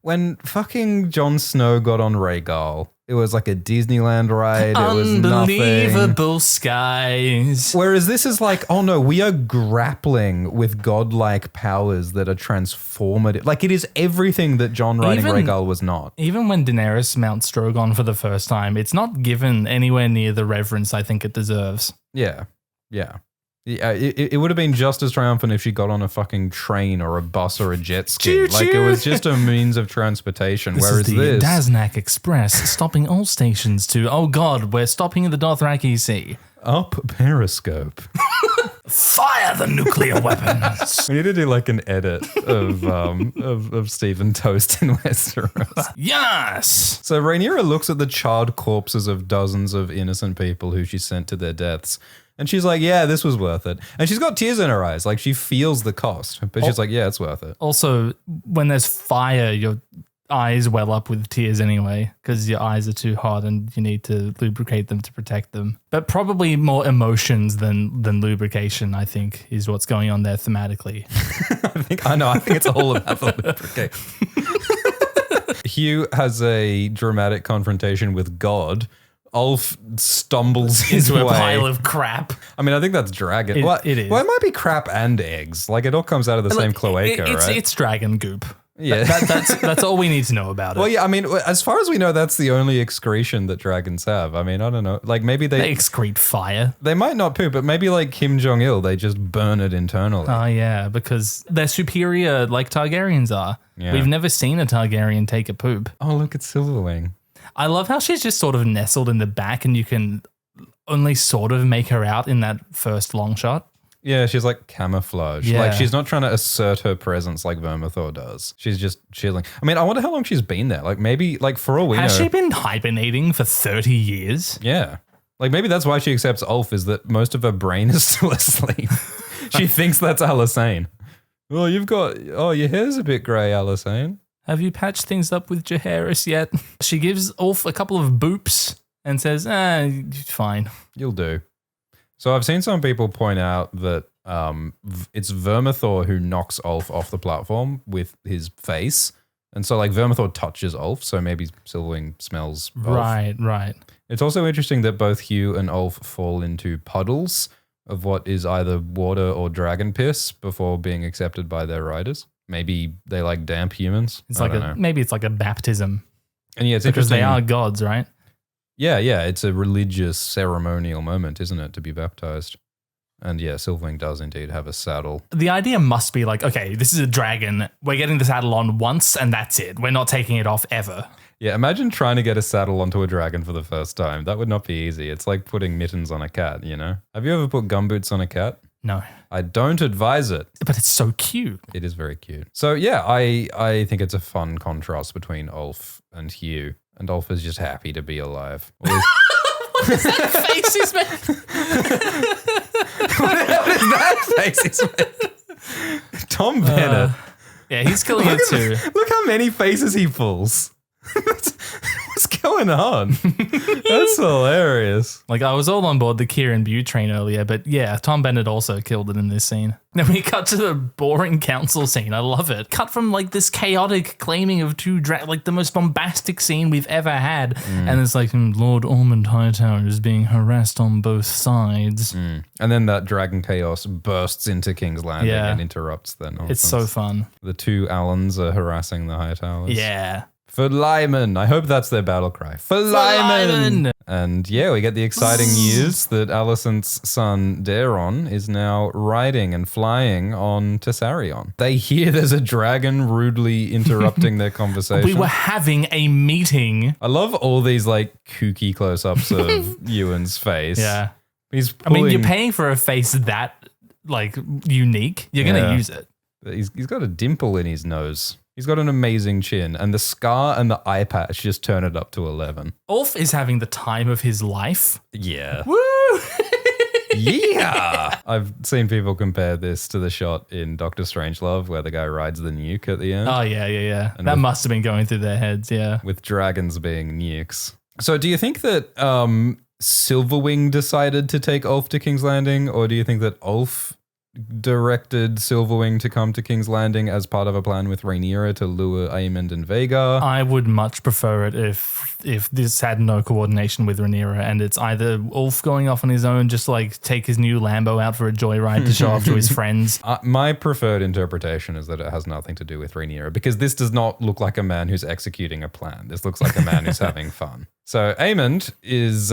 when fucking Jon Snow got on Rhaegal, it was like a Disneyland ride. It was nothing. Unbelievable skies. Whereas this is like, oh no, we are grappling with godlike powers that are transformative. Like it is everything that Jon riding Rhaegal was not. Even when Daenerys mounts Drogon for the first time, it's not given anywhere near the reverence I think it deserves. Yeah, yeah. Yeah, it would have been just as triumphant if she got on a fucking train or a bus or a jet ski. Choo-choo. Like it was just a means of transportation. Whereas is the Daznak Express, stopping all stations to, oh God, we're stopping at the Dothraki Sea. Up periscope. Fire the nuclear weapons. We need to do like an edit of Stephen Toast in Westeros. Yes. So Rhaenyra looks at the charred corpses of dozens of innocent people who she sent to their deaths. And she's like, yeah, this was worth it. And she's got tears in her eyes. Like she feels the cost. But she's like, yeah, it's worth it. Also, when there's fire, your eyes well up with tears anyway because your eyes are too hot and you need to lubricate them to protect them. But probably more emotions than lubrication, I think, is what's going on there thematically. I think it's all about the lubrication. Hugh has a dramatic confrontation with God. Ulf stumbles into a way. pile of crap. I mean, I think that's dragon. It is. Well, it might be crap and eggs. Like it all comes out of the same cloaca, right? It's dragon goop. Yeah, that's all we need to know about it. Well, yeah, I mean, as far as we know, that's the only excretion that dragons have. I mean, I don't know. Like maybe they excrete fire. They might not poop, but maybe like Kim Jong-il, they just burn it internally. Oh yeah, because they're superior, like Targaryens are. Yeah. We've never seen a Targaryen take a poop. Oh, look at Silverwing. I love how she's just sort of nestled in the back and you can only sort of make her out in that first long shot. Yeah, she's like camouflage. Yeah. Like she's not trying to assert her presence like Vermithor does. She's just chilling. I mean, I wonder how long she's been there. Like maybe like for all we know. Has she been hibernating for 30 years? Yeah. Like maybe that's why she accepts Ulf is that most of her brain is still asleep. She thinks that's Alison. Oh, your hair's a bit grey, Alison. Have you patched things up with Jacaerys yet? She gives Ulf a couple of boops and says, fine. You'll do. So I've seen some people point out that it's Vermithor who knocks Ulf off the platform with his face. And so like Vermithor touches Ulf, so maybe Silverwing smells Ulf. Right. It's also interesting that both Hugh and Ulf fall into puddles of what is either water or dragon piss before being accepted by their riders. Maybe they like damp humans. Maybe it's like a baptism. And yeah, it's because interesting. They are gods, right? Yeah, it's a religious ceremonial moment, isn't it, to be baptized? And yeah, Silverwing does indeed have a saddle. The idea must be like, okay, this is a dragon. We're getting the saddle on once and that's it. We're not taking it off ever. Yeah, imagine trying to get a saddle onto a dragon for the first time. That would not be easy. It's like putting mittens on a cat, you know? Have you ever put gumboots on a cat? No. I don't advise it. But it's so cute. It is very cute. So yeah, I think it's a fun contrast between Ulf and Hugh. And Ulf is just happy to be alive. What is that face he's made? What is that face he's made? Tom Bennett. Yeah, he's killing it too. Look how many faces he pulls. What's going on? That's hilarious. Like, I was all on board the Kieran Bew train earlier, but yeah, Tom Bennett also killed it in this scene. Then we cut to the boring council scene. I love it. Cut from like this chaotic claiming of like the most bombastic scene we've ever had. And it's like Lord Aemond Hightower is being harassed on both sides. And then that dragon chaos bursts into King's Landing and interrupts their nonsense. It's so fun. The two Allens are harassing the Hightowers. Yeah. For Lyman. I hope that's their battle cry. For Lyman. And yeah, we get the exciting news that Alison's son Daemon is now riding and flying on Tessarion. They hear there's a dragon rudely interrupting their conversation. We were having a meeting. I love all these like kooky close-ups of Ewan's face. Yeah. I mean, you're paying for a face that like unique. You're going to use it. He's got a dimple in his nose. He's got an amazing chin, and the scar and the eye patch just turn it up to 11. Ulf is having the time of his life. Yeah. Woo! Yeah. I've seen people compare this to the shot in Doctor Strangelove where the guy rides the nuke at the end. Oh, yeah. And that must have been going through their heads, yeah. With dragons being nukes. So do you think that Silverwing decided to take Ulf to King's Landing, or do you think that Ulf directed Silverwing to come to King's Landing as part of a plan with Rhaenyra to lure Aemond and Vaghar? I would much prefer it if this had no coordination with Rhaenyra and it's either Ulf going off on his own, just like take his new Lambo out for a joyride to show off to his friends. My preferred interpretation is that it has nothing to do with Rhaenyra, because this does not look like a man who's executing a plan. This looks like a man who's having fun. So Aemond is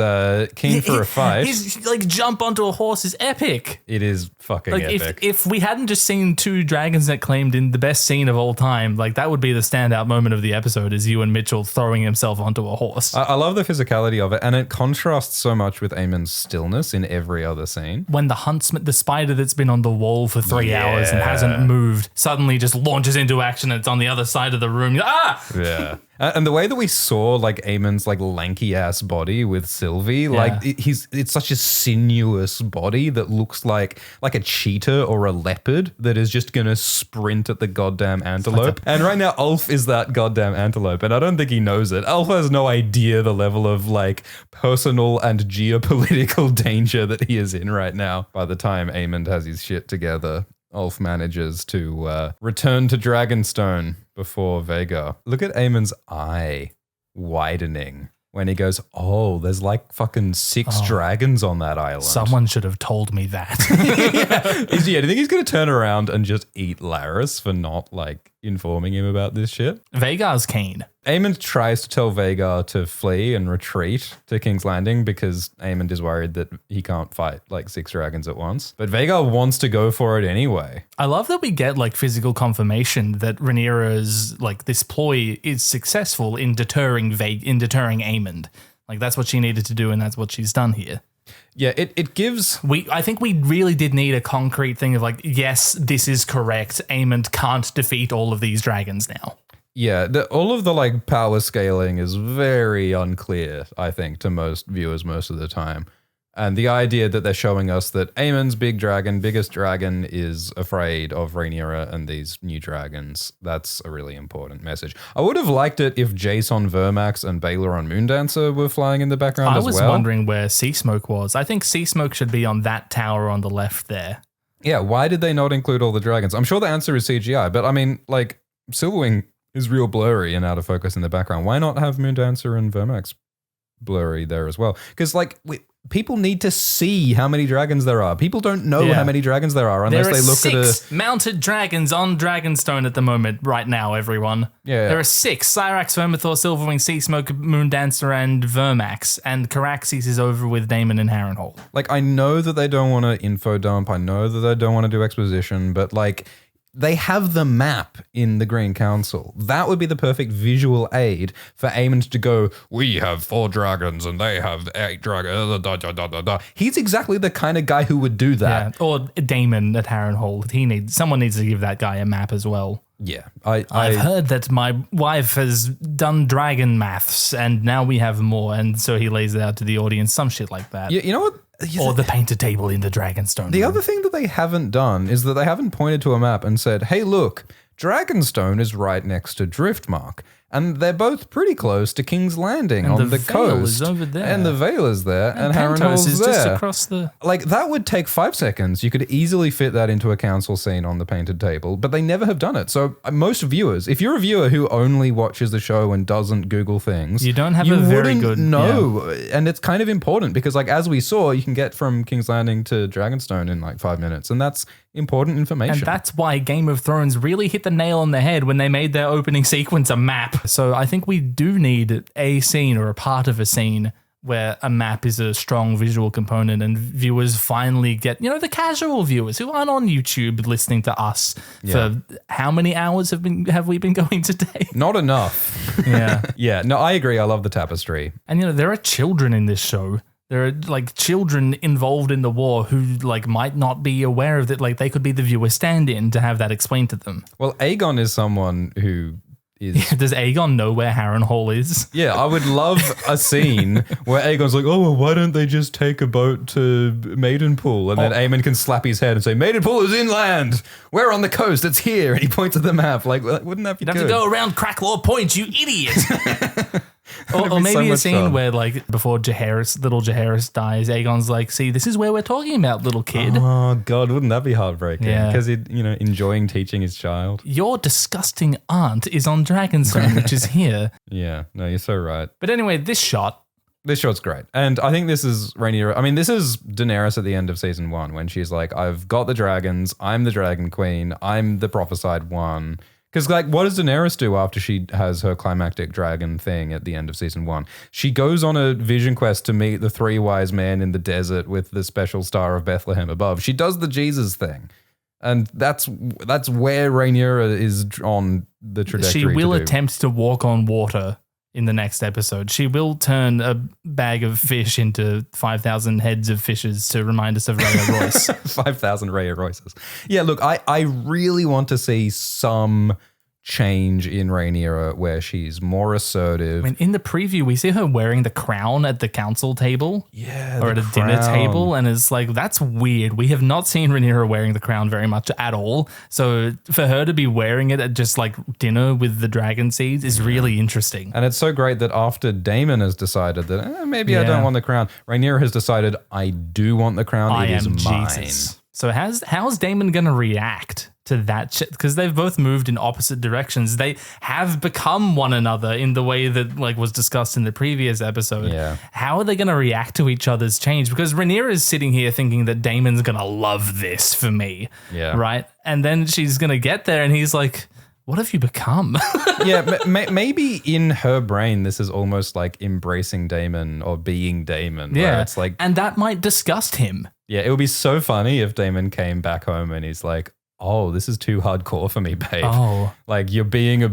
keen for a fight. His like jump onto a horse is epic. It is fucking Like epic. if we hadn't just seen two dragons that claimed in the best scene of all time, like that would be the standout moment of the episode is Ewan Mitchell throwing himself onto a horse. I love the physicality of it, and it contrasts so much with Aemond's stillness in every other scene. When the huntsman, the spider that's been on the wall for 3 hours and hasn't moved, suddenly just launches into action and it's on the other side of the room. Ah! Yeah. And the way that we saw like Aemon's like lanky ass body with Sylvie, like it's such a sinuous body that looks like a cheetah or a leopard that is just gonna sprint at the goddamn antelope. And right now Ulf is that goddamn antelope, and I don't think he knows it. Ulf has no idea the level of like personal and geopolitical danger that he is in right now. By the time Aemond has his shit together, Ulf manages to return to Dragonstone before Vaghar. Look at Aemon's eye widening when he goes, oh, there's like fucking 6 dragons on that island. Someone should have told me that. Do you think he's going to turn around and just eat Laris for not like informing him about this shit? Vhagar's keen. Aemond tries to tell Vaghar to flee and retreat to King's Landing because Aemond is worried that he can't fight like 6 dragons at once. But Vaghar wants to go for it anyway. I love that we get like physical confirmation that Rhaenyra's like this ploy is successful in deterring Aemond. Like that's what she needed to do, and that's what she's done here. Yeah, it gives... I think we really did need a concrete thing of like, yes, this is correct. Aemond can't defeat all of these dragons now. Yeah, all of the like power scaling is very unclear, I think, to most viewers most of the time. And the idea that they're showing us that Aemon's biggest dragon, is afraid of Rhaenyra and these new dragons, that's a really important message. I would have liked it if Jason Vermax and Baelor on Moondancer were flying in the background as well. I was wondering where Seasmoke was. I think Seasmoke should be on that tower on the left there. Yeah, why did they not include all the dragons? I'm sure the answer is CGI, but I mean, like, Silverwing is real blurry and out of focus in the background. Why not have Moondancer and Vermax blurry there as well? Because, like, people need to see how many dragons there are. People don't know how many dragons there are unless they look at 6 mounted dragons on Dragonstone at the moment, right now, everyone. Yeah. There are 6. Cyrax, Vermithor, Silverwing, Seasmoke, Moondancer, and Vermax. And Caraxes is over with Damon and Harrenhal. Like, I know that they don't want to info dump. I know that they don't want to do exposition, but, like, they have the map in the Green Council. That would be the perfect visual aid for Aemond to go, we have 4 dragons and they have 8 dragons. He's exactly the kind of guy who would do that. Yeah. Or Damon at Harrenhal. Someone needs to give that guy a map as well. Yeah. I've heard that my wife has done dragon maths and now we have more. And so he lays it out to the audience, some shit like that. You know what? Or the painted table in the Dragonstone. The other thing that they haven't done is that they haven't pointed to a map and said, hey, look, Dragonstone is right next to Driftmark. And they're both pretty close to King's Landing and on the Vale coast. Is over there. And the Vale is there. And Harrenhal's is there. Just across the... Like, that would take 5 seconds. You could easily fit that into a council scene on the painted table, but they never have done it. So most viewers, if you're a viewer who only watches the show and doesn't Google things, you don't have a very good... know. Yeah. And it's kind of important because, like, as we saw, you can get from King's Landing to Dragonstone in like 5 minutes. And that's important information. And that's why Game of Thrones really hit the nail on the head when they made their opening sequence a map. So I think we do need a scene or a part of a scene where a map is a strong visual component and viewers finally get, the casual viewers who aren't on YouTube listening to us for how many hours have we been going today? Not enough. Yeah. Yeah. No, I agree. I love the tapestry. And, there are children in this show. There are like children involved in the war who like might not be aware of it. Like they could be the viewer stand-in to have that explained to them. Well, Aegon is someone who is... Does Aegon know where Harrenhal is? Yeah, I would love a scene where Aegon's like, oh, well, why don't they just take a boat to Maidenpool? And then Aemond can slap his head and say, Maidenpool is inland. We're on the coast. It's here. And he points at the map. Like, wouldn't that be good? You'd have to go around Cracklaw Point, you idiot. Or maybe so a scene fun. where, like, before little Jacaerys dies, Aegon's like, see, this is where we're talking about, little kid. Oh, God, wouldn't that be heartbreaking? Yeah. Because he's, enjoying teaching his child. Your disgusting aunt is on Dragonstone, which is here. Yeah, no, you're so right. But anyway, this shot's great. And I think this is Rhaenyra. I mean, this is Daenerys at the end of season 1 when she's like, I've got the dragons. I'm the Dragon Queen. I'm the prophesied one. Because, like, what does Daenerys do after she has her climactic dragon thing at the end of season 1? She goes on a vision quest to meet the 3 wise men in the desert with the special star of Bethlehem above. She does the Jesus thing. And that's where Rhaenyra is on the trajectory. She will attempt to walk on water in the next episode. She will turn a bag of fish into 5,000 heads of fishes to remind us of Rhea Royce. 5,000 Rhea Royces. Yeah, look, I really want to see some change in Rhaenyra where she's more assertive. I mean, in the preview, we see her wearing the crown at the council table. Yeah, or at a dinner table. And it's like, that's weird. We have not seen Rhaenyra wearing the crown very much at all. So for her to be wearing it at just like dinner with the dragon seeds is really interesting. And it's so great that after Damon has decided that maybe I don't want the crown, Rhaenyra has decided, I do want the crown. It is mine. Jesus. So how's Damon going to react to that shit? Because they've both moved in opposite directions. They have become one another in the way that like was discussed in the previous episode. Yeah. How are they going to react to each other's change? Because Rhaenyra is sitting here thinking that Damon's going to love this for me. Yeah. Right? And then she's going to get there and he's like, what have you become? Yeah, maybe in her brain, this is almost like embracing Daemon or being Daemon. Yeah. It's like, and that might disgust him. Yeah, it would be so funny if Damon came back home and he's like, oh, this is too hardcore for me, babe. Oh. Like, you're being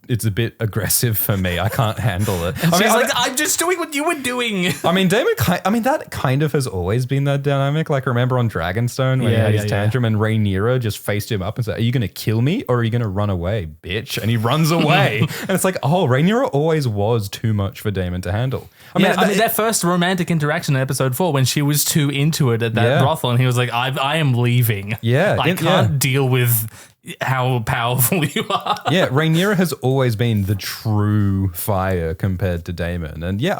it's a bit aggressive for me. I can't handle it. She's like, I'm just doing what you were doing. I mean, that kind of has always been that dynamic. Like, remember on Dragonstone when he had his tantrum and Rhaenyra just faced him up and said, are you going to kill me or are you going to run away, bitch? And he runs away. And it's like, oh, Rhaenyra always was too much for Damon to handle. I mean, their first romantic interaction in episode 4 when she was too into it at that brothel and he was like, I am leaving. Yeah. I can't deal with how powerful you are. Yeah, Rhaenyra has always been the true fire compared to Damon. And yeah,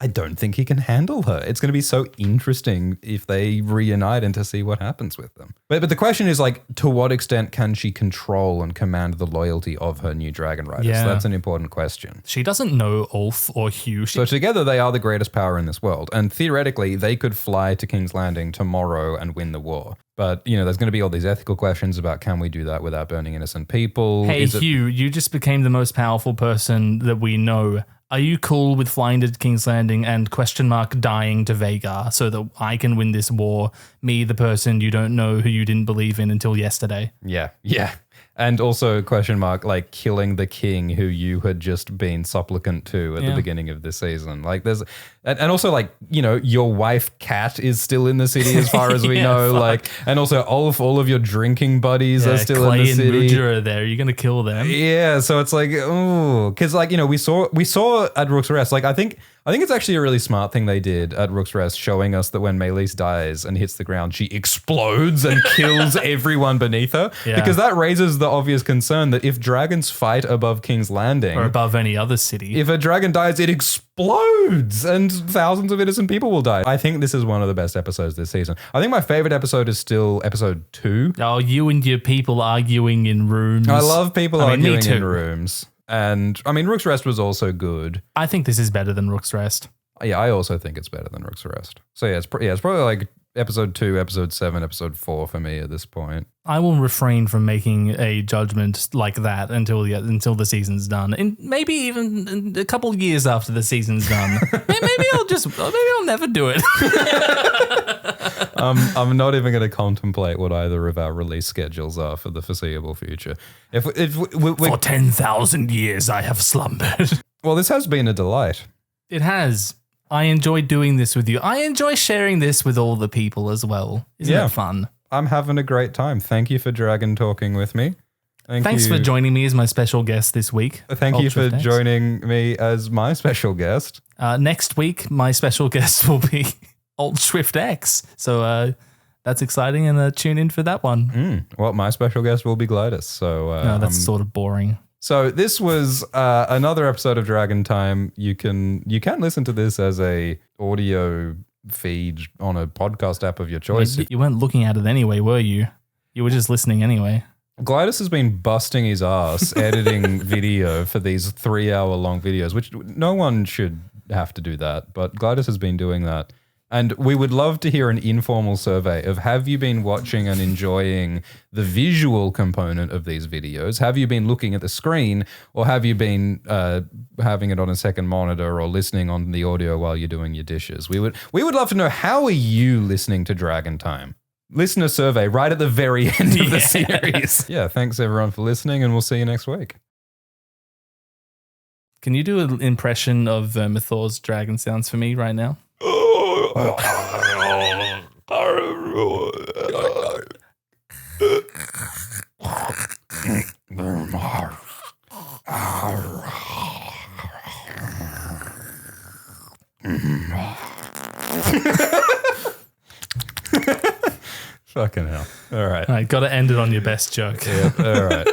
I don't think he can handle her. It's going to be so interesting if they reunite and to see what happens with them. But the question is like, to what extent can she control and command the loyalty of her new dragon riders? Yeah. That's an important question. She doesn't know Ulf or Hugh. So together they are the greatest power in this world. And theoretically, they could fly to King's Landing tomorrow and win the war. But, you know, there's going to be all these ethical questions about can we do that without burning innocent people? Hey, Hugh, you just became the most powerful person that we know. Are you cool with flying to King's Landing and dying to Vaghar so that I can win this war? Me, the person you don't know who you didn't believe in until yesterday. Yeah. And also like killing the king who you had just been supplicant to at the beginning of this season. Like there's, and also like, you know, your wife Kat is still in the city as far as we know. Fuck. Like, and also all of your drinking buddies are still Clay in the city. and Mudra are there. You're going to kill them. Yeah. So it's like, oh, cause like, you know, we saw at Rook's Rest, like I think it's actually a really smart thing they did at Rook's Rest, showing us that when Meleys dies and hits the ground, she explodes and kills everyone beneath her. Yeah. Because that raises the obvious concern that if dragons fight above King's Landing or above any other city, if a dragon dies, it explodes and thousands of innocent people will die. I think this is one of the best episodes this season. I think my favorite episode is still episode 2. Oh, you and your people arguing in rooms. I love people arguing in rooms. And I mean, Rook's Rest was also good. I think this is better than Rook's Rest. Yeah, I also think it's better than Rook's Rest. So yeah, it's probably like episode 2, episode 7, episode 4 for me at this point. I will refrain from making a judgment like that until the season's done. And maybe even a couple years after the season's done. maybe I'll never do it. I'm not even going to contemplate what either of our release schedules are for the foreseeable future. For 10,000 years I have slumbered. Well, this has been a delight. It has. I enjoy doing this with you. I enjoy sharing this with all the people as well. Isn't it fun? I'm having a great time. Thank you for dragon talking with me. Thanks for joining me as my special guest this week. Thank you for joining me as my special guest. Next week, my special guest will be Alt Swift X. So that's exciting, and tune in for that one. Well, my special guest will be Glidus. So no, that's sort of boring. So this was another episode of Dragon Time. You can listen to this as a audio feed on a podcast app of your choice. You weren't looking at it anyway, were you? You were just listening anyway. Glidus has been busting his ass editing video for these 3-hour long videos, which no one should have to do that. But Glidus has been doing that. And we would love to hear an informal survey of, have you been watching and enjoying the visual component of these videos? Have you been looking at the screen, or have you been having it on a second monitor or listening on the audio while you're doing your dishes? We would love to know, how are you listening to Dragon Time? Listener survey right at the very end of the series. Yeah, thanks everyone for listening, and we'll see you next week. Can you do an impression of Vermithor's dragon sounds for me right now? Fucking hell. All right. All right, got to end it on your best joke. Yep, all right.